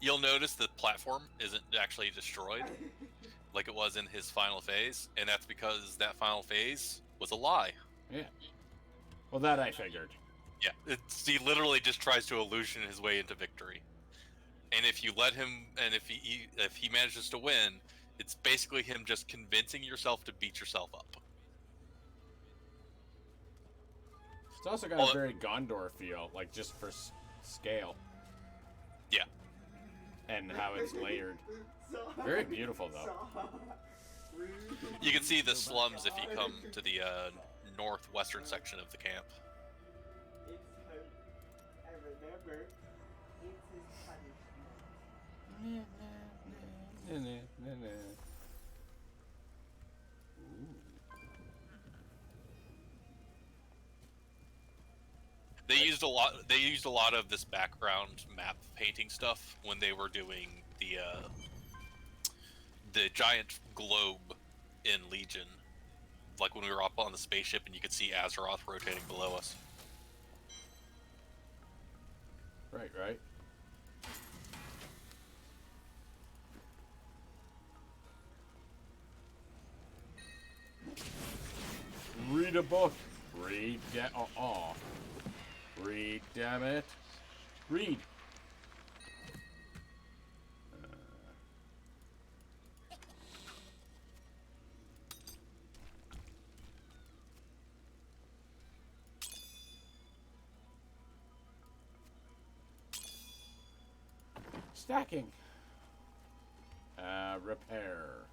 You'll notice the platform isn't actually destroyed like it was in his final phase, and that's because that final phase was a lie. Yeah. Well, that I figured. Yeah, he literally just tries to illusion his way into victory. And if you let him, and if he manages to win, it's basically him just convincing yourself to beat yourself up. It's also got a very Gondor feel, like just for scale. Yeah. And how it's layered. Very beautiful, though. You can see the slums if you come to the northwestern section of the camp. It's hope. And remember, it's his punishment. They used a lot of this background map painting stuff when they were doing the giant globe in Legion, like when we were up on the spaceship and you could see Azeroth rotating below us. Right. Read a book. Read. Read, damn it. Read. Stacking. Repair.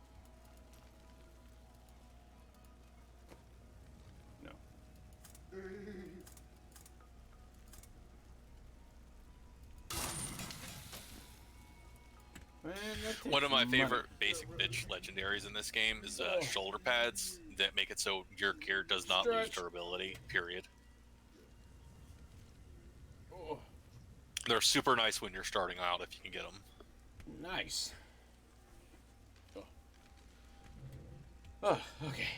No. Man, one of my favorite basic bitch legendaries in this game is shoulder pads that make it so your gear does not lose durability, period. Oh. They're super nice when you're starting out if you can get them. Nice. Oh, okay.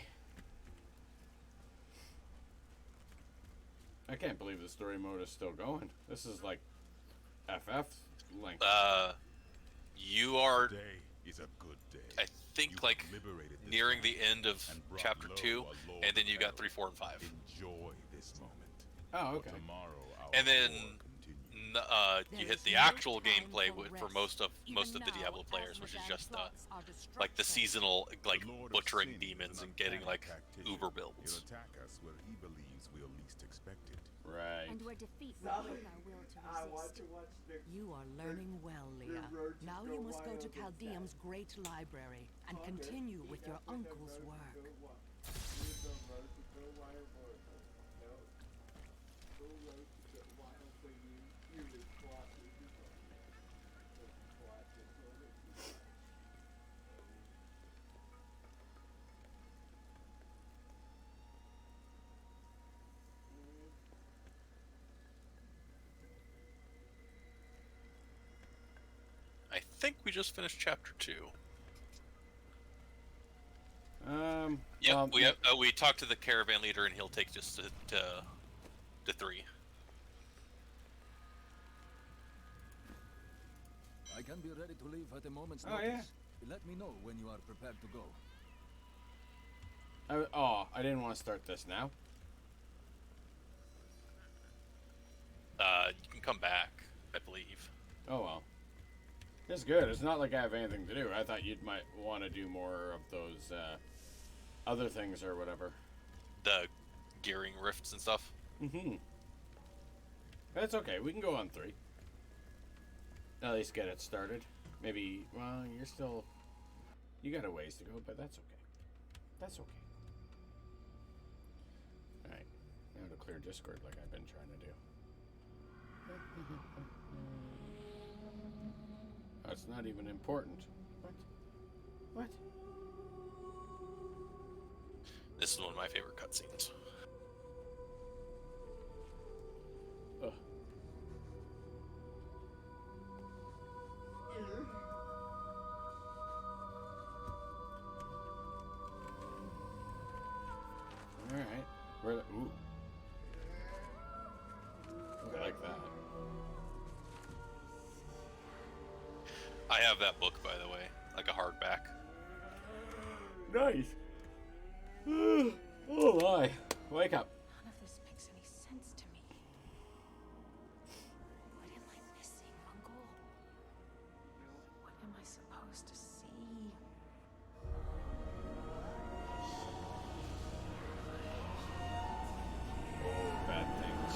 I can't believe the story mode is still going. This is like FF length. You are, Today is a good day. I think, like nearing the end of chapter 2, and then you got 3, 4, and 5. Enjoy this moment. Oh, okay. Tomorrow And then you hit the actual gameplay for most of the Diablo players, which is just like the seasonal butchering demons and getting like uber builds. He'll attack us where he believes we'll least expect it. Right. And where defeat will break our will to resist. You are learning well, Leah. Now you must go to Chaldeum's great library and continue with your uncle's work. I think we just finished chapter 2. Yeah, we talked to the caravan leader, and he'll take us to 3. I can be ready to leave at a moment's Oh, notice. yeah. Let me know when you are prepared to go. I didn't want to start this now. You can come back, I believe. Oh well. It's good. It's not like I have anything to do. I thought you might want to do more of those other things or whatever. The gearing rifts and stuff. Mm-hmm. That's okay. We can go on 3. At least get it started. Maybe, well, you got a ways to go, but that's okay. That's okay. Alright. Now to clear Discord like I've been trying to do. That's not even important. What? This is one of my favorite cutscenes. Ugh. Alright. Ooh. I like that. I have that book, by the way, like a hardback. Nice. Oh my. Wake up. None of this makes any sense to me. What am I missing, Uncle? What am I supposed to see? Oh, bad things.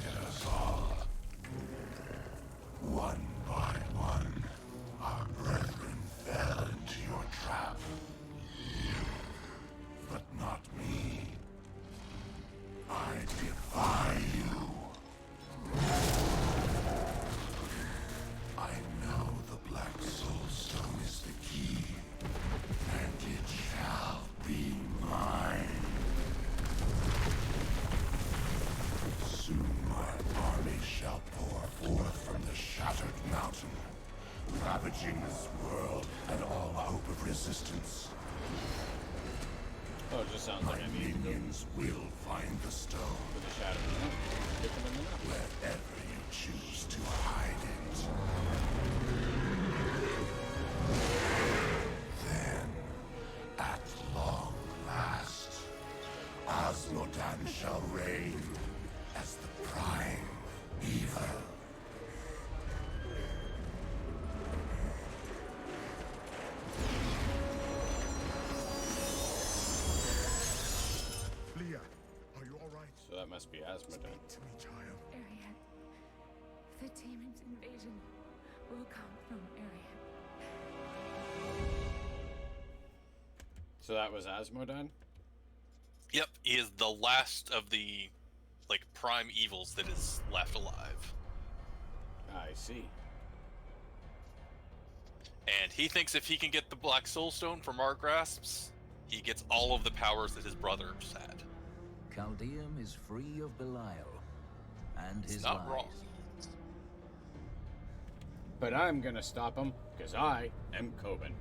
at us all. One by one, our brethren fell into your trap. But not me. I defy you. I know the Black Soul Stone is the key, and it shall be mine. Soon my army shall pour forth from the shattered mountain, ravaging this world and all hope of resistance. Oh, it just sounds like I My need to go minions will find the stone. to the shadow. Pick them in the mouth. Wherever you choose to hide it. Then, at long last, Osmodan shall reign as the prime evil. Leah, are you all right? So that must be Asmodan. Arian. The demon's invasion will come from Arian. So that was Asmodan? Yep, he is the last of the like prime evils that is left alive. I see. And he thinks if he can get the Black Soul Stone from our grasps, he gets all of the powers that his brothers had. Chaldeum is free of Belial and He's his not lies. wrong. But I'm gonna stop him, because I am Coben.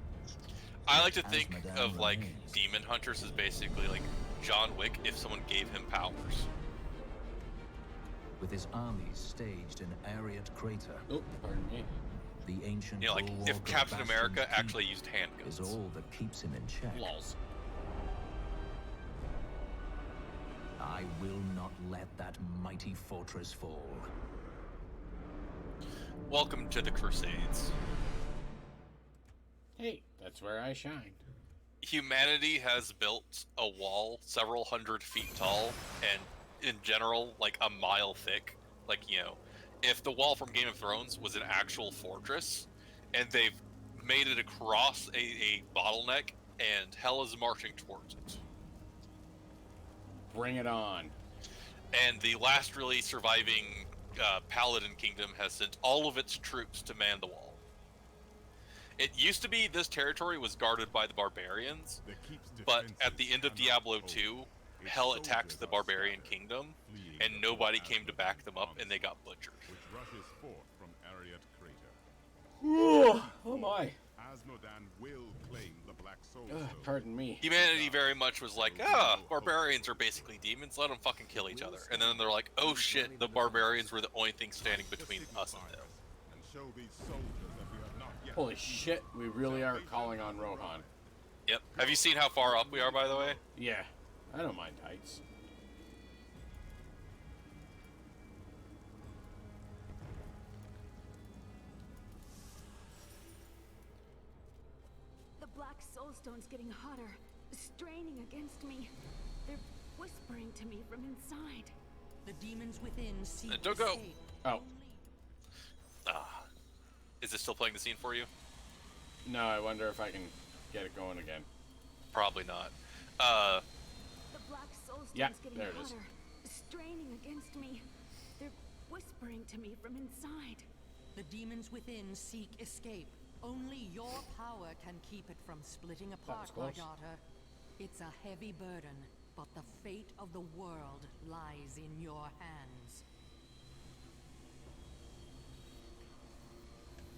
I like to think of like Demon Hunters as basically like John Wick if someone gave him powers. With his armies staged in Ariat Crater. Oh, pardon me. The ancient You know, like bulwark if of Captain Bastion America Keep actually used handguns. is all that keeps him in check. Lols. I will not let that mighty fortress fall. Welcome to the Crusades. Hey, that's where I shine. Humanity has built a wall several hundred feet tall and in general like a mile thick. Like, you know, if the wall from Game of Thrones was an actual fortress and they've made it across a bottleneck and hell is marching towards it. Bring it on. And the last really surviving Paladin Kingdom has sent all of its troops to man the wall. It used to be this territory was guarded by the barbarians, but at the end of Diablo 2, Hell attacked the barbarian kingdom, and nobody came to back them up, and they got butchered. Which rushes forth from Ariat Crater. Oh my. Asmodan will claim the Black Soul Pardon me. Humanity very much was like, barbarians are basically demons, let them fucking kill each other. And then they're like, oh shit, the barbarians were the only thing standing between us and them. and show these soldiers that we have not yet. Holy shit, we really are calling on Rohan. Yep. Have you seen how far up we are, by the way? Yeah, I don't mind heights. The Black Soulstone's getting hotter, straining against me. They're whispering to me from inside. The demons within seek Don't go. escape. Oh. Is it still playing the scene for you? No, I wonder if I can get it going again. Probably not. The Black Soulstone's Yeah, getting there it hotter, is. straining against me. They're whispering to me from inside. The demons within seek escape. Only your power can keep it from splitting apart, my close. daughter. It's a heavy burden, but the fate of the world lies in your hands.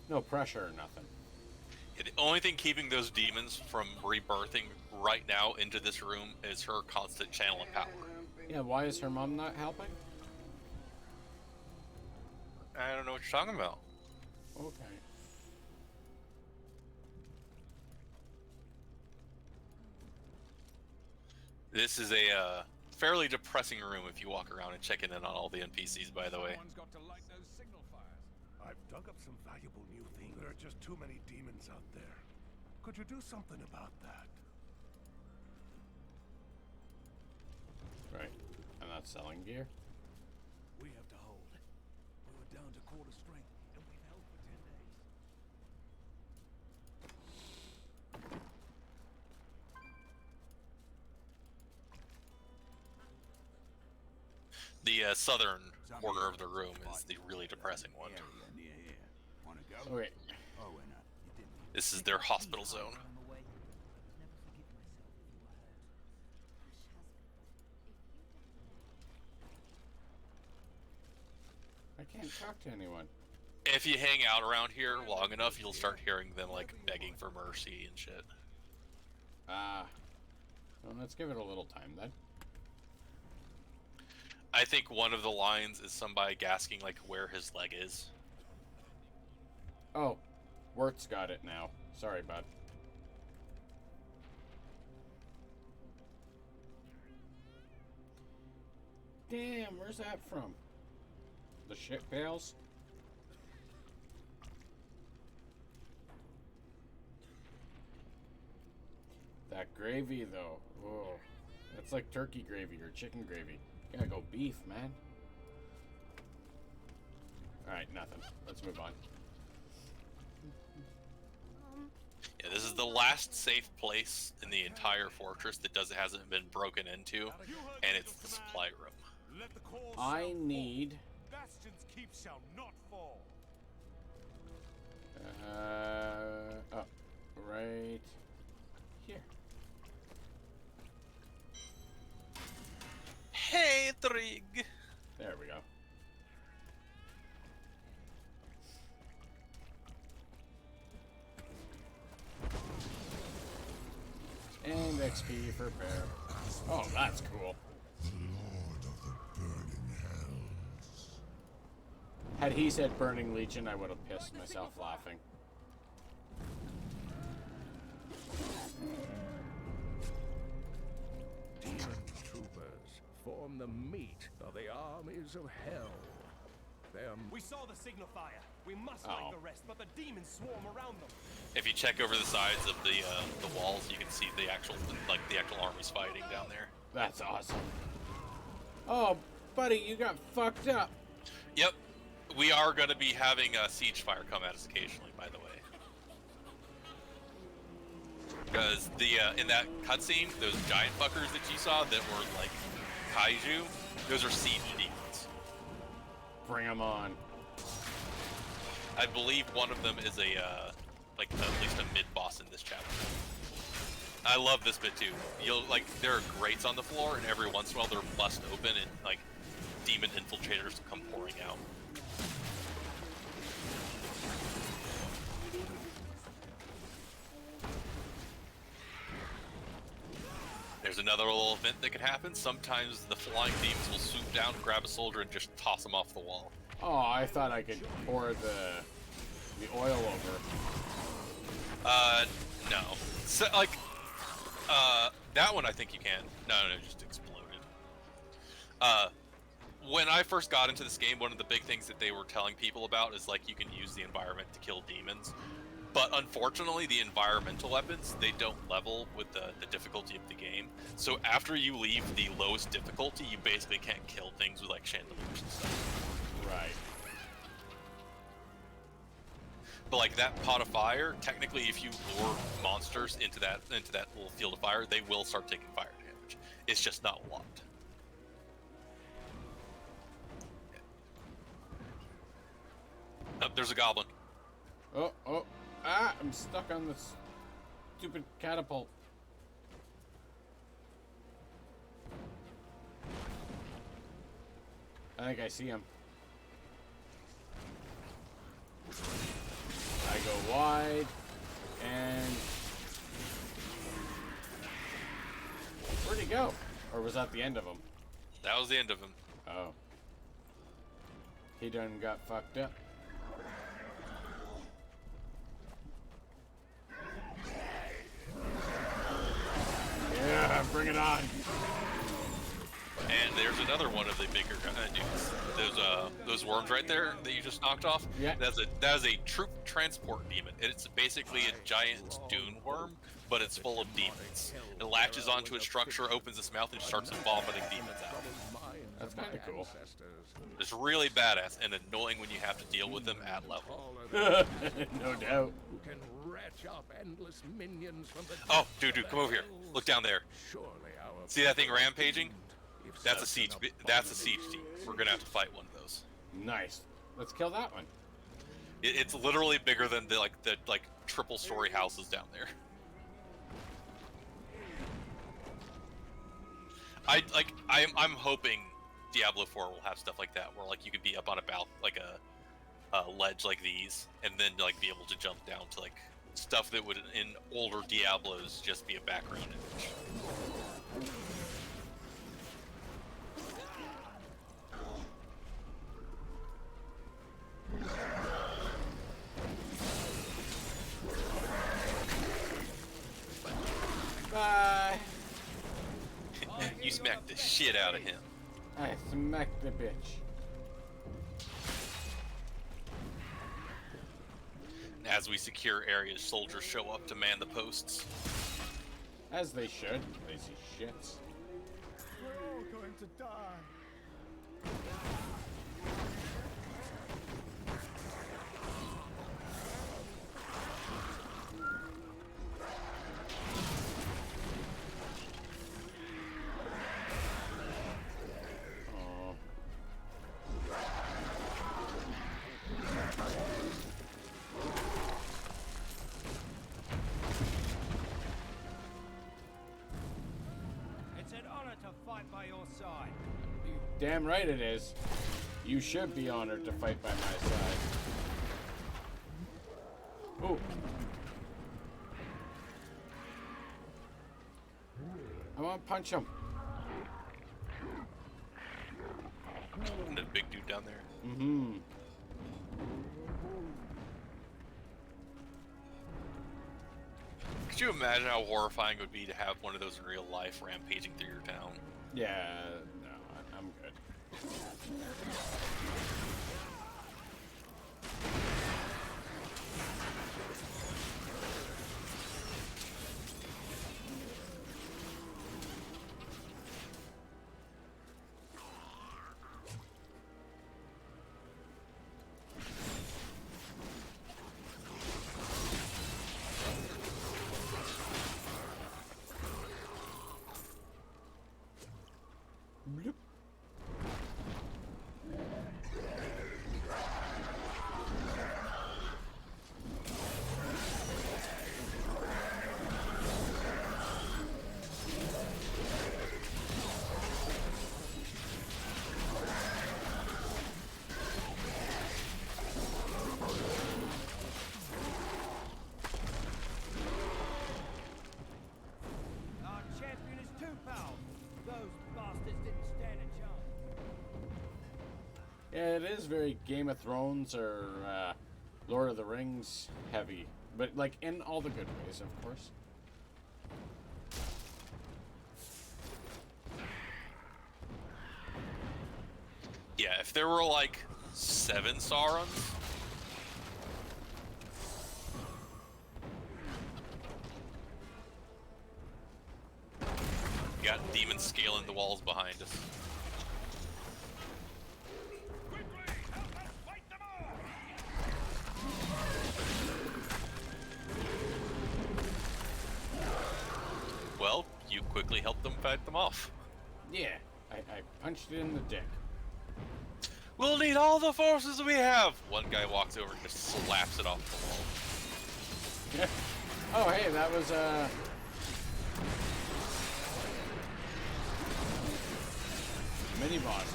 No pressure or nothing. Yeah, the only thing keeping those demons from rebirthing right now into this room is her constant channeling power. Yeah, why is her mom not helping? I don't know what you're talking about. Okay. This is a fairly depressing room if you walk around and check in on all the NPCs, by the way. Someone's got to light those signal fires. I've dug up some valuable new things. There are just too many demons out there. Could you do something about that? Right. I'm not selling gear. We have to hold. down to quarter strength, and we've held for 10 days. The southern corner of the room is the really depressing one. Okay. This is their hospital zone. I can't talk to anyone. If you hang out around here long enough, you'll start hearing them like begging for mercy and shit. Well, let's give it a little time then. I think one of the lines is somebody asking like where his leg is. Oh, Wirt's got it now. Sorry, bud. Damn, where's that from? The shit pails? That gravy, though. Whoa. That's like turkey gravy or chicken gravy. Gotta go beef, man. Alright, nothing. Let's move on. Yeah, this is the last safe place in the entire fortress that hasn't been broken into, and it's the supply room. I need... Bastion's keep shall not fall. Oh, right here. Hey, Trig! There we go. And XP for Bear. Oh, that's cool. Had he said Burning Legion, I would have pissed myself laughing. Demon troopers form the meat of the armies of hell. We saw the signal fire. We must find the rest, but the demons swarm around them. If you check over the sides of the walls, you can see the actual armies fighting down there. That's awesome. Oh, buddy, you got fucked up. Yep, we are going to be having a siege fire come at us occasionally, by the way. Because in that cutscene, those giant fuckers that you saw that were like kaiju, those are siege demons. Bring them on. I believe one of them is at least a mid-boss in this chapter. I love this bit too. There are grates on the floor, and every once in a while they're bust open, and like demon infiltrators come pouring out. There's another little event that can happen. Sometimes the flying demons will swoop down, grab a soldier, and just toss him off the wall. Oh, I thought I could pour the oil over. No. So, that one I think you can. No, it just exploded. When I first got into this game, one of the big things that they were telling people about is, like, you can use the environment to kill demons. But unfortunately, the environmental weapons, they don't level with the difficulty of the game. So after you leave the lowest difficulty, you basically can't kill things with, like, chandeliers and stuff. Right. But like that pot of fire, technically, if you lure monsters into that little field of fire, they will start taking fire damage. It's just not locked. Oh, there's a goblin. Oh, I'm stuck on this stupid catapult. I think I see him. I go wide, and where'd he go? Or was that the end of him? That was the end of him. Oh. He done got fucked up. Yeah, bring it on. And there's another one of the bigger dudes. Those worms right there that you just knocked off. Yeah. That is a troop transport demon. It's basically a giant dune worm, but it's full of demons. It latches onto a structure, opens its mouth, and starts vomiting demons out. That's kind of cool. It's really badass and annoying when you have to deal with them at level. No doubt. Who can retch up endless minions from the Oh, dude, come over here. Look down there. Surely our See that thing rampaging? That's a siege. That's a siege team. We're gonna have to fight one of those. Nice. Let's kill that one. It's literally bigger than the triple story houses down there. I'm hoping Diablo 4 will have stuff like that, where like you could be up on a ledge like these, and then like be able to jump down to like stuff that would in older Diablos just be a background image. Bye. You smacked the shit out of him. I smacked the bitch. As we secure areas, soldiers show up to man the posts. As they should. Lazy shits. We're all going to die. It's an honor to fight by your side. Damn right it is. You should be honored to fight by my side. Ooh. I want to punch him. And the big dude down there. Mm-hmm. Could you imagine how horrifying it would be to have one of those in real life rampaging through your town? Yeah, no, I'm good. Bloop. Our champion is too powerful. Those bastards didn't stand a chance. Yeah, it is very Game of Thrones or Lord of the Rings heavy, but like in all the good ways, of course. Yeah, if there were like 7 Saurons. We got demons scaling the walls behind us. Well, you quickly helped them fight them off. Yeah, I punched it in the dick. We'll need all the forces we have! One guy walks over and just slaps it off the wall. Oh, hey, that was mini bosses.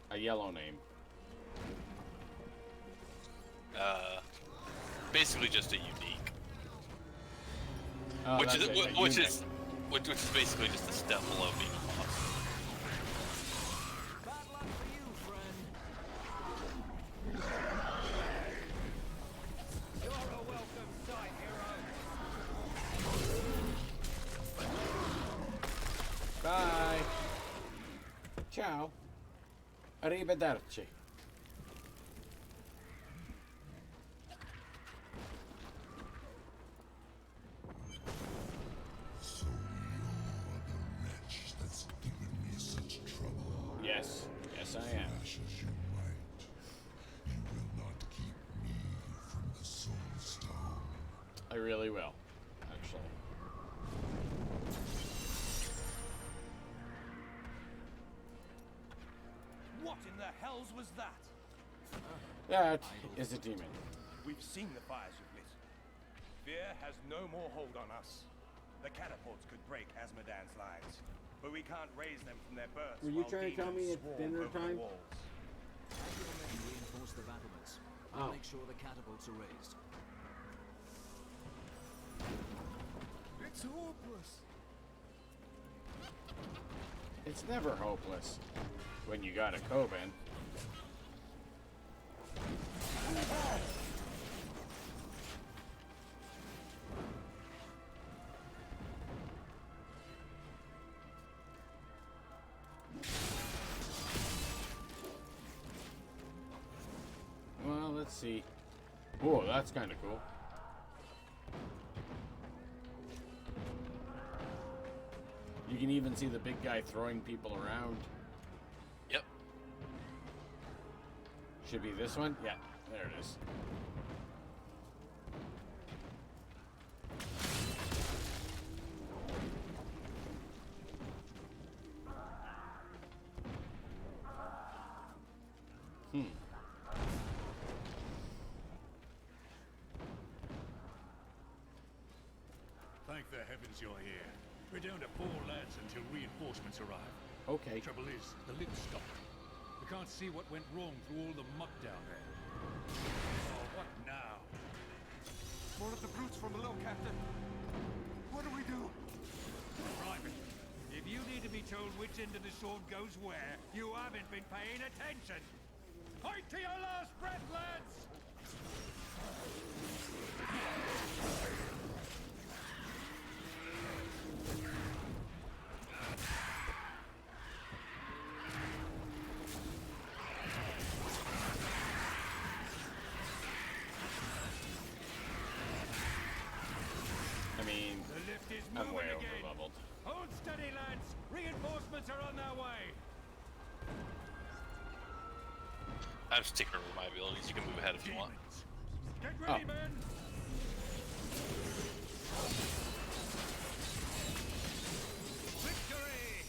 A yellow name. Basically just a unique. Oh, which that's is basically just a step below being a boss. Bad luck for you, friend. You're a welcome sight, hero. Bye. Ciao. Arrivederci. in the hells was that? That is a demon. We've seen the fires you've lit. Fear has no more hold on us. The catapults could break Asmodan's lines, but we can't raise them from their berths. Were you while trying to tell me demons it's swarm dinner over the time? walls. Have your men reinforce the battlements. Oh. Make sure the catapults are raised. It's hopeless. It's never hopeless when you got a Coben. Well, let's see. Oh, that's kind of cool. You can even see the big guy throwing people around. Yep. Should be this one? Yeah, there it is. Thank the heavens you're here. We're down to 4 lads until reinforcements arrive. Okay. Trouble is, the lift's stopped. We can't see what went wrong through all the muck down there. Oh, what now? More of the brutes from below, Captain. What do we do? Private, if you need to be told which end of the sword goes where, you haven't been paying attention. Fight to your last breath, lads! I mean, The lift is I'm moving way again. over leveled. Hold steady, lads. Reinforcements are on their way. I'm just taking over my abilities. You can move ahead if you want. Get ready, men. Victory!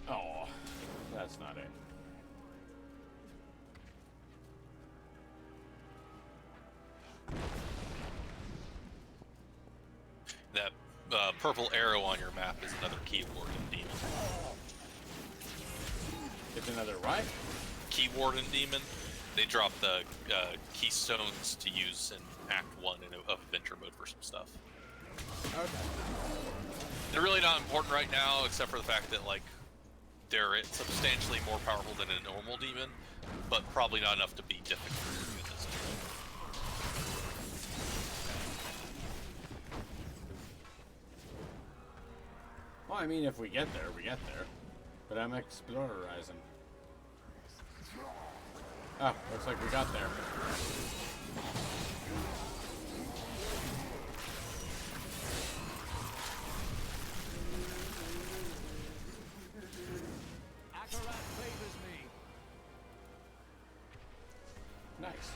Oh, that's not it. That purple arrow on your map is another keyboard and demon. It's another what? Keyboard and demon. They drop the keystones to use in Act 1 of Adventure Mode for some stuff. Okay. They're really not important right now, except for the fact that, like, they're substantially more powerful than a normal demon, but probably not enough to be difficult with this demon. Well, I mean, if we get there, we get there. But I'm explorizing. Ah, looks like we got there. Akarat favors me. Nice.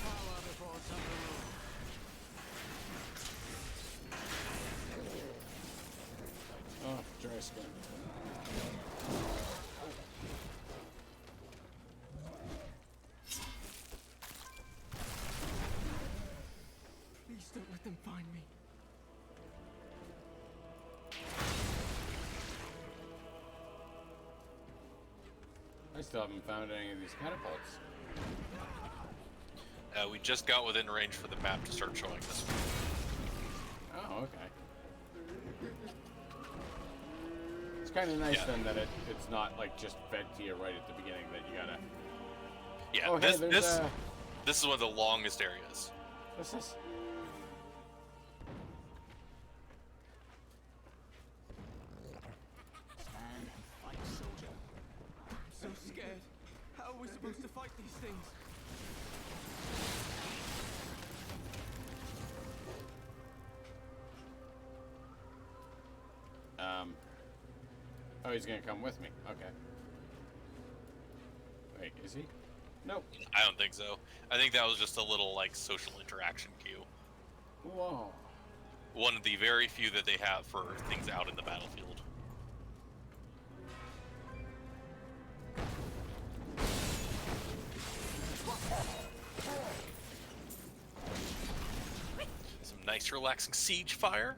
Power before Summer. Oh, dry skin. Please don't let them find me. I still haven't found any of these catapults. We just got within range for the map to start showing this one. Oh, okay. It's kind of nice then that it's not like just fed to you right at the beginning that you gotta. Yeah, Oh, hey, there's This is one of the longest areas. What's this? Stand and fight, soldier. I'm so scared. How are we supposed to fight these things? Oh, he's gonna come with me. Okay. Wait, is he? Nope. I don't think so. I think that was just a little like social interaction cue. Whoa. One of the very few that they have for things out in the battlefield. Some nice relaxing siege fire.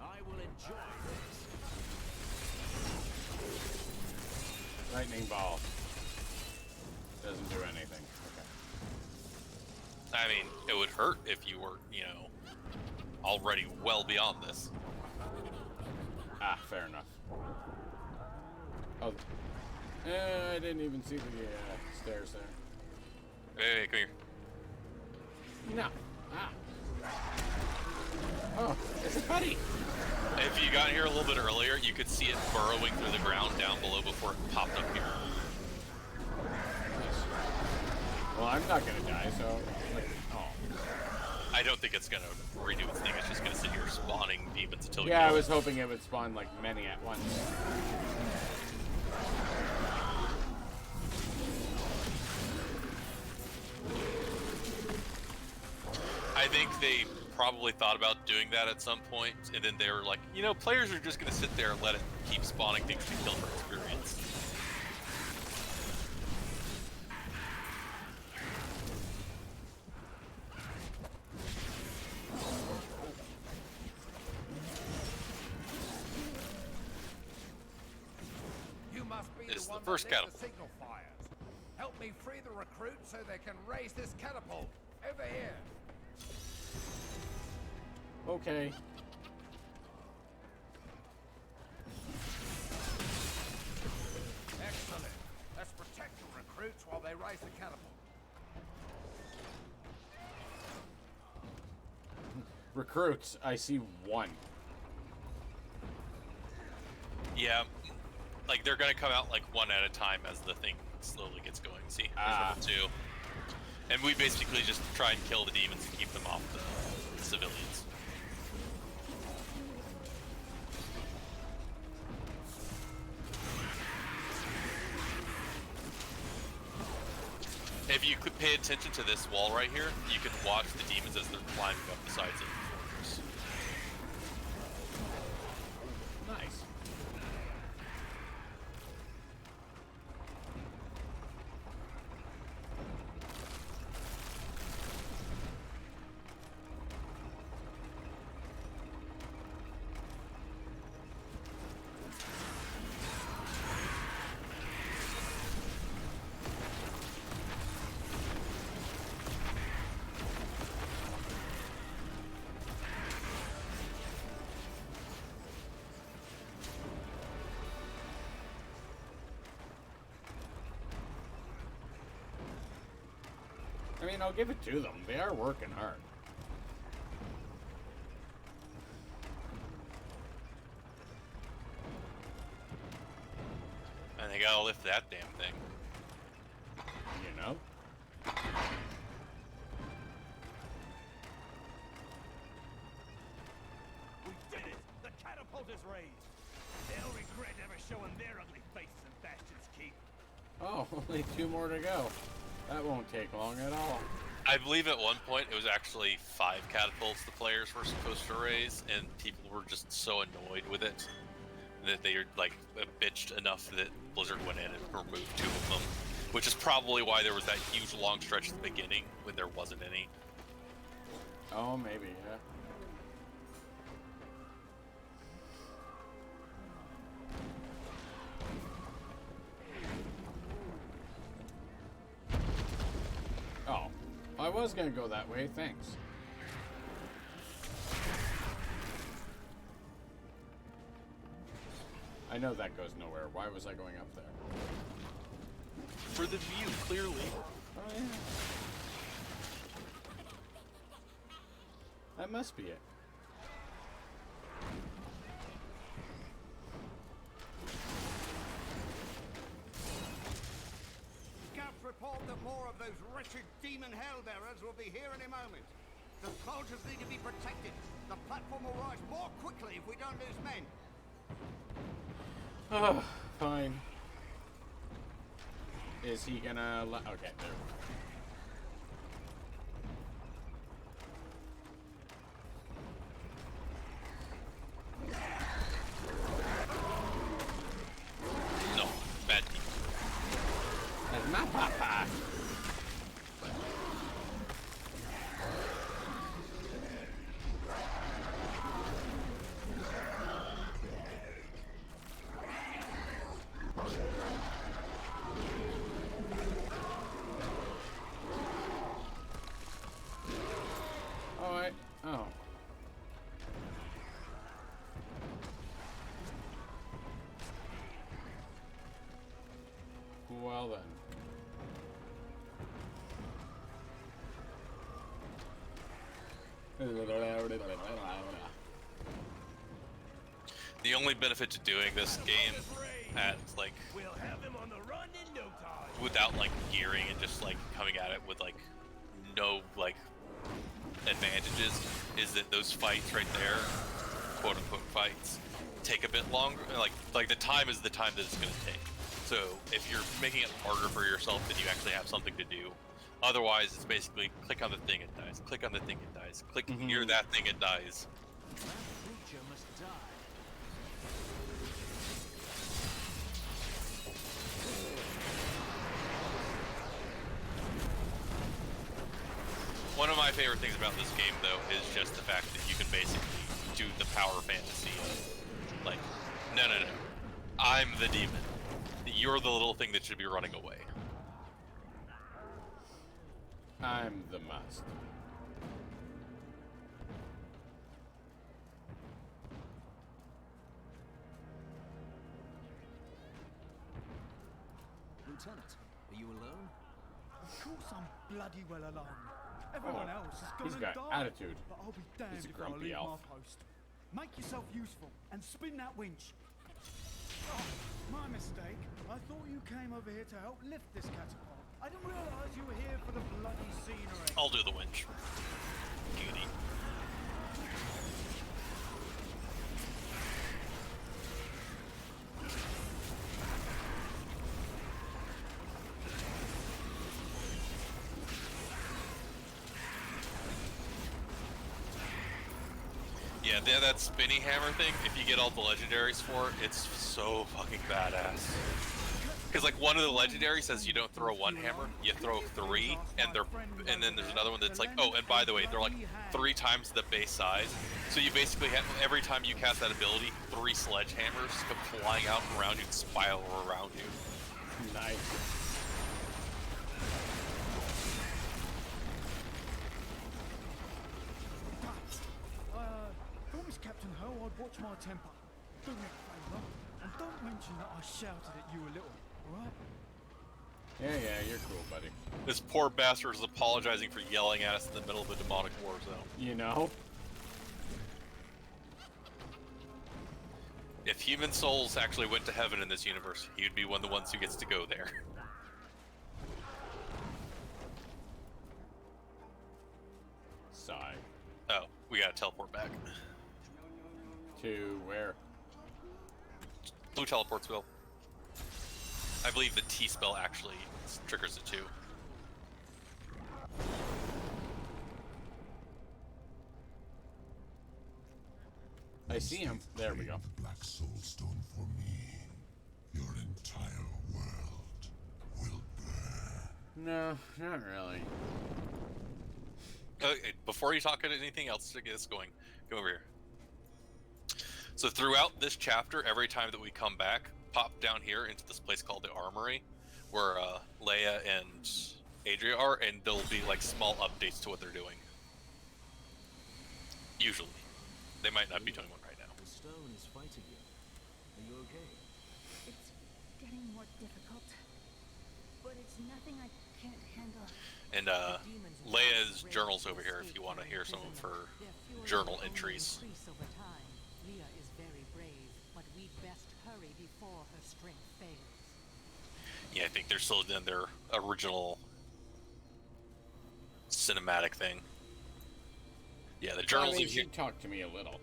I will enjoy this. Lightning ball. Doesn't do anything. Okay. I mean, it would hurt if you were, you know, already well beyond this. Ah, fair enough. Oh, I didn't even see the stairs there. Hey, come here. No. Ah. Oh, it's a buddy. If you got here a little bit earlier, you could see it burrowing through the ground down below before it popped up here. Well, I'm not gonna die, so. Oh. I don't think it's gonna redo its thing. It's just gonna sit here spawning demons until we Yeah, I go. was hoping it would spawn like many at once. I think they probably thought about doing that at some point, and then they were like, you know, players are just gonna sit there and let it keep spawning things to kill for experience. You must be This is the the one first that lit catapult. the signal fires. Help me free the recruits so they can raise this catapult. Over here. Okay. Excellent. Let's protect the recruits while they raise the catapult. Recruits, I see one. Yeah, like they're gonna come out like one at a time as the thing slowly gets going. See, there's number two. And we basically just try and kill the demons and keep them off the civilians. If you could pay attention to this wall right here, you can watch the demons as they're climbing up the sides of the fortress. Nice. I mean, I'll give it to them. They are working hard. And they gotta lift that damn thing. You know? We did it! The catapult is raised! They'll regret ever showing their ugly faces in Bastion's Keep. Oh, only 2 more to go. That won't take long at all. I believe at one point it was actually 5 catapults the players were supposed to raise, and people were just so annoyed with it that they like bitched enough that Blizzard went in and removed 2 of them, which is probably why there was that huge long stretch at the beginning when there wasn't any. Oh, maybe, yeah. Oh, I was gonna go that way, thanks. I know that goes nowhere. Why was I going up there? For the view, clearly. Oh, yeah. That must be it. Scouts report that more of those wretched demon hellbearers will be here in a moment. The soldiers need to be protected. The platform will rise more quickly if we don't lose men. Oh, fine. Is he gonna okay, there we go. No, bad team. That's my papa. Alright. Oh. Well then. The only benefit to doing this game at like without like gearing and just like coming at it with like no like advantages is that those fights right there, quote unquote fights, take a bit longer. Like the time is the time that it's gonna take. So if you're making it harder for yourself, then you actually have something to do. Otherwise, it's basically click on the thing, it dies. Click on the thing, it dies. Click near that thing, it dies. Creature must die. One of my favorite things about this game, though, is just the fact that you can basically do the power fantasy of, like, no, I'm the demon. You're the little thing that should be running away. I'm the master. Lieutenant, are you alone? Of course I'm bloody well alone. Everyone else has gone he's and got died. attitude. But I'll be damned He's a if I grumpy leave elf. my post. Make yourself useful and spin that winch. Oh, my mistake. I thought you came over here to help lift this catapult. I didn't realize you were here for the bloody scenery. I'll do the winch. Goody. Yeah, that spinny hammer thing, if you get all the legendaries for it, it's so fucking badass. Because like one of the legendaries says you don't throw one hammer, you throw three, and then there's another one that's like, oh, and by the way, they're like 3 times the base size. So you basically have, every time you cast that ability, 3 sledgehammers come flying out around you and spiral around you. Nice. Promise Captain Ho I'd watch my temper. Do me a favour, and don't mention that I shouted at you a little, alright? Yeah, you're cool, buddy. This poor bastard is apologizing for yelling at us in the middle of a demonic war zone. You know? If human souls actually went to heaven in this universe, he would be one of the ones who gets to go there. Sigh. Oh, we gotta teleport back. To where? Blue teleports will. I believe the T spell actually triggers it too. I see him. There we go. The Black Soul Stone for me. Your entire world will burn. No, not really. Okay, before you talk about anything else to get us going, go over here. So throughout this chapter, every time that we come back, pop down here into this place called the Armory, where Leia and Adria are, and there'll be like small updates to what they're doing. Usually. They might not be doing one right now. The stone is fighting you. Are you okay? getting more difficult. But it's nothing I can't handle. And Leia's journals over here if you want to hear some of her journal entries. Over time. Leah is very brave, but we'd best hurry before her strength fails. Yeah, I think they're still in their original cinematic thing. Yeah, the journals. I mean, she talked to me a little.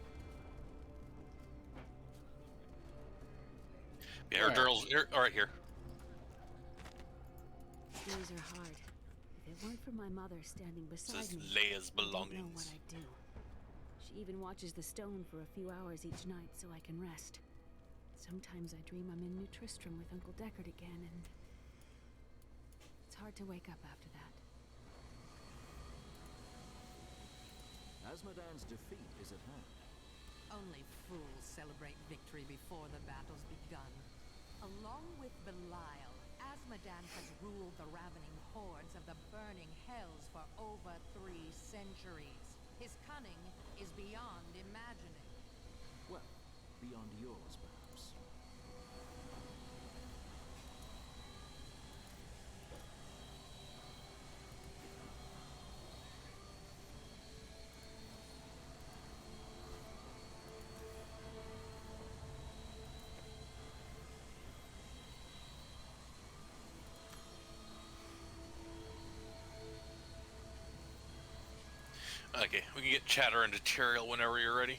Yeah, her journals are right here. Days are hard. If it weren't for my mother standing beside This is me, Leia's I don't know what belongings. I'd do. She even watches the stone for a few hours each night so I can rest. Sometimes I dream I'm in New Tristram with Uncle Deckard again, and it's hard to wake up after that. Azmodan's defeat is at hand. Only fools celebrate victory before the battle's begun. Along with Belial, Azmodan has ruled the ravening hordes of the burning hells for over 3 centuries. His cunning is beyond imagining. Well, beyond yours, perhaps. Okay, we can get Chatter into Teriel whenever you're ready.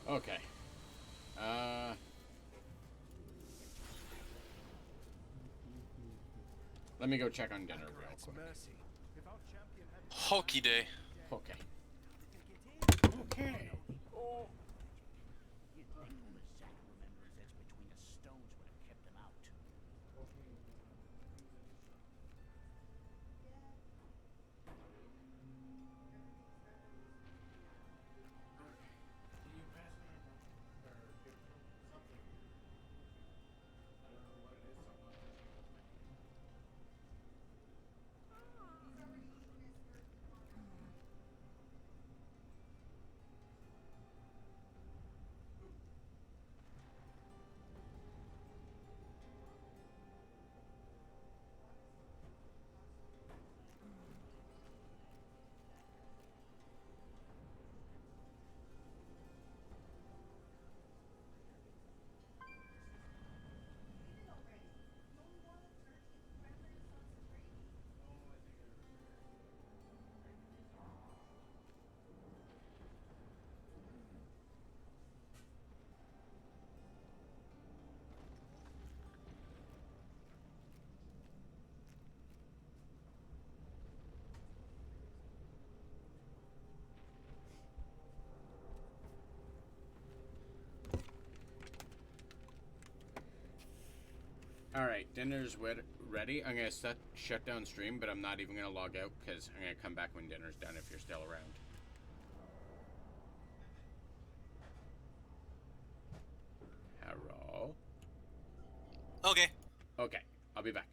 Okay. Let me go check on dinner real quick. Hokey day. Okay. Okay. Alright, dinner's ready. I'm gonna shut down stream, but I'm not even gonna log out because I'm gonna come back when dinner's done if you're still around. Hello? Okay. Okay, I'll be back.